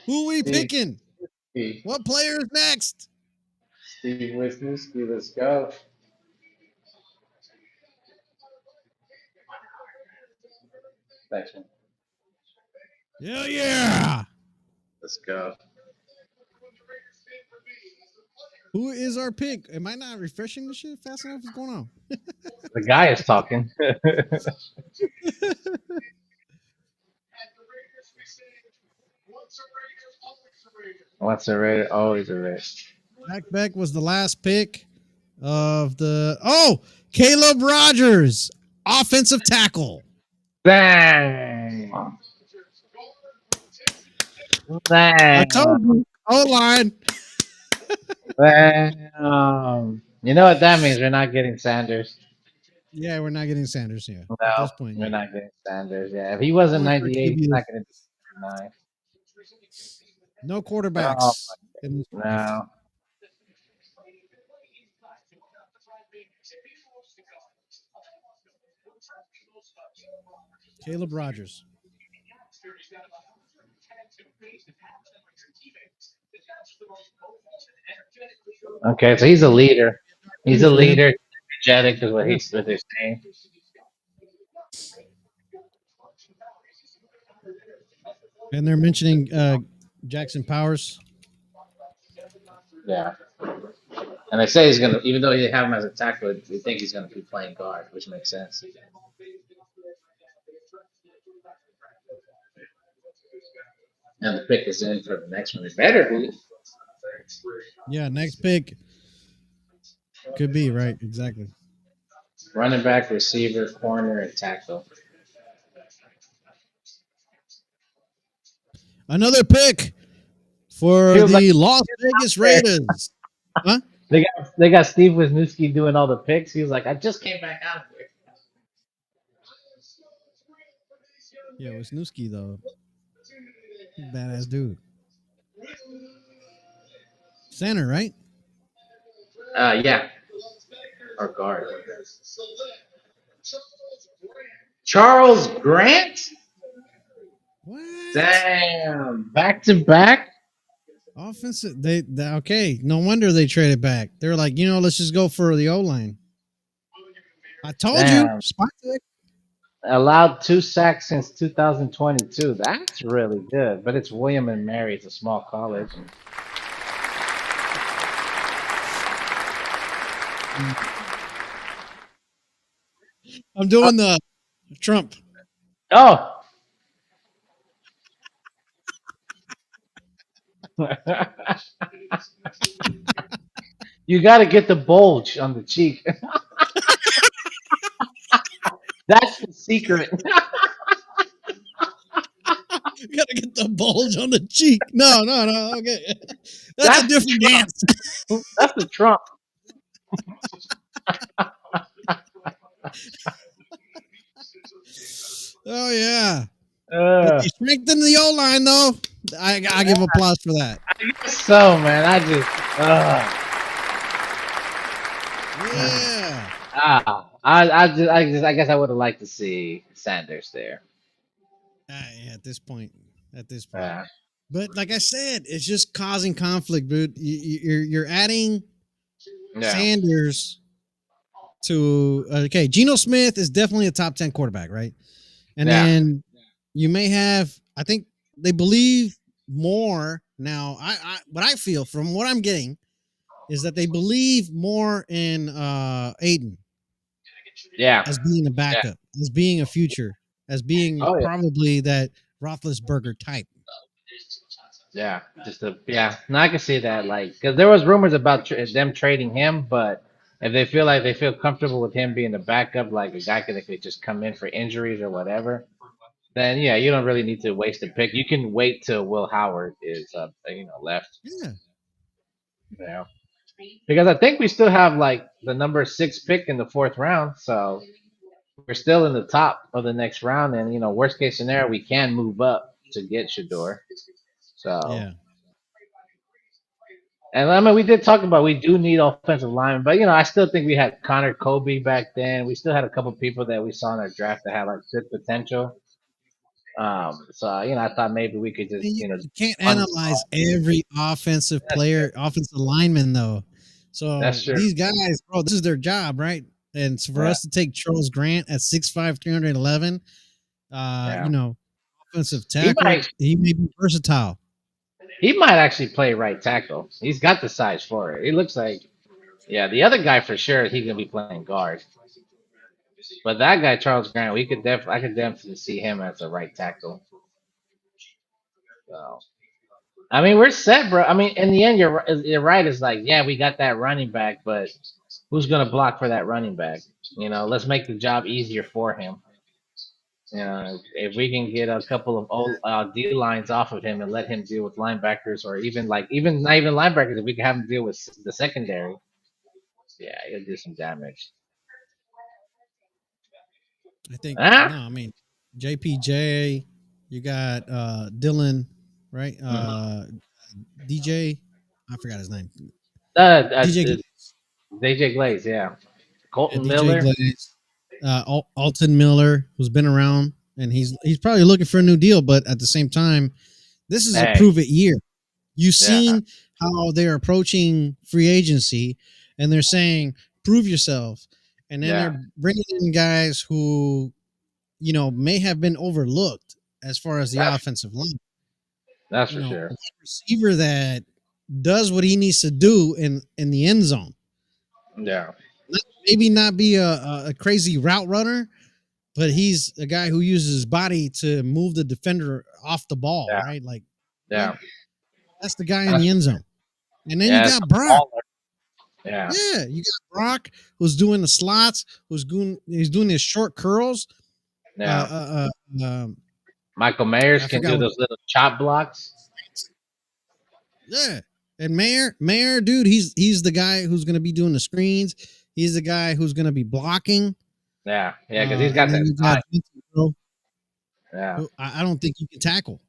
Who we Steve, picking? Steve, What player's next? Steve Wisniewski. Let's go. Thanks, man. Hell yeah! Let's go. Who is our pick? Am I not refreshing this shit fast enough? What's going on? The guy is talking. What's a Raider? Always a Raider. Zach Beck was the last pick of the. Oh, Caleb Rogers, offensive tackle. Bang! I Bang! told you. O line. Bam! You know what that means? We're not getting Sanders. Yeah, we're not getting Sanders here No, at this point. we're not getting Sanders. Yeah, if he wasn't Only for 98, he's QB. not going to be 9. No Oh, quarterbacks in this draft. no. Caleb Rogers. Okay, so he's a leader. He's a For him. leader. Energetic is what Yeah. what they're saying. And they're mentioning Jackson Powers. Yeah. And they say he's gonna, even though they have him as a tackler, we think he's gonna be playing guard, which makes sense. And the pick is in for the next one. It better be. Yeah, next pick could be right. Exactly. Running back, receiver, corner, and tackle. Another pick for Feels the like Las Vegas Raiders. Huh? they got Steve Wisniewski doing all the picks. He was like, I just came back out of here. Yeah, Wisniewski though. Badass dude. Center, right? Yeah. Or guard. Charles Grant? What? Damn. Back to back? Offensive. They okay. No wonder they traded back. They're like, let's just go for the O line. I told you, Damn. spot check. Allowed 2 sacks since 2022. That's really good. But it's William and Mary. It's a small college. I'm doing the Trump. Oh. You got to get the bulge on the cheek. That's the secret. You gotta get the bulge on the cheek. No. Okay, that's a different dance. That's the Trump. Oh yeah. But they strengthened the O line though. I give applause for that. I guess so, man. Yeah. I guess I would have liked to see Sanders there. Yeah, at this point. Yeah. But like I said, it's just causing conflict, dude. You're adding Sanders to okay. Geno Smith is definitely a top 10 quarterback, right? And then you may have. I think they believe more now. What I feel from what I'm getting is that they believe more in Aiden. Yeah. As being a backup, as being a future, as being probably that Roethlisberger type. Yeah, No, I can see that, because there was rumors about them trading him, but if they feel comfortable with him being a backup, like a guy that could just come in for injuries or whatever, then yeah, you don't really need to waste a pick. You can wait till Will Howard is left. Yeah. Because I think we still have the number 6 pick in the 4th round, so we're still in the top of the next round, and worst case scenario, we can move up to get Shador. So, Yeah. and I mean, we did talk about we do need offensive linemen, but I still think we had Connor Kobe back then. We still had a couple people that we saw in our draft that had like good potential. So I thought maybe we could just You can't one. analyze every offensive That's true. player, offensive lineman though. That's So true. these guys, bro, this is their job, right? And so for Yeah, us to take Charles Grant at 6'5", 311, yeah. offensive He tackle, might he may be versatile. he might actually play right tackle. He's got the size for it. It looks like the other guy for sure he gonna be playing guard. But that guy Charles Grant, I could definitely see him as a right tackle. So I mean, we're set, bro. I mean, in the end, you're right. It's like, yeah, we got that running back, but who's gonna block for that running back? Let's make the job easier for him. If we can get a couple of old D lines off of him and let him deal with linebackers, or even not even linebackers, if we can have him deal with the secondary, yeah, he'll do some damage. I think no, Ah, I mean JPJ, you got Dylan, right? mm-hmm. DJ, I forgot his name. DJ uh, Glaze. DJ Glaze, yeah, Yeah, Colton DJ Miller, Glaze. Alton Miller, who's been around, and he's probably looking for a new deal, but at the same time, this is a hey, prove it year. You've yeah, seen how they're approaching free agency, and they're saying prove yourself, and then yeah, they're bringing in guys who may have been overlooked as far as the that's offensive line. that's for A sure. wide receiver that does what he needs to do in the end zone. Yeah, Maybe not be a crazy route runner, but he's a guy who uses his body to move the defender off the ball, yeah, right? Like, yeah, yeah, that's the guy in that's the for end sure. zone. And then you Yeah, it's got a Brock. baller. Yeah, Yeah, you got Brock who's doing the slots, he's doing his short curls. yeah. Uh, uh, Michael Mayers I can forgot do what. those little chop blocks. Yeah, and Mayer, dude, he's the guy who's going to be doing the screens. He's the guy who's going to be blocking. Yeah, yeah, because he's And got then that you got size. Vincent, bro, Yeah, who I don't think you can tackle.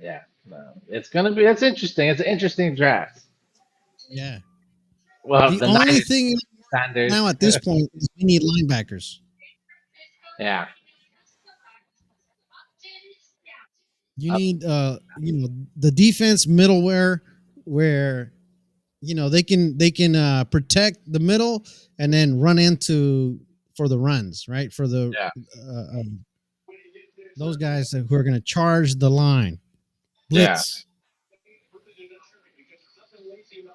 yeah. No, it's interesting. It's an interesting draft. Yeah. Well, The the only Niners, thing Sanders. now at this point is we need linebackers. Yeah, You up, need the defense middleware where they can protect the middle and then run into for the runs, right? For the yeah, those guys who are going to charge the line, yeah. blitz.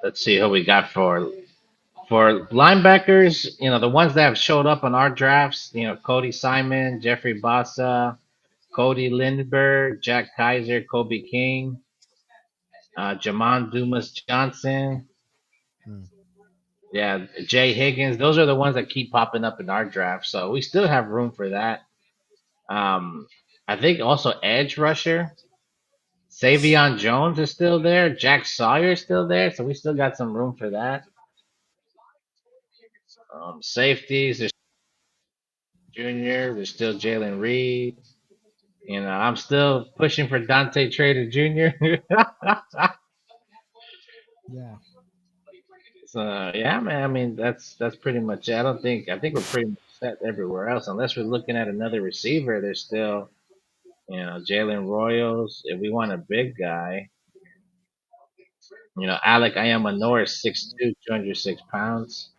Let's see who we got for linebackers. The ones that have showed up on our drafts. Cody Simon, Jeffrey Bassa, Cody Lindbergh, Jack Kaiser, Kobe King, Jamon Dumas Johnson. Hmm. Yeah, Jay Higgins. Those are the ones that keep popping up in our draft. So we still have room for that. Um, I think also edge rusher. Savion Jones is still there. Jack Sawyer is still there. So we still got some room for that. Safeties. There's Junior. There's still Jalen Reed. I'm still pushing for Dante Trader Jr. Yeah. So yeah, man. I mean, that's pretty much it. I think we're pretty much set everywhere else, unless we're looking at another receiver. There's still Jalen Royals. If we want a big guy, Alec Ayamanor is 6'2", 206 pounds.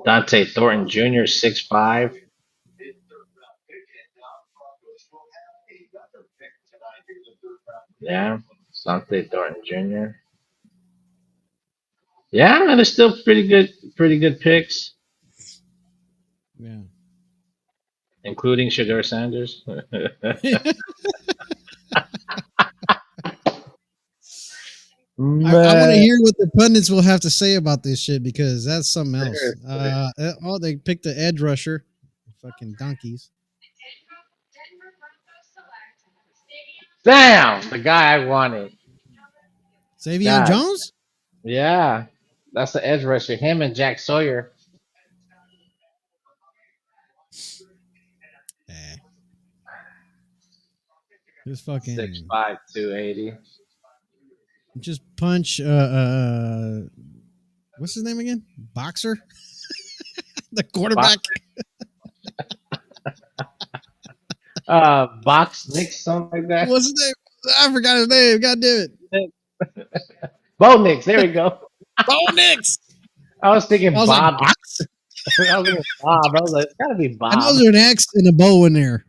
Dante Thornton Jr. 6'5". Yeah, Dante Thornton Jr. Yeah, man, they're still pretty good picks, Yeah. including Shador Sanders. I want to Man, hear what the pundits will have to say about this shit because that's something else. seriously. They picked the edge rusher, fucking donkeys. Damn, the guy I wanted. Savion God, Jones. yeah, that's the edge rusher. Him and Jack Sawyer. Just fucking 6'5", 280. just punch. What's his name again? Boxer, the quarterback. Box Nick, something like that. What's his name? I forgot his name. God damn it. Bo Nix, there we go. Bo Nix. I was thinking I was like, Bob. box? I was thinking Bob. I was like, it's gotta be I know Bob. there's an X and a bow in there.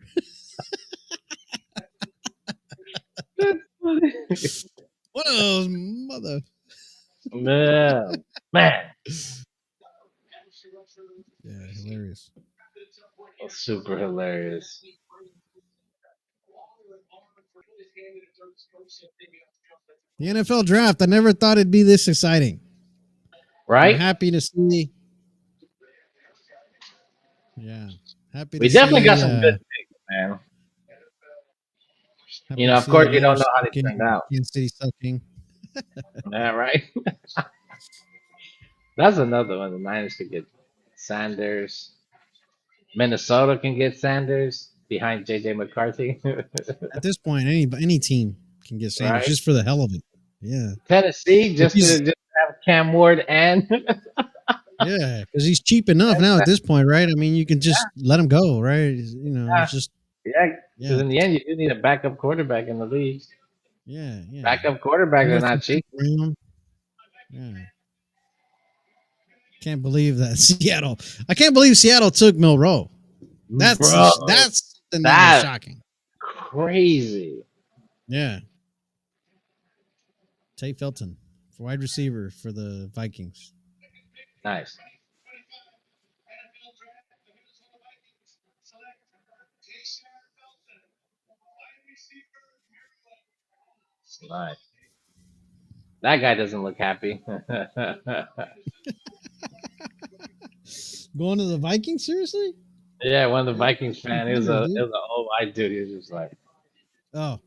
One of those mother. Man, man, Yeah, hilarious. super hilarious. The NFL draft. I never thought it'd be this exciting. I'm Right? happy to see. Yeah, happy We to definitely got see. some good picks, man. Happy You to know, of see course, you Atlanta don't know how they sucking, turned out. Kansas City sucking. Yeah, right. That's another one. The Niners could get Sanders. Minnesota can get Sanders behind JJ McCarthy. At this point, any team can get Sanders Right? just for the hell of it. Yeah, Tennessee if just to just have Cam Ward and yeah, because he's cheap enough now at this point, right? I mean, you can just let him go, right? You know, yeah, it's just yeah. Because yeah, in the end, you do need a backup quarterback in the league. yeah. Backup quarterbacks are Somebody not from cheap. round. Yeah, can't believe that Seattle. I can't believe Seattle took Milroe. Bro, That's something that was that's shocking. crazy. Yeah, Tate Felton for wide receiver for the Vikings. Nice. Nice. That guy doesn't look happy. Going to the Vikings, seriously? Yeah, one of the That's Vikings fan. It was better, a it dude. was an old white dude. He was just like, Oh.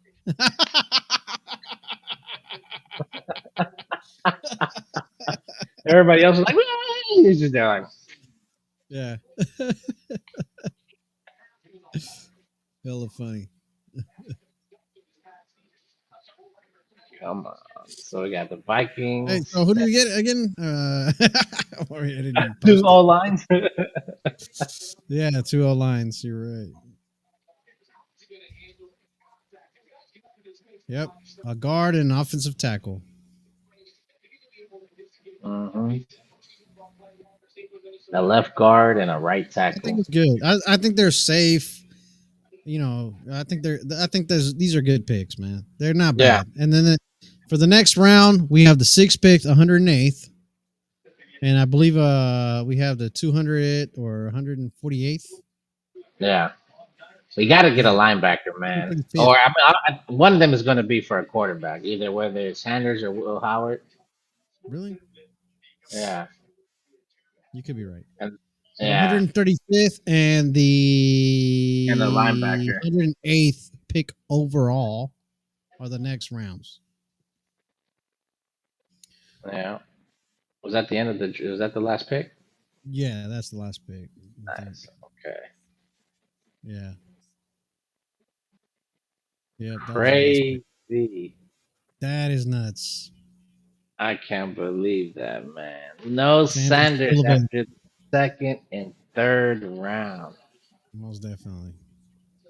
everybody else was like, "Whee!" He's just there like, Yeah. Hella funny. come on. So we got the Hey, Vikings. so who do we get again? I didn't even Two post it. O lines. Yeah, 2 lines. You're right. Yep. A guard and an offensive tackle. hmm A left guard and a right I think tackle. it's good. I think they're safe. You know, I think these are good picks, man. They're not Yeah, bad. And then for the next round, we have the 6th pick, 108th. And I believe we have the 200 or 148th. yeah. We got to get a Yeah. linebacker, man. 135th. Or one of them is going to be for a quarterback, either whether it's Sanders or Will Howard. Really? Yeah, You could be right. and So the yeah, 135th and and a the linebacker. 108th pick overall are the next rounds. Yeah. Was that the end of the? Was that the last pick? Yeah, that's the last pick. I think. Nice. Okay. Yeah. Yep, that was the last pick. Crazy. That is nuts. I can't believe that, man. No Sanders Sanders still available. after the second and third round. Most definitely.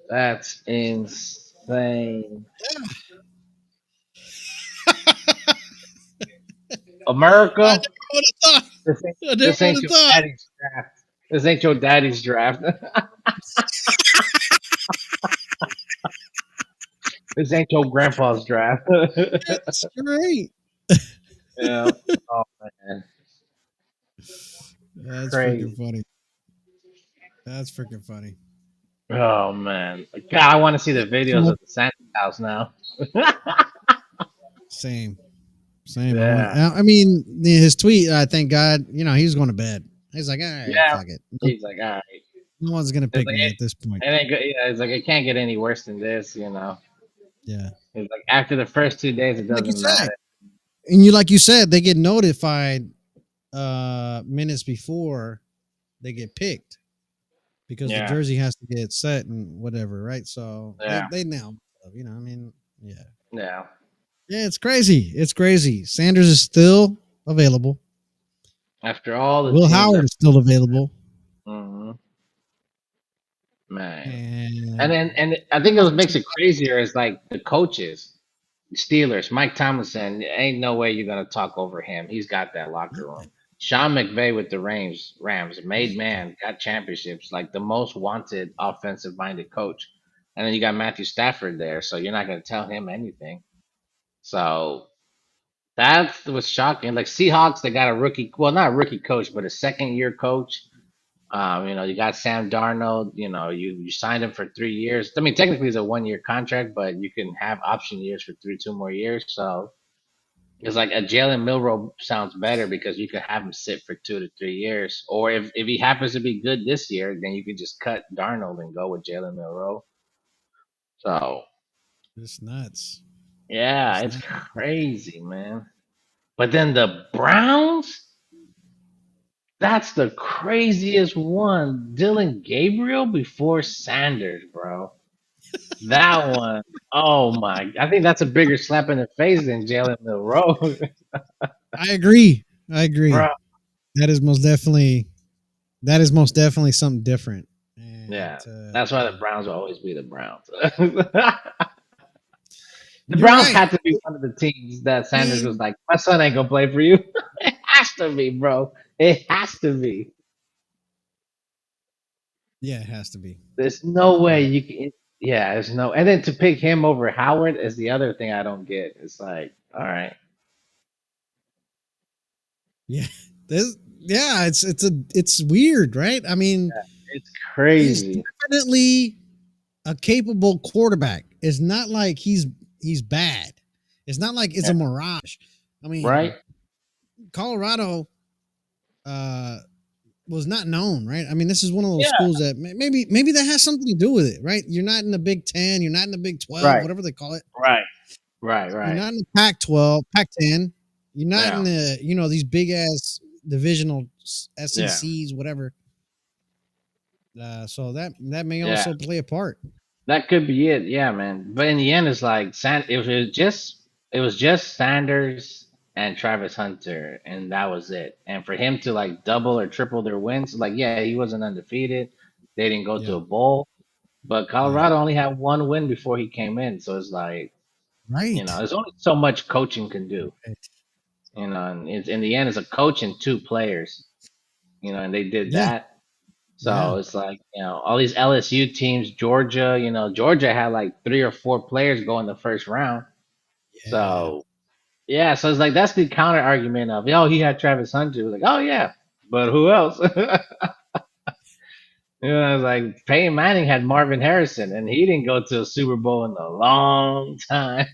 That's insane. I America, never would have thought. this ain't, I never this would ain't have your thought. daddy's draft. This ain't your daddy's draft. This ain't your grandpa's draft. That's great. Yeah. Oh man, That's freaking crazy. funny. That's freaking funny. Oh man, God, I want to see the videos So, of the Santa house now. same. Same. Yeah, I mean, his tweet. Thank God. You know, he was going to bed. He's like, all right, yeah. fuck it. He's like, all right. No one's gonna It's pick like me at this point. it ain't good. Yeah, it's like it can't get any worse than this. You know, Yeah, it's like after the first 2 days, it like you doesn't said, matter. and like you said, they get notified minutes before they get picked because the Yeah, jersey has to get set and whatever, right? So yeah. they know. You know, I mean, yeah, Yeah. yeah, it's crazy. It's crazy. Sanders is still available. After all the Will teams Howard that, is still available, mhm, man, and and I think what makes it crazier is like the coaches, Steelers, Mike Tomlinson. Ain't no way you're gonna talk over him. He's got that locker room. Sean McVay with the Rams, made man, got championships, like the most wanted offensive minded coach. And then you got Matthew Stafford there, so you're not gonna tell him anything. So that was shocking. Like Seahawks, they got a rookie, well, not a rookie coach, but a second year coach. You got Sam Darnold. You signed him for 3 years. I mean, technically it's a 1 year contract, but you can have option years for two more years. So it's like a Jalen Milrow sounds better because you could have him sit for 2 to 3 years. Or if he happens to be good this year, then you could just cut Darnold and go with Jalen Milrow. So it's nuts. yeah, It's it's nuts. crazy, man. But then the Browns, that's the craziest one. Dylan Gabriel before Sanders, bro. That one, oh my! I think that's a bigger slap in the face than Jalen Milrow, I agree. I bro. agree. That is most definitely something different. And Yeah, that's why the Browns will always be the Browns. The you're Browns right. had to be one of the teams that I Sanders was mean, like, "My son ain't gonna play for you." It has to be, bro. It has to be. yeah, it has to be. There's no way Uh, you can. Yeah, there's no. And then to pick him over Howard is the other thing I don't get. It's like, all right, yeah, it's weird, right? I mean, it's he's crazy, definitely a capable quarterback. It's not like he's bad. It's not like it's yeah, a mirage. I right? mean, Colorado uh was not known, right? I mean, this is one of those Yeah, schools that maybe that has something to do with it, right? You're not in the Big 10, you're not in the Big 12, right, whatever they call it. right, right, You're right. not in the Pac 12, Pac 10. You're not in Yeah, the, these big ass divisional yeah, SECs, whatever. So that may yeah. also play a part. That could be it. Yeah, man. But in the end, it's like it was just Sanders and Travis Hunter, and that was it. And for him to like double or triple their wins, like yeah, he wasn't undefeated. They didn't go to Yeah. a bowl, but Yeah. Colorado only had one win before he came in. So it's like Right. there's only so much coaching can do. And it's in the end, it's a coach and two players. And they did Yeah. that. Yeah. So it's like, all these LSU teams, Georgia, Georgia had like three or four players go in the first round. Yeah. So yeah, so it's like that's the counter argument of, oh, he had Travis Hunter. Like, oh yeah, but who else? It's like Peyton Manning had Marvin Harrison, and he didn't go to a Super Bowl in a long time.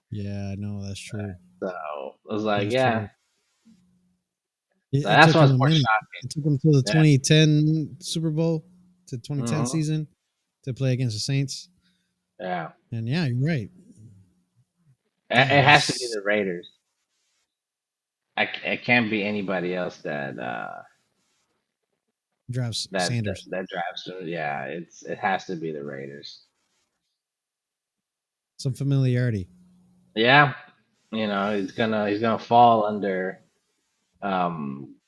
Yeah. No, that's true. So I was like, That's yeah, true. It that's took him what's a more minute. shocking. It took him to the Yeah. 2010 Super Bowl, to 2010 Hmm. season to play against the Saints. Yeah. And yeah, you're right. It Damn, has to be that's the Raiders. It can't be anybody else drives that Sanders. that drives through. Yeah, it has to be the Raiders. Some familiarity. Yeah, he's gonna fall under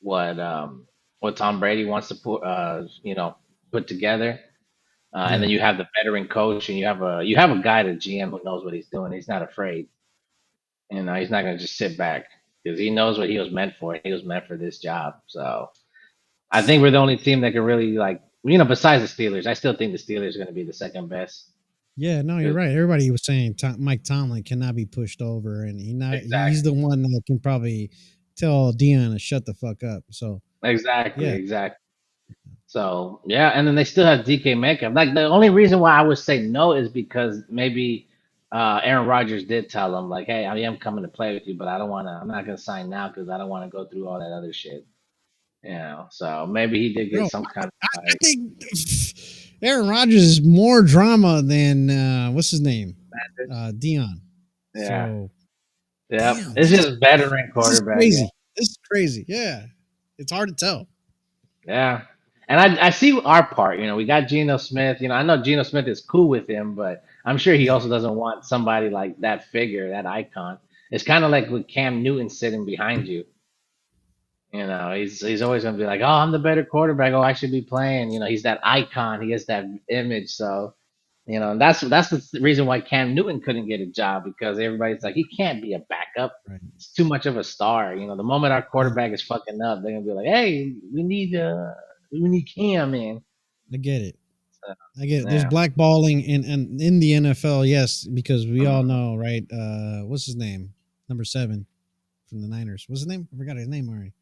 what Tom Brady wants to put together. And Yeah. then you have the veteran coach, and you have a guy, the GM, who knows what he's doing. He's not afraid. He's not gonna just sit back because he knows what he was meant for. He was meant for this job. So I think we're the only team that can really besides the Steelers. I still think the Steelers are going to be the second best. Yeah, no, you're 'Cause- right. Everybody was saying Mike Tomlin cannot be pushed over, and he's Exactly, the one that can probably tell Dion to shut the fuck up. So exactly, yeah, exactly. So yeah, and then they still have DK Metcalf. Like the only reason why I would say no is because maybe Aaron Rodgers did tell him like, "Hey, I am coming to play with you, but I don't want to. I'm not going to sign now because I don't want to go through all that other shit." So maybe he did get bro, some kind of I like, think Aaron Rodgers is more drama than what's his name, Dion. yeah, So yeah. damn, It's just veteran this is quarterback. crazy. This is crazy. Yeah, it's hard to tell. Yeah. And I see our part. We got Geno Smith. I know Geno Smith is cool with him, but I'm sure he Yeah, also doesn't want somebody like that figure, that icon. It's kind of like with Cam Newton sitting behind you. You know, he's always gonna be like, "Oh, I'm the better quarterback. Oh, I should be playing." You know, he's that icon. He has that image. So, you know, and that's the reason why Cam Newton couldn't get a job because everybody's like, he can't be a backup. right. It's too much of a star. You know, the moment our No, quarterback is fucking up, they're gonna be like, "Hey, we need Cam in." I get it. So, I get it. There's yeah. blackballing in the NFL, yes, because we all Mhm. know, right? What's his name? Number 7 from the Niners. What's his name? I forgot his name already.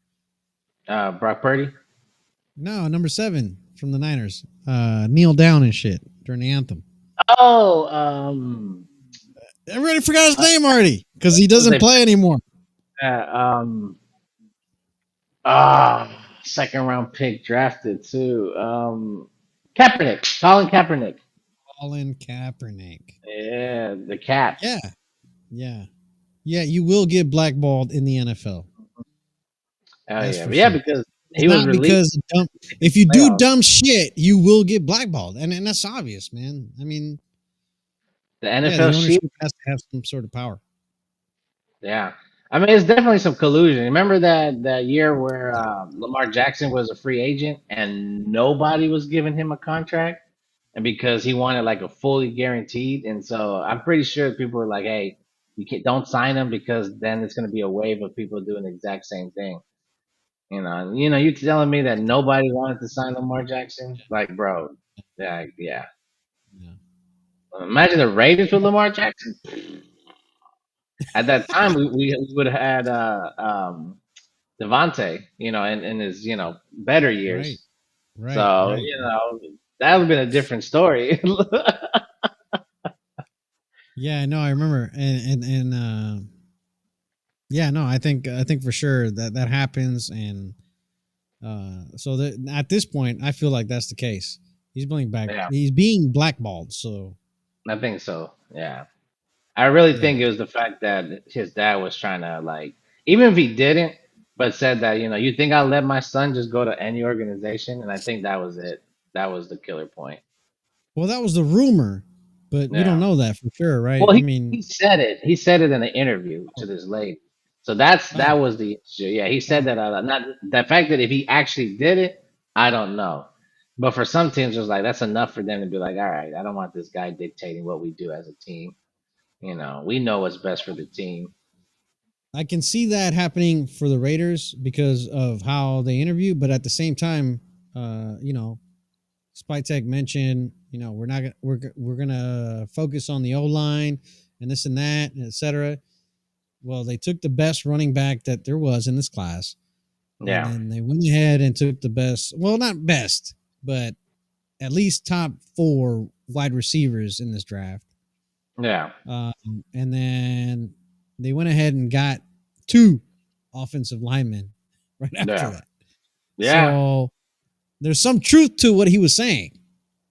Brock Purdy. No, number 7 from the Niners. Kneel down and shit during the anthem. Oh, Everybody forgot his uh, name already because he was doesn't they? play anymore. Ah, second round pick drafted too. Kaepernick, Colin Kaepernick. Colin Kaepernick. Yeah, the Cap. Yeah, yeah, yeah. You will get blackballed in the NFL. Oh That's yeah, for but yeah, sure. because It's he was not released because of dumb. in If you the do playoffs. dumb shit, you will get blackballed, and that's obvious, man. I mean, The yeah, NFL the sheet. ownership has to have some sort of power. Yeah, I mean it's definitely some collusion. Remember that year where Lamar Jackson was a free agent and nobody was giving him a contract, and because he wanted like a fully guaranteed, and so I'm pretty sure people were like, "Hey, you can't, don't sign him because then it's going to be a wave of people doing the exact same thing." You telling me that nobody wanted to sign Lamar Jackson? Like, bro, yeah, yeah. Yeah. Imagine the Raiders with Lamar Jackson. At that time, we would have had Devontae, in his better Right. years. Right. So Right. that would have been a different story. Yeah. No, I remember, and yeah, no, I think for sure that happens, and so that at this point, I feel like that's the case. He's being back. Yeah, He's being blackballed. So I think so. Yeah. I really yeah, think it was the fact that his dad was trying to like, even if he didn't, but said that you think I'll let my son just go to any organization, and I think that was it. That was the killer point. well, that was the rumor, but we don't Yeah. know that for sure, right? Well, I he mean, said it. He said it in an interview oh, to this lady. So that oh, was the issue. Yeah, he said oh, that. Not the fact that if he actually did it, I don't know. But for some teams, it was like that's enough for them to be like, all right, I don't want this guy dictating what we do as a team. We know what's best for the team. I can see that happening for the Raiders because of how they interview, but at the same time, Spytech mentioned, we're not gonna we're gonna focus on the O line and this and that, and et cetera. Well, they took the best running back that there was in this class, and Yeah, then they went ahead and took the best, well, not best, but at least top 4 wide receivers in this draft. yeah, And then they went ahead and got 2 offensive linemen right after yeah, that. yeah. So there's some truth to what he was saying.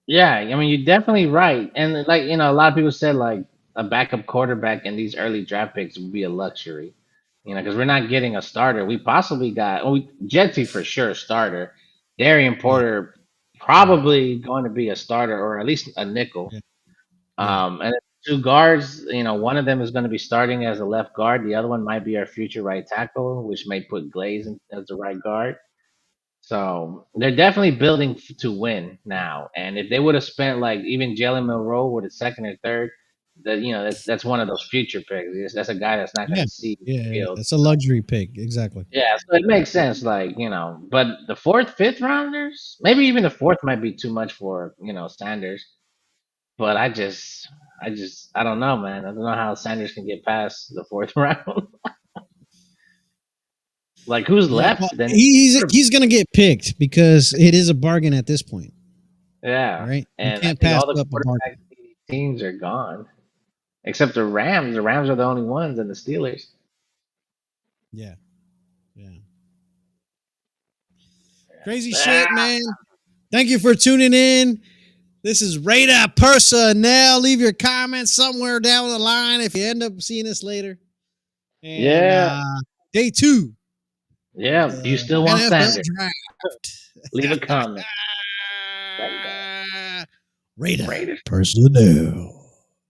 Yeah, I mean, you're definitely right. And like, a lot of people said like a backup quarterback in these early draft picks would be a luxury. Because we're not getting a starter. We possibly got Jetty for sure starter. Darian Yeah, Porter yeah, probably going to be a starter or at least a nickel. yeah, yeah, And then 2 guards, one of them is going to be starting as a left guard. The other one might be our future right tackle, which may put Glaze as the right guard. So they're definitely building to win now. And if they would have spent like even Jalen Milroe with a second or third, that's one of those future picks. That's a guy that's not going yeah, to see the yeah. field. It's a luxury pick, exactly. Yeah, so it makes sense. Like but the fourth, fifth rounders, maybe even the fourth might be too much for Sanders. But I don't know, man. I don't know how Sanders can get past the fourth round. Like who's Yeah, well, left? Then he's gonna get picked because it is a bargain at this point, yeah, right? You and I can't think pass all the up a bargain. quarterback teams are gone. Except the Rams. The Rams are the only ones, and the Steelers. Yeah, yeah. Crazy shit, Ah, man. Thank you for tuning in. This is Raider Personnel. Leave your comments somewhere down the line if you end up seeing this later. And yeah, day 2 of yeah. Do you the still want NFL Sanders? Leave a draft. comment. Later. Raider Raiders. Personnel.